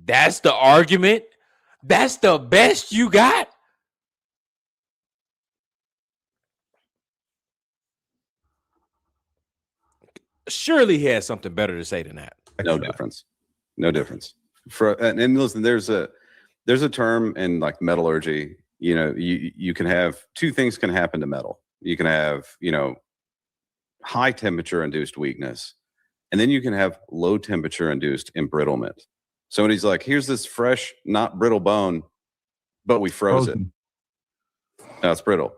That's the argument. That's the best you got. Surely he has something better to say than that. No difference. And listen, there's a term in like metallurgy. You know, you can have two things can happen to metal. You can have, high temperature induced weakness, and then you can have low temperature induced embrittlement. Somebody's like, here's this fresh, not brittle bone, but we froze it. Now it's brittle.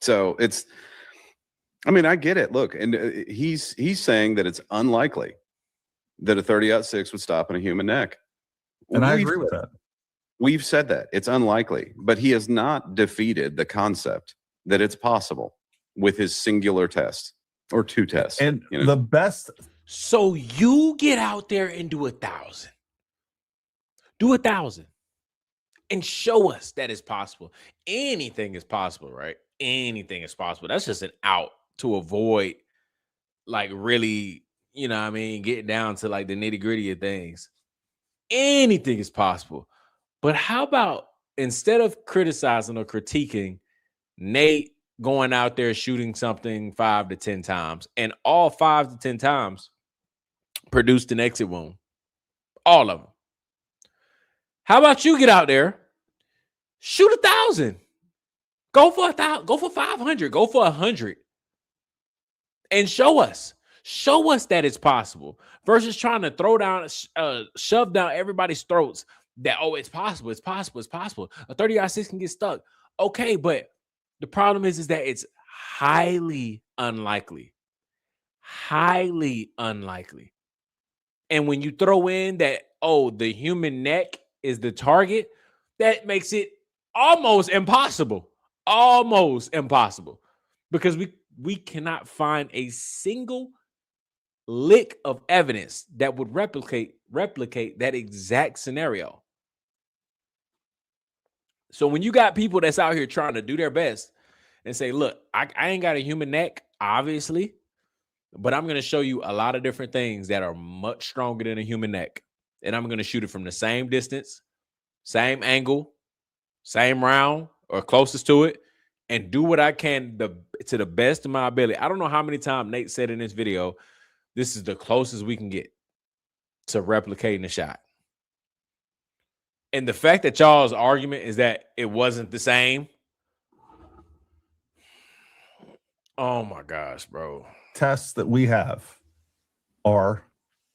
So I get it. Look, and he's saying that it's unlikely that a 30-06 would stop in a human neck. And I agree with that. We've said that it's unlikely, but he has not defeated the concept that it's possible with his singular test or two tests. And the best. So you get out there and do 1,000. Do 1,000 and show us that it's possible. Anything is possible, right? Anything is possible. That's just an out to avoid like really, getting down to like the nitty-gritty of things. Anything is possible. But how about instead of criticizing or critiquing Nate going out there shooting something 5 to 10 times and all 5 to 10 times produced an exit wound? All of them. How about you get out there, shoot 1,000, go for 1,000, go for 500, go for 100, and show us that it's possible versus trying to throw down, shove down everybody's throats that, oh, it's possible. A 30-06 can get stuck. Okay, but the problem is that it's highly unlikely. Highly unlikely. And when you throw in that, oh, the human neck is the target, that makes it almost impossible. Almost impossible. Because we cannot find a single lick of evidence that would replicate that exact scenario. So when you got people that's out here trying to do their best and say, look, I ain't got a human neck, obviously, but I'm going to show you a lot of different things that are much stronger than a human neck. And I'm going to shoot it from the same distance, same angle, same round, or closest to it, and do what I can to the best of my ability. I don't know how many times Nate said in this video, this is the closest we can get to replicating the shot. And the fact that y'all's argument is that it wasn't the same. Oh my gosh, bro. Tests that we have are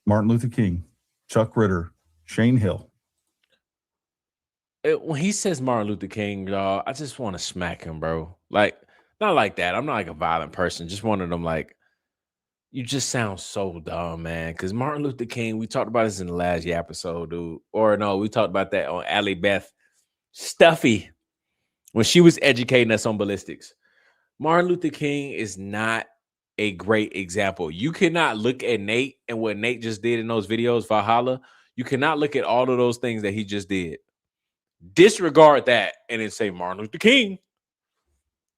Martin Luther King, Chuck Ritter, Shane Hill. When he says Martin Luther King, y'all, I just want to smack him, bro. Like, not like that. I'm not like a violent person. Just one of them, like, you just sound so dumb, man. Because Martin Luther King, we talked about this in the last Yappisode, dude. Or no, we talked about that on Allie Beth Stuffy when she was educating us on ballistics. Martin Luther King is not a great example. You cannot look at Nate and what Nate just did in those videos, Valhalla. You cannot look at all of those things that he just did, disregard that, and then say Martin Luther King.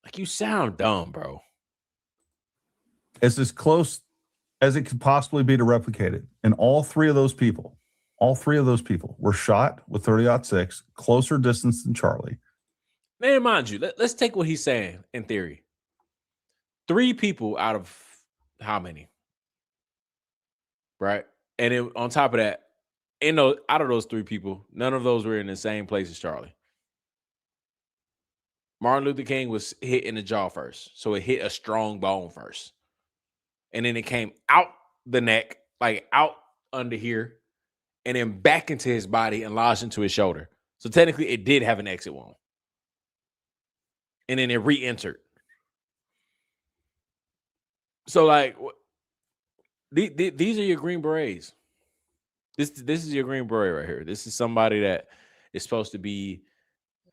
Like, you sound dumb, bro. It's as close as it could possibly be to replicate it. And all three of those people were shot with 30-06, closer distance than Charlie. Man, mind you, let's take what he's saying in theory. 3 people out of how many? Right? And then on top of that, out of those 3 people, none of those were in the same place as Charlie. Martin Luther King was hit in the jaw first. So it hit a strong bone first. And then it came out the neck, like out under here, and then back into his body and lodged into his shoulder. So technically it did have an exit wound. And then it re-entered. So like, these are your Green Berets. This is your Green Beret right here. This is somebody that is supposed to be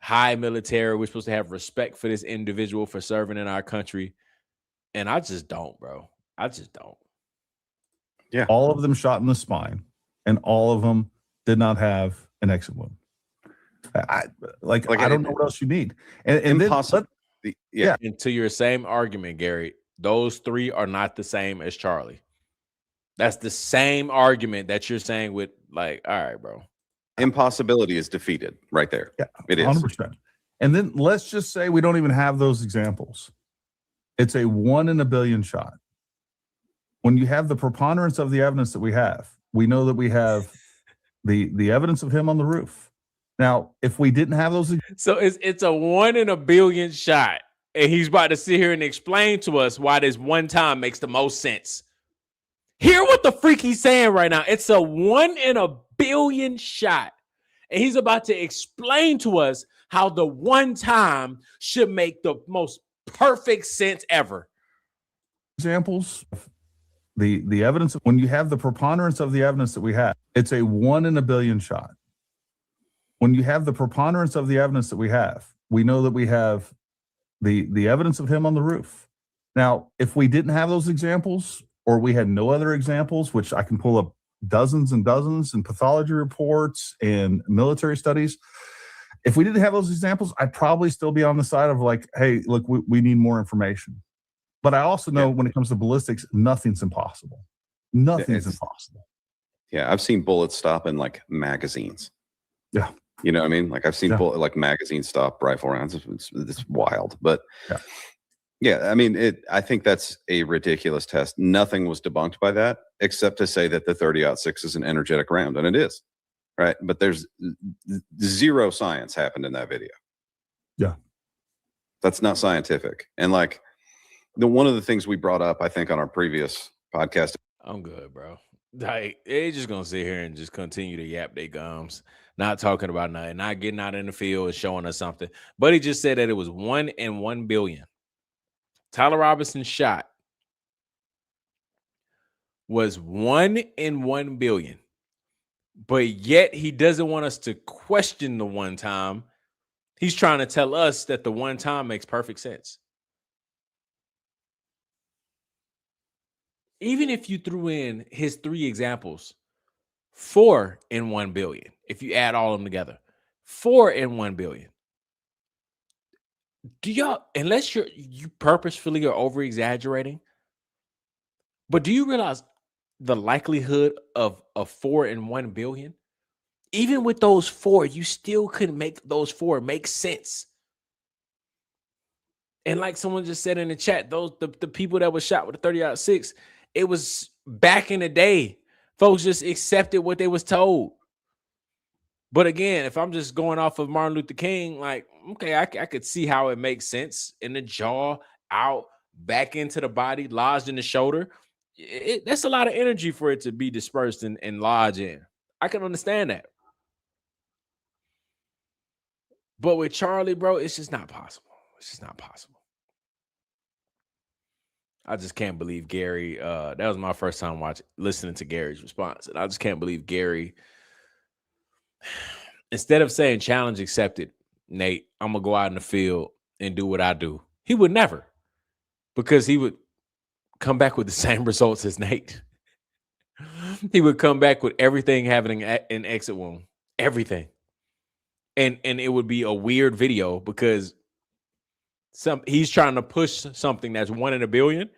high military. We're supposed to have respect for this individual for serving in our country. And I just don't, bro. I just don't. Yeah. All of them shot in the spine, and all of them did not have an exit wound. I don't know what else you need. And impossible. Yeah. And to your same argument, Gary, those 3 are not the same as Charlie. That's the same argument that you're saying with, like, all right, bro. Impossibility is defeated right there. Yeah, it is. 100%. And then let's just say we don't even have those examples. It's a 1 in a billion shot. When you have the preponderance of the evidence that we have, we know that we have the evidence of him on the roof. Now, if we didn't have those, so it's a 1 in a billion shot, and he's about to sit here and explain to us why this one time makes the most sense. Hear what the freak he's saying right now. It's a 1 in a billion shot, and he's about to explain to us how the one time should make the most perfect sense ever. Examples. The evidence, when you have the preponderance of the evidence that we have, it's a 1 in a billion shot. When you have the preponderance of the evidence that we have, we know that we have the evidence of him on the roof. Now, if we didn't have those examples, or we had no other examples, which I can pull up dozens and dozens in pathology reports and military studies, if we didn't have those examples, I'd probably still be on the side of like, hey, look, we need more information. But I also know when it comes to ballistics, nothing's impossible. Nothing's impossible. Yeah, I've seen bullets stop in like magazines. Yeah. You know what I mean? Like I've seen like magazines stop rifle rounds. It's wild. But yeah, I mean, I think that's a ridiculous test. Nothing was debunked by that except to say that the 30-06 is an energetic round, and it is. Right. But there's zero science happened in that video. Yeah. That's not scientific. And like, one of the things we brought up, I think, on our previous podcast. I'm good, bro. Like, they just gonna sit here and just continue to yap their gums, not talking about nothing, not getting out in the field and showing us something. But he just said that it was 1 in 1 billion. Tyler Robinson's shot was 1 in 1 billion. But yet he doesn't want us to question the one time. He's trying to tell us that the one time makes perfect sense. even if you threw in his 3 examples, 4 in 1 billion, if you add all of them together, 4 in 1 billion. Do y'all, unless you purposefully are over exaggerating, but do you realize the likelihood of a 4 in 1 billion? Even with those 4, you still couldn't make those 4 make sense. And like someone just said in the chat, the people that were shot with a 30-06, it was back in the day. Folks just accepted what they was told. But again, if I'm just going off of Martin Luther King, like, okay, I could see how it makes sense. In the jaw, out, back into the body, lodged in the shoulder. That's a lot of energy for it to be dispersed and lodged in. I can understand that. But with Charlie, bro, it's just not possible. It's just not possible. I just can't believe Gary. That was my first time listening to Gary's response. And I just can't believe Gary, instead of saying challenge accepted, Nate, I'm going to go out in the field and do what I do. He would never, because he would come back with the same results as Nate. He would come back with everything having an exit wound. Everything. And it would be a weird video because he's trying to push something that's 1 in a billion,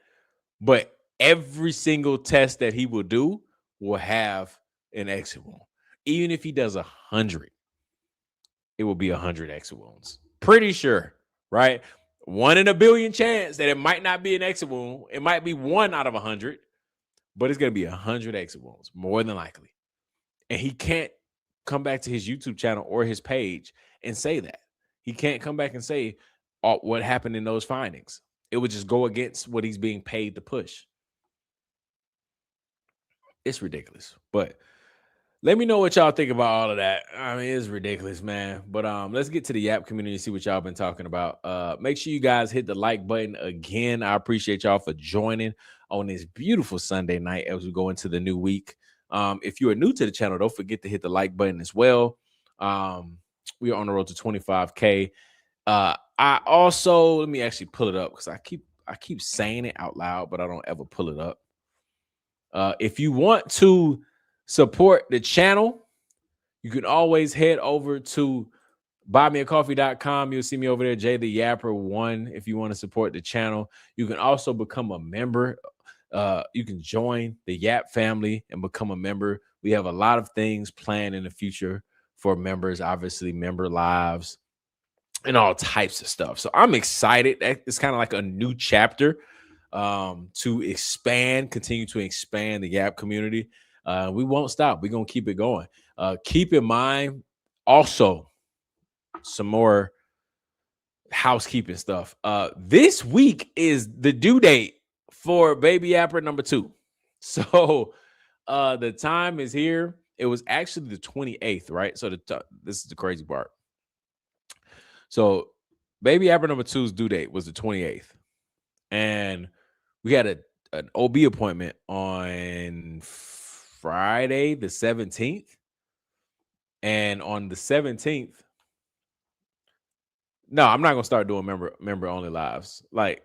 but every single test that he will do will have an exit wound. Even if he does 100, it will be 100 exit wounds. Pretty sure, right? 1 in a billion chance that it might not be an exit wound. It might be 1 out of 100, but it's going to be 100 exit wounds, more than likely. And he can't come back to his YouTube channel or his page and say that. He can't come back and say what happened in those findings. It would just go against what he's being paid to push. It's ridiculous. But let me know what y'all think about all of that. I mean, it's ridiculous, man. But let's get to the Yap community and see what y'all been talking about. Make sure you guys hit the like button again. I appreciate y'all for joining on this beautiful Sunday night as we go into the new week. If you are new to the channel, don't forget to hit the like button as well. We are on the road to 25K. I also, let me actually pull it up because I keep saying it out loud, but I don't ever pull it up. If you want to support the channel, you can always head over to buymeacoffee.com. You'll see me over there, Jay the Yapper 1, if you want to support the channel. You can also become a member. You can join the Yap family and become a member. We have a lot of things planned in the future for members, obviously member lives and all types of stuff. So I'm excited. It's kind of like a new chapter to continue to expand the Yap community. We won't stop. We're going to keep it going. Keep in mind also some more housekeeping stuff. This week is the due date for Baby Yapper number 2. So the time is here. It was actually the 28th, right? So this is the crazy part. So Baby Yapper number 2's due date was the 28th. And we had an OB appointment on Friday, the 17th. And on the 17th, no, I'm not going to start doing member only lives. Like,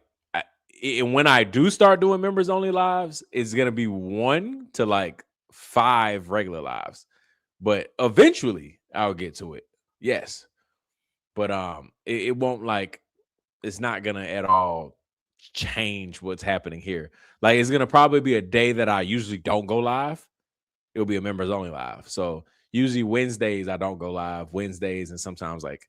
when I do start doing members only lives, it's going to be 1 to like 5 regular lives. But eventually I'll get to it. Yes. But it won't, like, it's not going to at all change what's happening here. Like, it's going to probably be a day that I usually don't go live. It'll be a members only live. So usually Wednesdays I don't go live. Wednesdays and sometimes like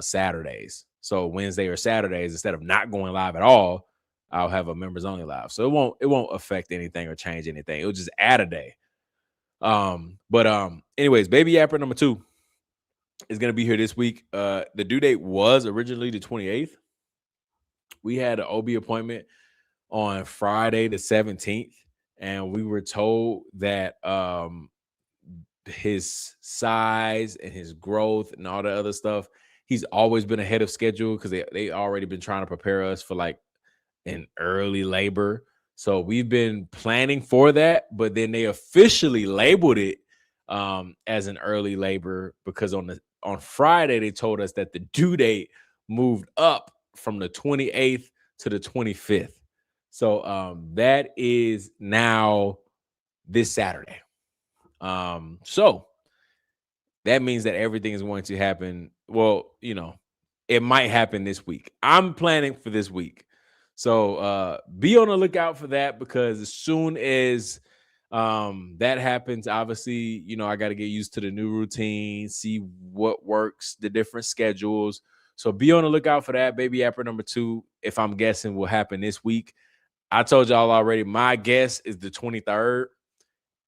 Saturdays. So Wednesday or Saturdays, instead of not going live at all, I'll have a members only live. So it won't affect anything or change anything. It'll just add a day. Anyways, Baby Yapper number 2 is going to be here this week. The due date was originally the 28th. We had an OB appointment on Friday the 17th, and we were told that his size and his growth and all the other stuff, he's always been ahead of schedule because they already been trying to prepare us for like an early labor. So we've been planning for that, but then they officially labeled it as an early labor because on Friday they told us that the due date moved up from the 28th to the 25th. So that is now this Saturday. So that means that everything is going to happen. Well, you know, it might happen this week. I'm planning for this week. So be on the lookout for that, because as soon as that happens, obviously, you know, I got to get used to the new routine, see what works, the different schedules. So be on the lookout for that. Baby Yapper number 2, if I'm guessing, will happen this week. I told y'all already, my guess is the 23rd.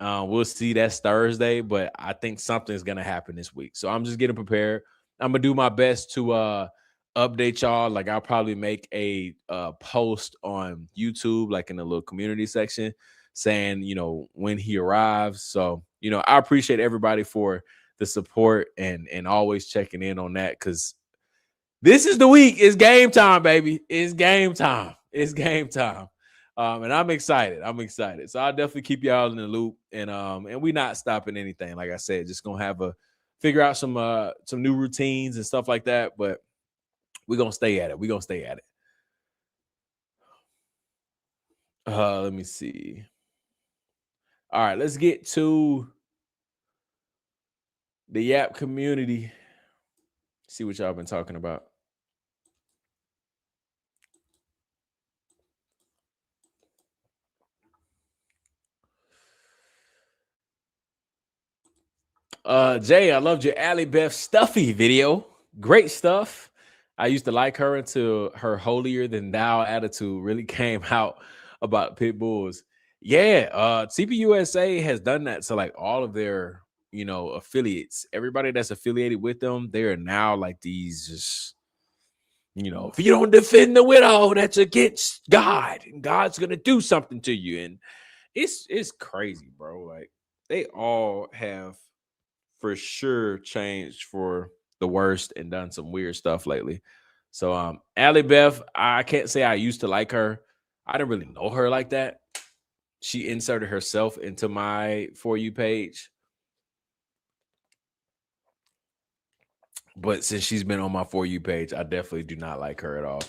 We'll see, that's Thursday, but I think something's going to happen this week. So I'm just getting prepared. I'm going to do my best to update y'all. Like, I'll probably make a post on YouTube, like in the little community section, saying, you know, when he arrives. So, you know, I appreciate everybody for the support and always checking in on that, because this is the week. It's game time, baby. It's game time. It's game time. And I'm excited. So I'll definitely keep y'all in the loop. And we're not stopping anything. Like I said, just gonna figure out some new routines and stuff like that. But we're gonna stay at it. Let me see. All right, let's get to the Yap community. See what y'all been talking about. Jay, I loved your Allie Beth Stuffy video. Great stuff. I used to like her until her holier than thou attitude really came out about pit bulls. Yeah, TPUSA has done that to like all of their, you know, affiliates. Everybody that's affiliated with them, they are now like these just, you know, if you don't defend the widow, that's against God, and God's gonna do something to you. And it's crazy, bro. Like, they all have for sure changed for the worst and done some weird stuff lately. So Allie Beth, I can't say I used to like her. I didn't really know her like that. She inserted herself into my For You page. But since she's been on my For You page, I definitely do not like her at all.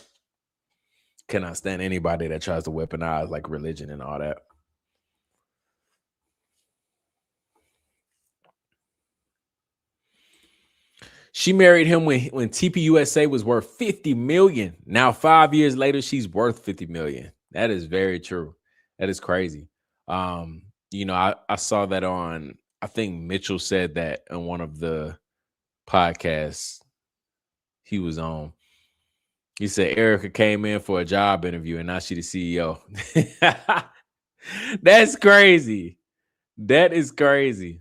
Cannot stand anybody that tries to weaponize like religion and all that. She married him when TPUSA was worth 50 million. Now 5 years later, she's worth 50 million. That is very true. That is crazy. You know, I saw that on, I think Mitchell said that on one of the podcasts he was on. He said Erica came in for a job interview and now she's the CEO. That's crazy. That is crazy.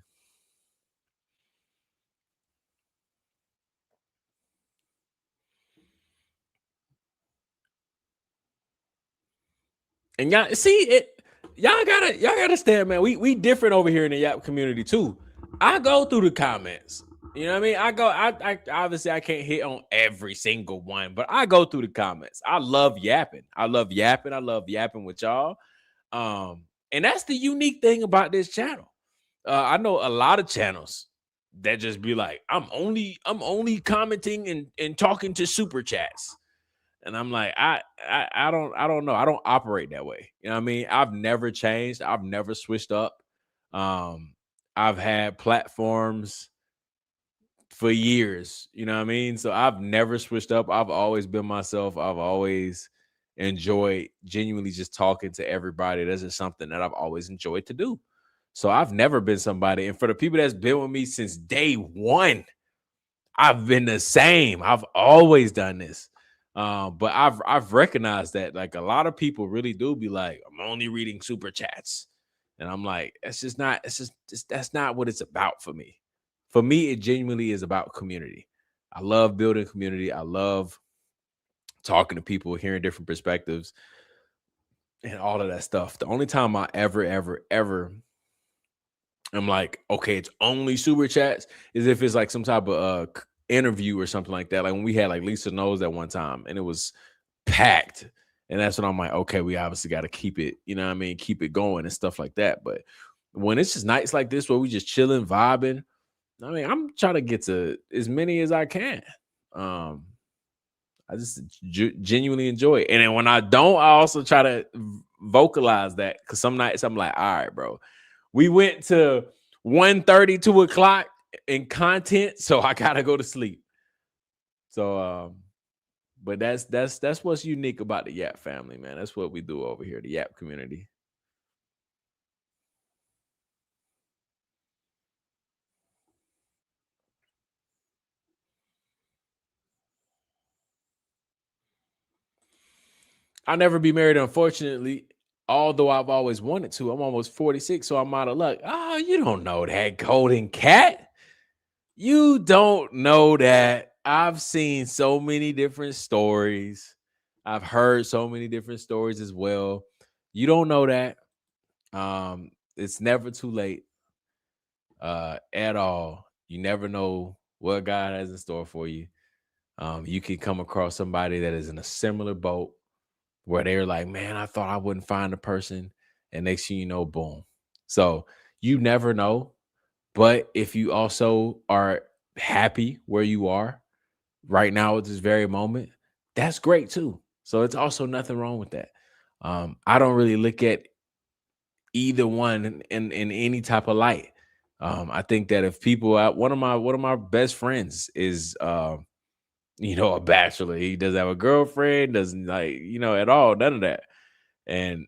And y'all see it. Y'all gotta understand, man. We different over here in the Yap community too. I go through the comments. You know what I mean? I obviously I can't hit on every single one, but I go through the comments. I love yapping. I love yapping with y'all. And that's the unique thing about this channel. I know a lot of channels that just be like, I'm only commenting and talking to super chats. And I'm like, I don't know. I don't operate that way. You know what I mean? I've never changed. I've never switched up. I've had platforms for years. You know what I mean? So I've never switched up. I've always been myself. I've always enjoyed genuinely just talking to everybody. That's just something that I've always enjoyed to do. So I've never been somebody. And for the people that's been with me since day one, I've been the same. I've always done this. But I've recognized that like a lot of people really do be like, I'm only reading super chats. And I'm like, that's not what it's about for me. For me, it genuinely is about community. I love building community. I love talking to people, hearing different perspectives and all of that stuff. The only time I ever I'm like, okay, it's only super chats is if it's like some type of interview or something like that. Like when we had like Lisa Knows at one time and it was packed. And that's when I'm like, okay, we obviously got to keep it, you know what I mean? Keep it going and stuff like that. But when it's just nights like this where we just chilling, vibing, I mean, I'm trying to get to as many as I can. I just genuinely enjoy it. And then when I don't, I also try to vocalize that because some nights I'm like, all right, bro, we went to 1:30, 2 o'clock in content, so I gotta go to sleep. So but that's what's unique about the Yap family, man. That's what we do over here, the Yap community. I'll never be married, unfortunately, although I've always wanted to. I'm almost 46, so I'm out of luck. Oh, you don't know that, Golden Cat. You don't know that. I've seen so many different stories. I've heard so many different stories as well. You don't know that. It's never too late at all. You never know what God has in store for you. You can come across somebody that is in a similar boat where they're like, man, I thought I wouldn't find a person. And next thing you know, boom. So you never know. But if you also are happy where you are right now at this very moment, that's great too. So it's also nothing wrong with that. I don't really look at either one in any type of light. I think that if people one of my best friends is a bachelor. He doesn't have a girlfriend, doesn't at all, none of that. And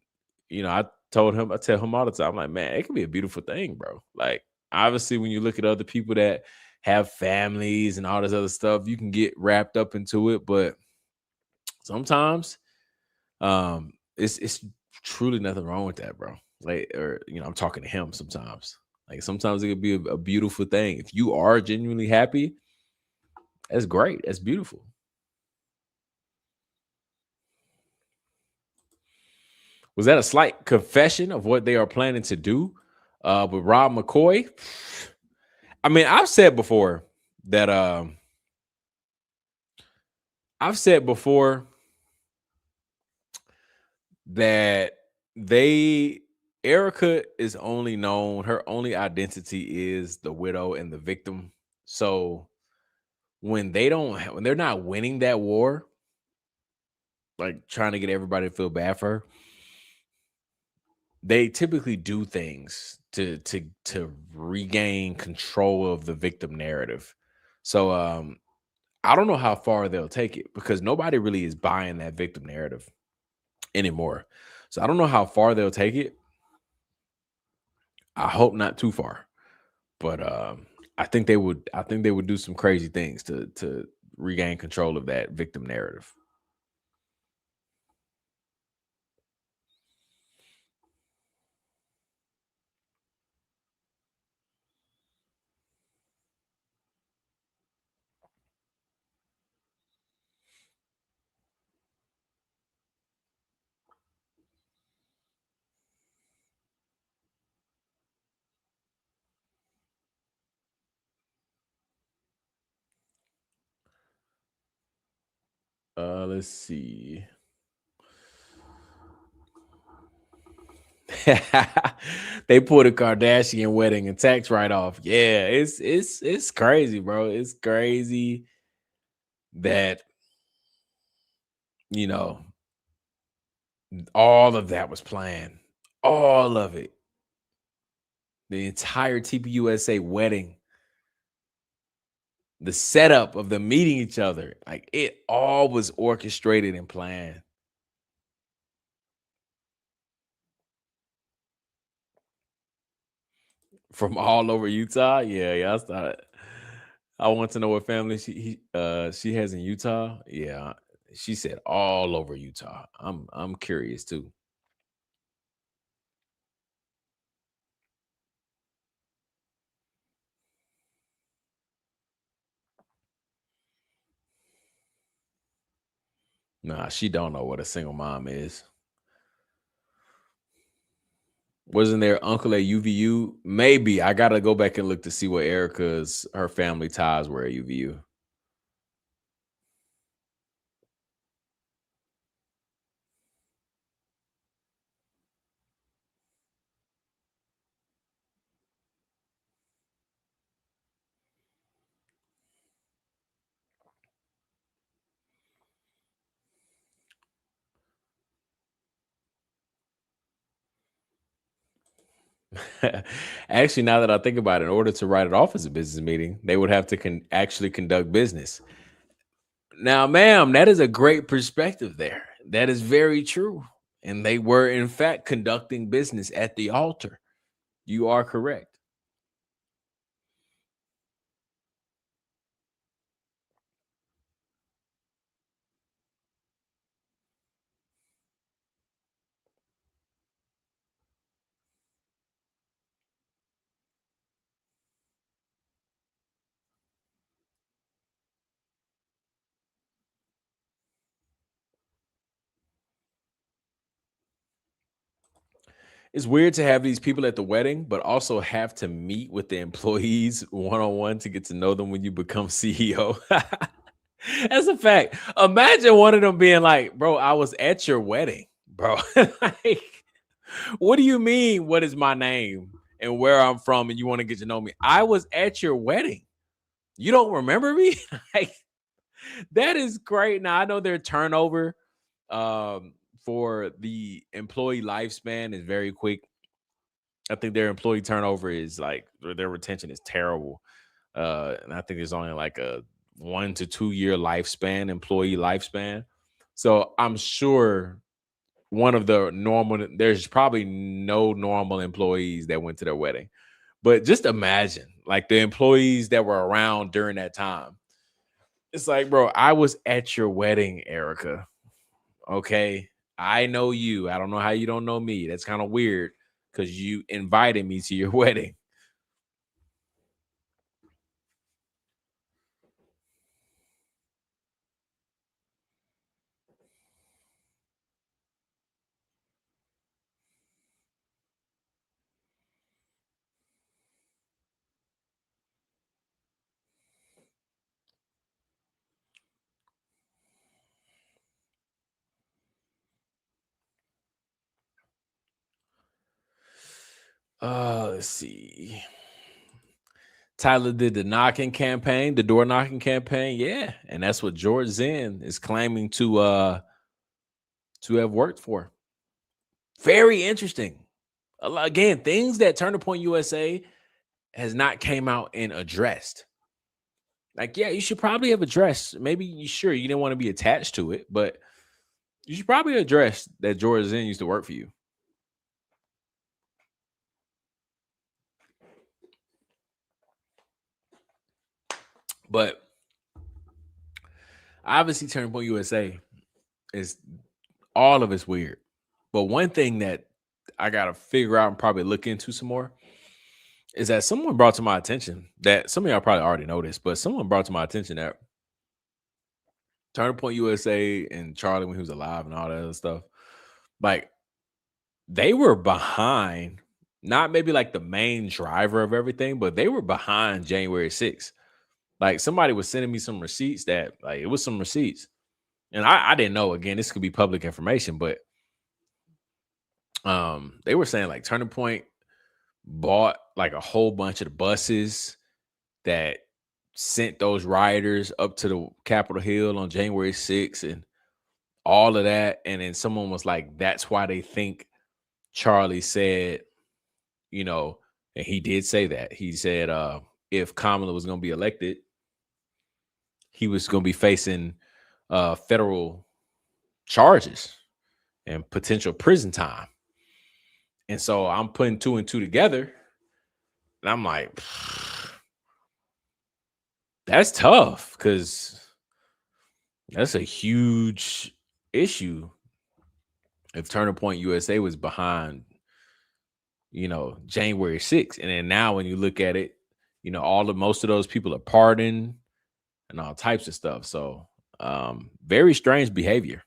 I tell him all the time, I'm like, man, it can be a beautiful thing, bro. Like, obviously, when you look at other people that have families and all this other stuff, you can get wrapped up into it. But sometimes it's truly nothing wrong with that, bro. Like, or I'm talking to him sometimes. Like, sometimes it could be a beautiful thing. If you are genuinely happy, that's great. That's beautiful. Was that a slight confession of what they are planning to do with Rob McCoy? I mean, I've said before that Erica is only known, her only identity is the widow and the victim. So when they're not winning that war, like trying to get everybody to feel bad for her, they typically do things to regain control of the victim narrative. So I don't know how far they'll take it because nobody really is buying that victim narrative anymore. So I don't know how far they'll take it. I hope not too far. But I think they would do some crazy things to regain control of that victim narrative. Let's see. They pulled a Kardashian wedding and tax write-off. Yeah, it's crazy, bro. It's crazy that all of that was planned. All of it. The entire TPUSA wedding. The setup of them meeting each other. Like, it all was orchestrated and planned. From all over Utah. Yeah, I want to know what family she has in Utah. Yeah, she said all over Utah. I'm curious too. Nah, she don't know what a single mom is. Wasn't there uncle at UVU? Maybe. I gotta go back and look to see what her family ties were at UVU. Actually, now that I think about it, in order to write it off as a business meeting, they would have to actually conduct business. Now, ma'am, that is a great perspective there. That is very true. And they were, in fact, conducting business at the altar. You are correct. It's weird to have these people at the wedding, but also have to meet with the employees one-on-one to get to know them when you become CEO. That's a fact. Imagine one of them being like, bro, I was at your wedding, bro. Like, what do you mean? What is my name and where I'm from? And you want to get to know me? I was at your wedding. You don't remember me? Like, that is great. Now I know their turnover for the employee lifespan is very quick. I think their employee turnover is like, their retention is terrible. And I think there's only like a 1 to 2 year lifespan, employee lifespan. So I'm sure there's probably no normal employees that went to their wedding. But just imagine like the employees that were around during that time. It's like, bro, I was at your wedding, Erica. Okay. I know you. I don't know how you don't know me. That's kind of weird because you invited me to your wedding. Let's see. Tyler did the door knocking campaign. Yeah. And that's what George Zinn is claiming to have worked for. Very interesting. Again, things that Turning Point USA has not came out and addressed. Like, yeah, you should probably have addressed. Maybe you didn't want to be attached to it, but you should probably address that George Zinn used to work for you. But obviously, Turning Point USA is all of it's weird. But one thing that I gotta figure out and probably look into some more is that someone brought to my attention that some of y'all probably already know this, but someone brought to my attention that Turning Point USA and Charlie when he was alive and all that other stuff, like they were behind, not maybe like the main driver of everything, but they were behind January 6th. Like somebody was sending me some receipts that like it was some receipts. And I didn't know, again, this could be public information, but they were saying like Turning Point bought like a whole bunch of the buses that sent those rioters up to the Capitol Hill on January 6th and all of that. And then someone was like, that's why they think Charlie said, and he did say that. He said if Kamala was going to be elected, he was going to be facing federal charges and potential prison time. And so I'm putting 2 and 2 together. And I'm like, that's tough because that's a huge issue if Turning Point USA was behind, January 6th. And then now when you look at it, most of those people are pardoned and all types of stuff. So very strange behavior.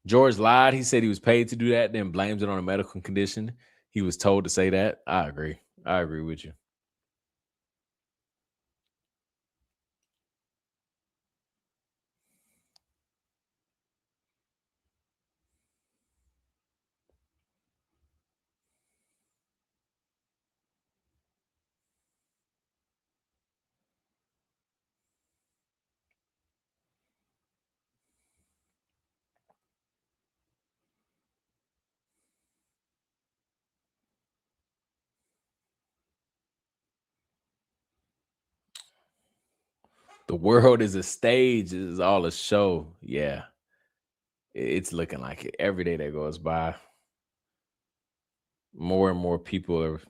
George lied. He said he was paid to do that, then blames it on a medical condition. He was told to say that. I agree. I agree with you. The world is a stage. It is all a show. Yeah. It's looking like it. Every day that goes by, more and more people are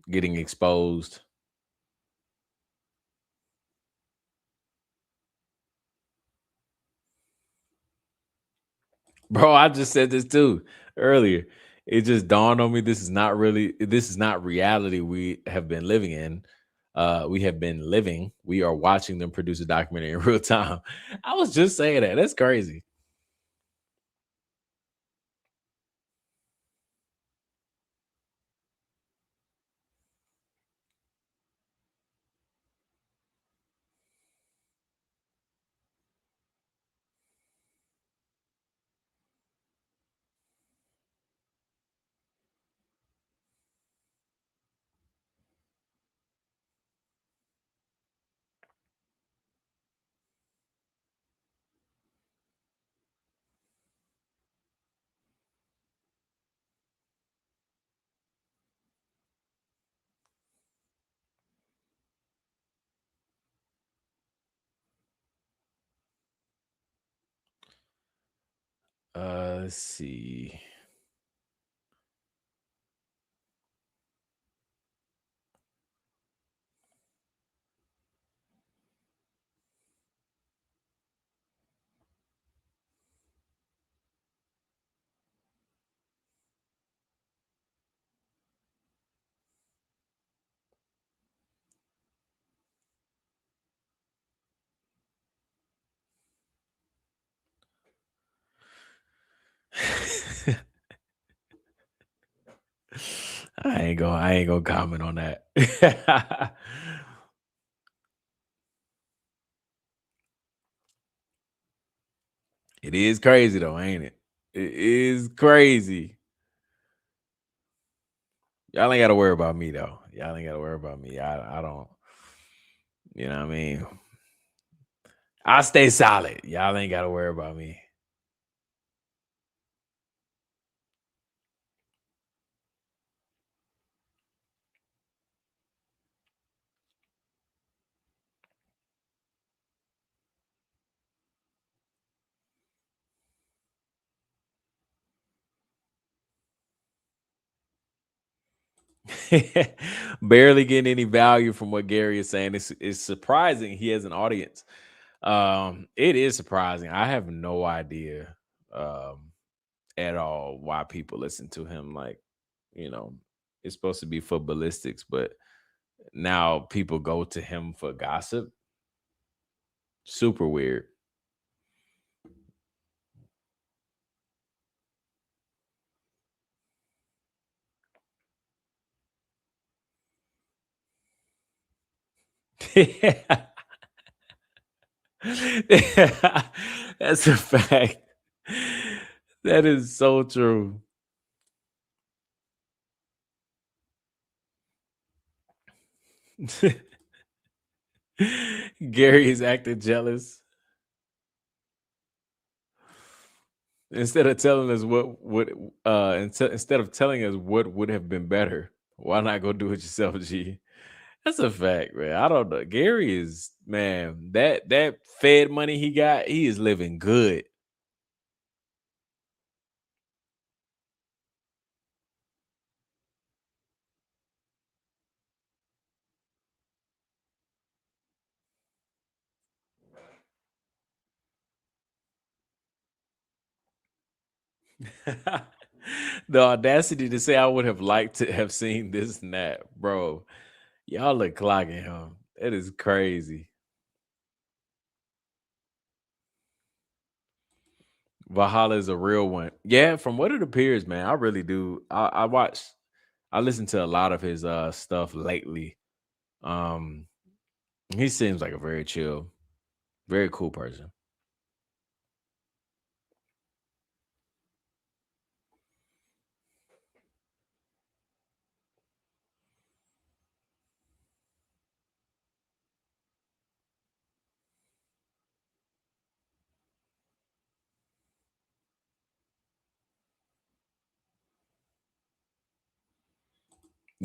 getting exposed. Bro, I just said this too earlier. It just dawned on me this is not reality we have been living in. We are watching them produce a documentary in real time. I was just saying that. That's crazy. Let's see. I ain't gonna comment on that. It is crazy though, ain't it? It is crazy. Y'all ain't gotta worry about me though. Y'all ain't gotta worry about me. I don't, you know what I mean? I stay solid. Y'all ain't gotta worry about me. Barely getting any value from what Gary is saying. It's surprising he has an audience. It is surprising. I have no idea at all why people listen to him. Like, you know, it's supposed to be for ballistics, but now people go to him for gossip. Super weird. That's a fact. That is so true. Gary is acting jealous. Instead of telling us instead of telling us what would have been better, why not go do it yourself, G? That's a fact, man. I don't know. Gary is, man, that Fed money he got, he is living good. The audacity to say I would have liked to have seen this and that, bro. Y'all are clocking him. That is crazy. Valhalla is a real one. Yeah, from what it appears, man, I really do. I listen to a lot of his stuff lately. He seems like a very chill, very cool person.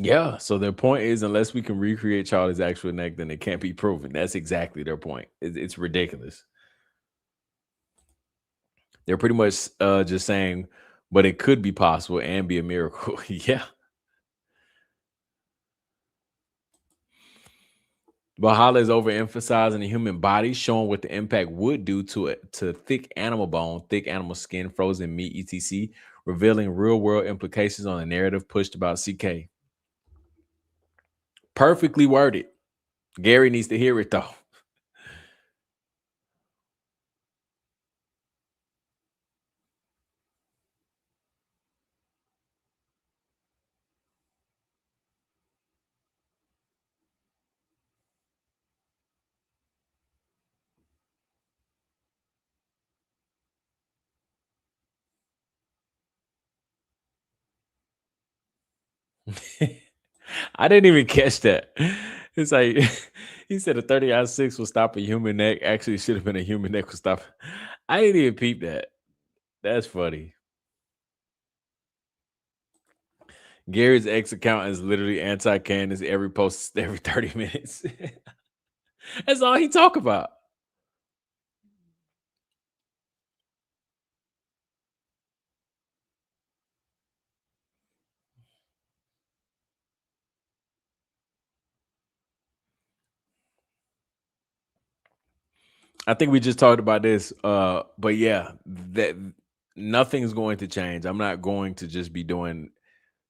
Yeah. So their point is, unless we can recreate Charlie's actual neck, then it can't be proven. That's exactly their point. It's ridiculous. They're pretty much just saying, but it could be possible and be a miracle. Yeah. Valhalla is overemphasizing the human body, showing what the impact would do to thick animal bone, thick animal skin, frozen meat, etc., revealing real-world implications on the narrative pushed about CK. Perfectly worded. Gary needs to hear it, though. I didn't even catch that. It's like he said a 30-6 will stop a human neck. Actually, it should have been a human neck will stop. I didn't even peep that. That's funny. Gary's ex account is literally anti-Candace. Every post every 30 minutes. That's all he talk about. I think we just talked about this. But yeah, that nothing's going to change. I'm not going to just be doing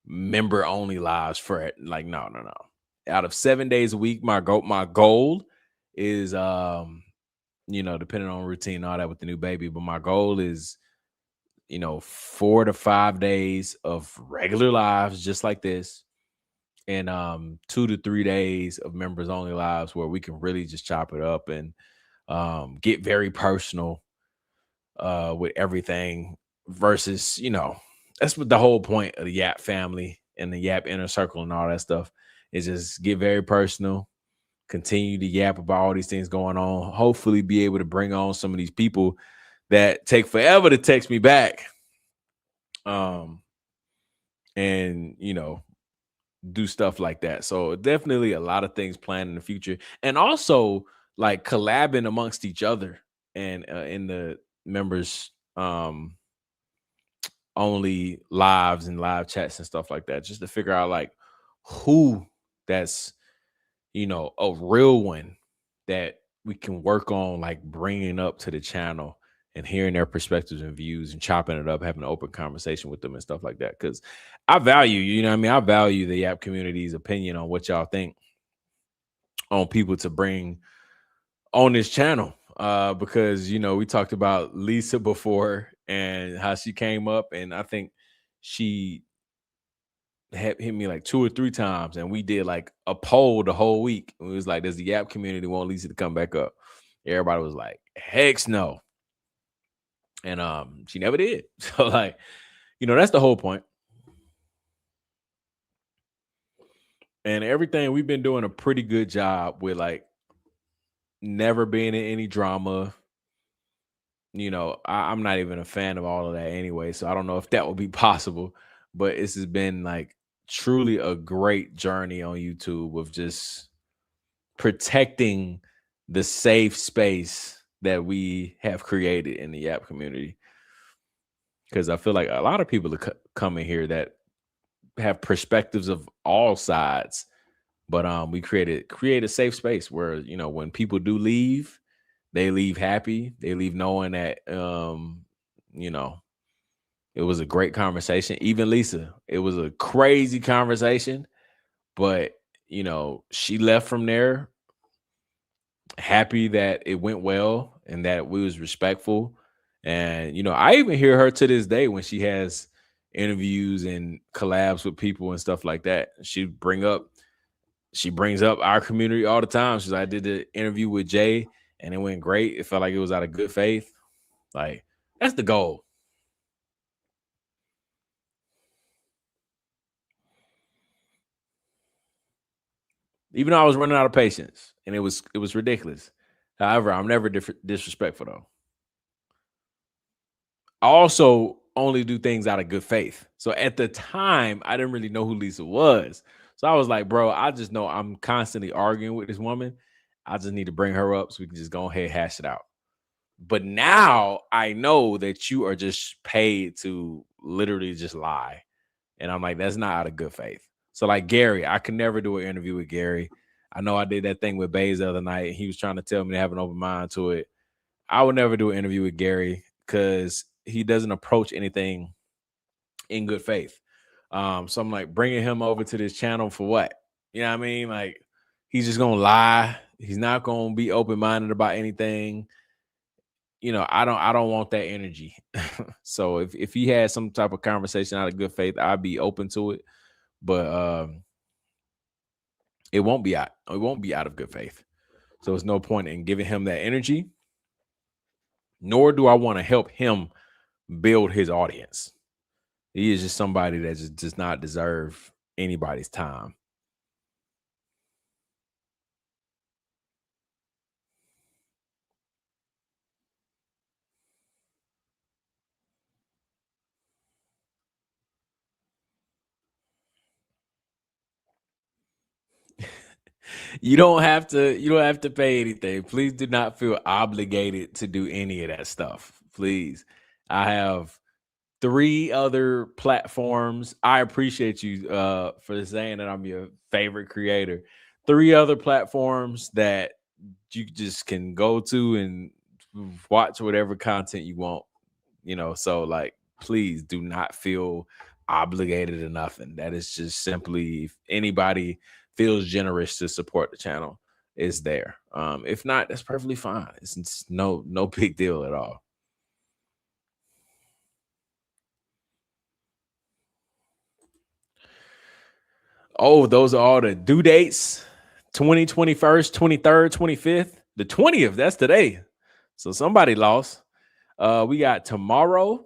member only lives for it. Like, no. Out of 7 days a week, my goal is depending on routine and all that with the new baby, but my goal is 4 to 5 days of regular lives just like this, and 2 to 3 days of members only lives where we can really just chop it up and get very personal with everything versus that's what the whole point of the Yap family and the Yap inner circle and all that stuff is, just get very personal, continue to yap about all these things going on, hopefully be able to bring on some of these people that take forever to text me back, and do stuff like that. So definitely a lot of things planned in the future, and also like collabing amongst each other and in the members only lives and live chats and stuff like that, just to figure out like who that's a real one that we can work on, like bringing up to the channel and hearing their perspectives and views and chopping it up, having an open conversation with them and stuff like that. Because I value, I value the Yap community's opinion on what y'all think on people to bring on this channel. Because, we talked about Lisa before and how she came up, and I think she had hit me like 2 or 3 times, and we did like a poll the whole week. It was like, does the Yap community want Lisa to come back up? Everybody was like, heck no. And she never did. So like, that's the whole point. And everything, we've been doing a pretty good job with like never being in any drama. I'm not even a fan of all of that anyway, so I don't know if that will be possible, but this has been like truly a great journey on YouTube of just protecting the safe space that we have created in the Yap community. Because I feel like a lot of people come in here that have perspectives of all sides, but we create a safe space where when people do leave, they leave happy. They leave knowing that it was a great conversation. Even Lisa, it was a crazy conversation, but she left from there happy that it went well and that we was respectful. And I even hear her to this day when she has interviews and collabs with people and stuff like that. She brings up our community all the time. She's like, I did the interview with Jay and it went great. It felt like it was out of good faith. Like, that's the goal. Even though I was running out of patience and it was ridiculous. However, I'm never disrespectful though. I also only do things out of good faith. So at the time, I didn't really know who Lisa was. So I was like, bro, I just know I'm constantly arguing with this woman. I just need to bring her up so we can just go ahead and hash it out. But now I know that you are just paid to literally just lie. And I'm like, that's not out of good faith. So like Gary, I could never do an interview with Gary. I know I did that thing with Bays the other night. And he was trying to tell me to have an open mind to it. I would never do an interview with Gary because he doesn't approach anything in good faith. So I'm like, bringing him over to this channel for what? You know what I mean? Like, he's just gonna lie. He's not gonna be open-minded about anything. You know, I don't want that energy. So if he had some type of conversation out of good faith, I'd be open to it. But it won't be out of good faith. So there's no point in giving him that energy, nor do I want to help him build his audience. He is just somebody that just does not deserve anybody's time. You don't have to pay anything. Please do not feel obligated to do any of that stuff. Please. I have 3 other platforms. I appreciate you for saying that I'm your favorite creator. 3 other platforms that you just can go to and watch whatever content you want. You know, so like, please do not feel obligated to nothing. That is just simply, if anybody feels generous to support the channel, is there. If not, that's perfectly fine. It's no big deal at all. Oh, those are all the due dates. 21st, 23rd, 25th. The 20th, that's today. So somebody lost. We got tomorrow.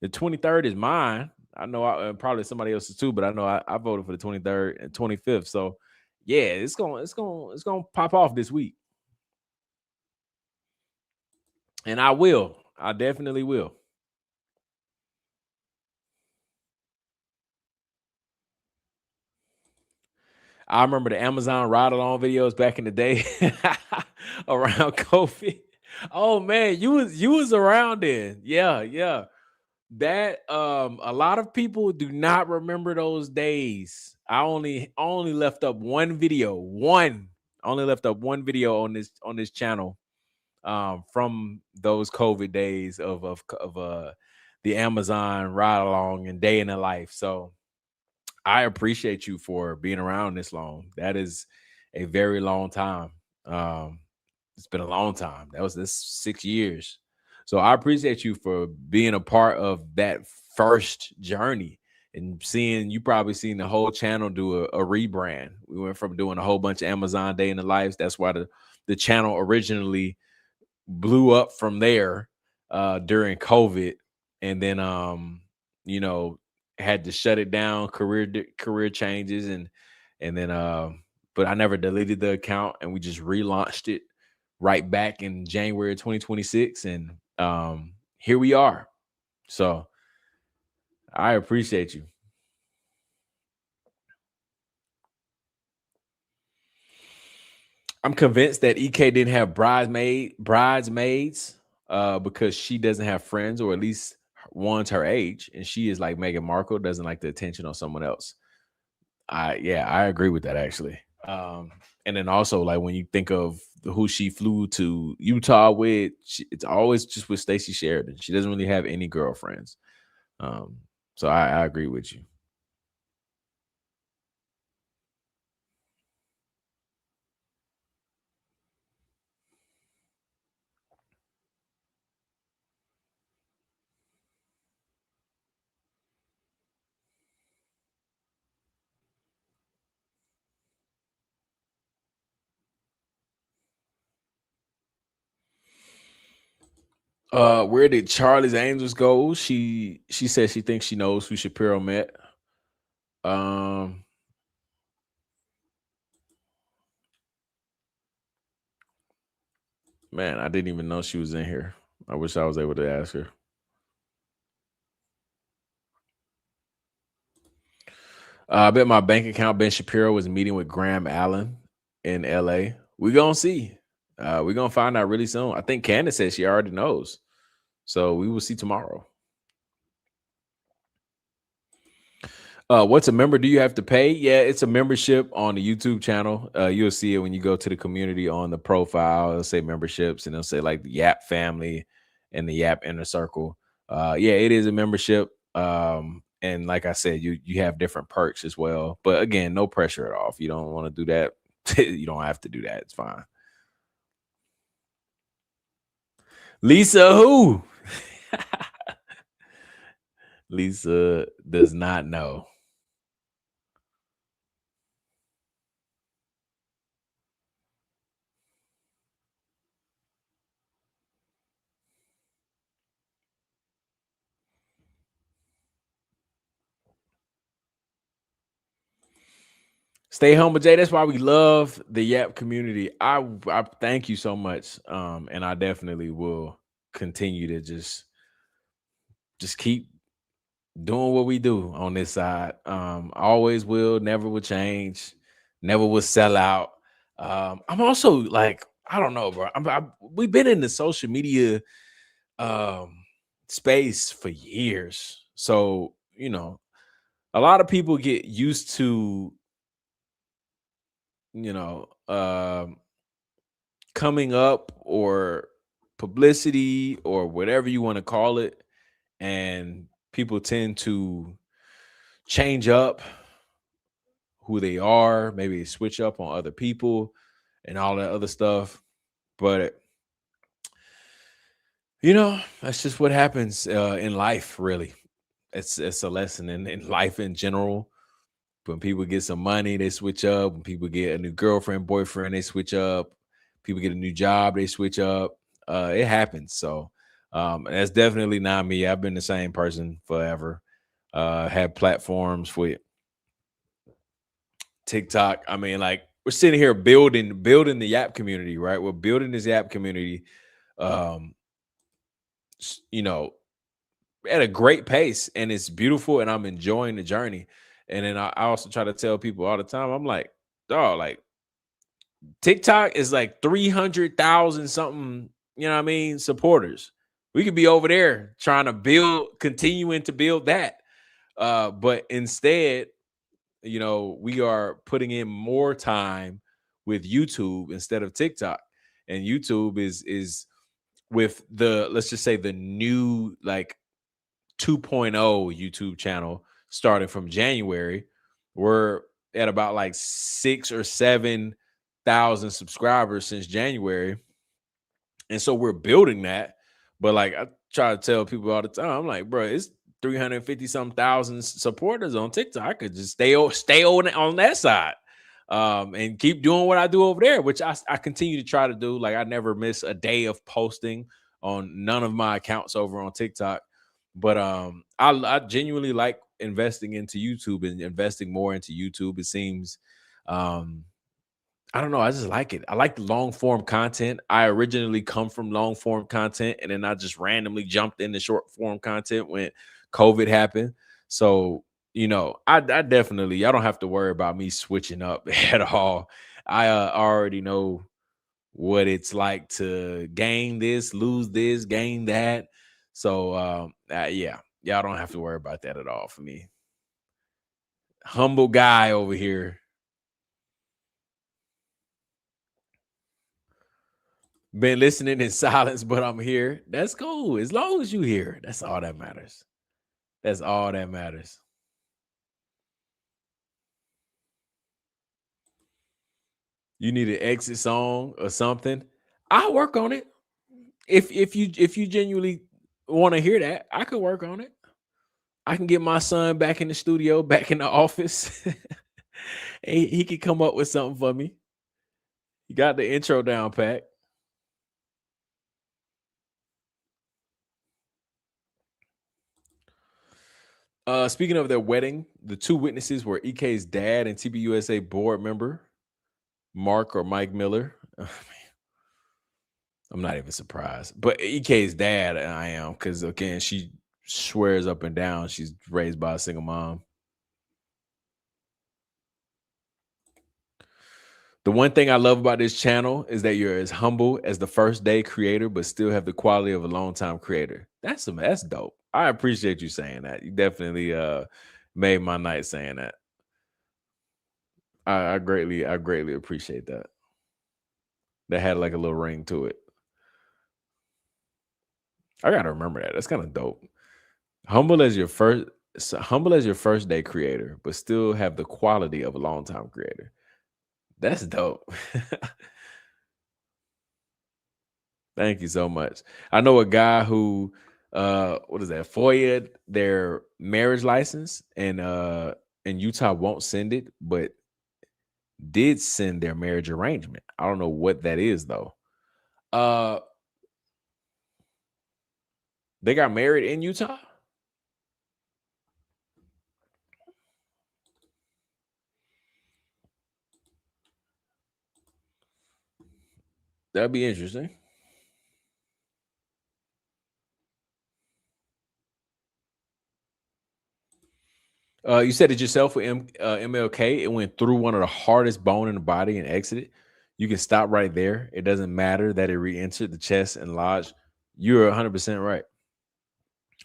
The 23rd is mine. I know probably somebody else's too, but I know I voted for the 23rd and 25th. So yeah, it's gonna pop off this week. And I definitely will. I remember the Amazon ride along videos back in the day around COVID. Oh man, you was around then. Yeah. That a lot of people do not remember those days. I only left up one video. Only left up one video on this channel from those COVID days of the Amazon ride along and day in the life. So I appreciate you for being around this long. That is a very long time. It's been a long time. That's 6 years. So I appreciate you for being a part of that first journey and you probably seen the whole channel do a rebrand. We went from doing a whole bunch of Amazon day in the lives. That's why the channel originally blew up from there during COVID, and then you know, had to shut it down, career changes, and then but I never deleted the account, and we just relaunched it right back in January 2026, and here we are. So I appreciate you. I'm convinced that EK didn't have bridesmaids because she doesn't have friends, or at least one's her age, and she is like Meghan Markle, doesn't like the attention on someone else. I agree with that actually. And then also, like, when you think of who she flew to Utah with, it's always just with Stacey Sheridan. She doesn't really have any girlfriends. So I agree with you. Where did Charlie's Angels go? She said she thinks she knows who Shapiro met. Man, I didn't even know she was in here. I wish I was able to ask her. I bet my bank account, Ben Shapiro, was meeting with Graham Allen in LA. We're going to see. We're going to find out really soon. I think Candace said she already knows. So we will see tomorrow. What's a member? Do you have to pay? Yeah, it's a membership on the YouTube channel. You'll see it when you go to the community on the profile. It'll say memberships, and it'll say like the Yap family and the Yap inner circle. Yeah, it is a membership. And like I said, you have different perks as well. But again, no pressure at all. If you don't want to do that, you don't have to do that. It's fine. Lisa who? Lisa does not know. Stay humble, Jay. That's why we love the Yap community. I thank you so much. And I definitely will continue to just keep doing what we do on this side. Always will, never will change, never will sell out. I'm also like, I don't know, bro. We've been in the social media space for years. So, you know, a lot of people get used to, you know, coming up or publicity or whatever you want to call it. And people tend to change up who they are, maybe switch up on other people and all that other stuff. But, you know, that's just what happens in life, really. It's a lesson in life in general. When people get some money, they switch up. When people get a new girlfriend, boyfriend, they switch up. People get a new job, they switch up. It happens. So that's definitely not me. I've been the same person forever. Had platforms with TikTok. I mean, like, we're sitting here building the Yap community, right? We're building this Yap community, you know, at a great pace, and it's beautiful, and I'm enjoying the journey. And then I also try to tell people all the time, I'm like, dog, like, TikTok is like 300,000 something, you know what I mean, supporters. We could be over there trying to continuing to build that. But instead, you know, we are putting in more time with YouTube instead of TikTok. And YouTube is with let's just say the new like 2.0 YouTube channel starting from January. We're at about like 6,000 or 7,000 subscribers since January. And so we're building that. But like I try to tell people all the time, I'm like, bro, it's 350 some thousand supporters on TikTok. I could just stay on that side and keep doing what I do over there, which I continue to try to do. Like, I never miss a day of posting on none of my accounts over on TikTok. But I genuinely like investing into YouTube and investing more into YouTube. It seems, I don't know, I just like it. I like the long form content. I originally come from long form content, and then I just randomly jumped into short form content when COVID happened. So, you know, I definitely, I don't have to worry about me switching up at all. I already know what it's like to gain this, lose this, gain that. So, yeah, y'all don't have to worry about that at all for me. Humble guy over here. Been listening in silence, but I'm here. That's cool. As long as you here, that's all that matters. That's all that matters. You need an exit song or something. I'll work on it. If you genuinely want to hear that, I could work on it. I can get my son back in the studio, back in the office. He could come up with something for me. You got the intro down pat. Speaking of their wedding, the two witnesses were EK's dad and TPUSA board member, Mark or Mike Miller. I'm not even surprised. But EK's dad, I am, because, again, she swears up and down she's raised by a single mom. The one thing I love about this channel is that you're as humble as the first day creator, but still have the quality of a long time creator. That's dope. I appreciate you saying that. You definitely made my night saying that. I greatly appreciate that. That had like a little ring to it. I gotta remember that. That's kind of dope. Humble as your first day creator, but still have the quality of a long time creator. That's dope. Thank you so much. I know a guy who what is that? FOIA their marriage license, and Utah won't send it, but did send their marriage arrangement. I don't know what that is though. They got married in Utah? That'd be interesting. You said it yourself with MLK. It went through one of the hardest bone in the body and exited. You can stop right there. It doesn't matter that it re-entered the chest and lodged. You're 100% right.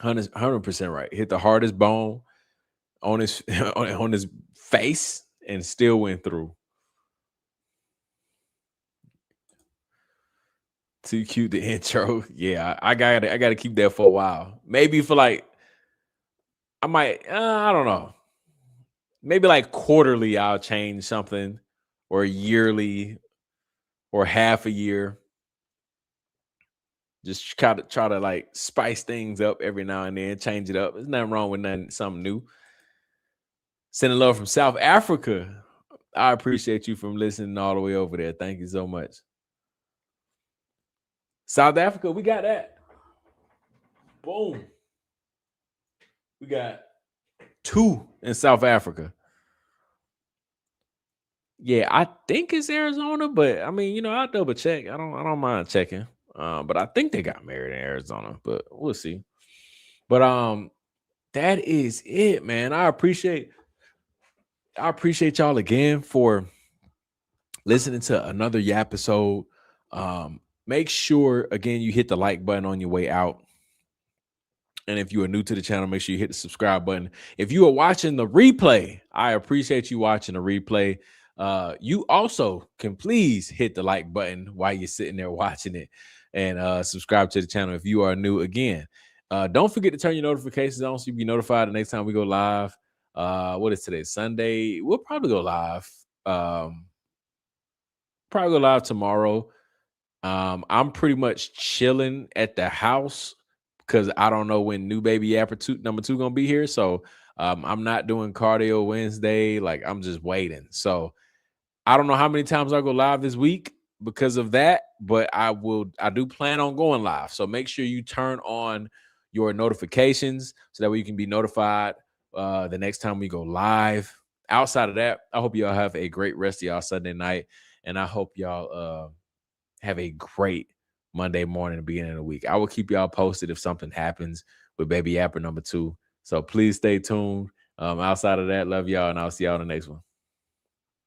100% right. Hit the hardest bone on his on his face and still went through. Too cute the intro. Yeah, I gotta keep that for a while. Maybe for like, I might, I don't know. Maybe like quarterly I'll change something, or yearly, or half a year. Just try to like spice things up every now and then, change it up. There's nothing wrong with something new. Sending love from South Africa. I appreciate you from listening all the way over there. Thank you so much. South Africa, we got that. Boom. We got 2 in South Africa. Yeah, I think it's Arizona, but I mean, I'll double check. I don't mind checking. But I think they got married in Arizona, but we'll see. But that is it, man. I appreciate y'all again for listening to another Yappisode. Make sure, again, you hit the like button on your way out. And if you are new to the channel, make sure you hit the subscribe button. If you are watching the replay, I appreciate you watching the replay. You also can please hit the like button while you're sitting there watching it, and subscribe to the channel if you are new. Again, don't forget to turn your notifications on so you can be notified the next time we go live. What is today? Sunday. We'll probably go live. Probably go live tomorrow. I'm pretty much chilling at the house because I don't know when new baby Yapper number 2 gonna be here. So I'm not doing cardio Wednesday. Like, I'm just waiting. So I don't know how many times I'll go live this week because of that, but I do plan on going live. So make sure you turn on your notifications so that way you can be notified the next time we go live. Outside of that, I hope y'all have a great rest of y'all Sunday night, and I hope y'all have a great Monday morning, the beginning of the week. I will keep y'all posted if something happens with baby Yapper number 2. So please stay tuned. Outside of that, love y'all, and I'll see y'all in the next one.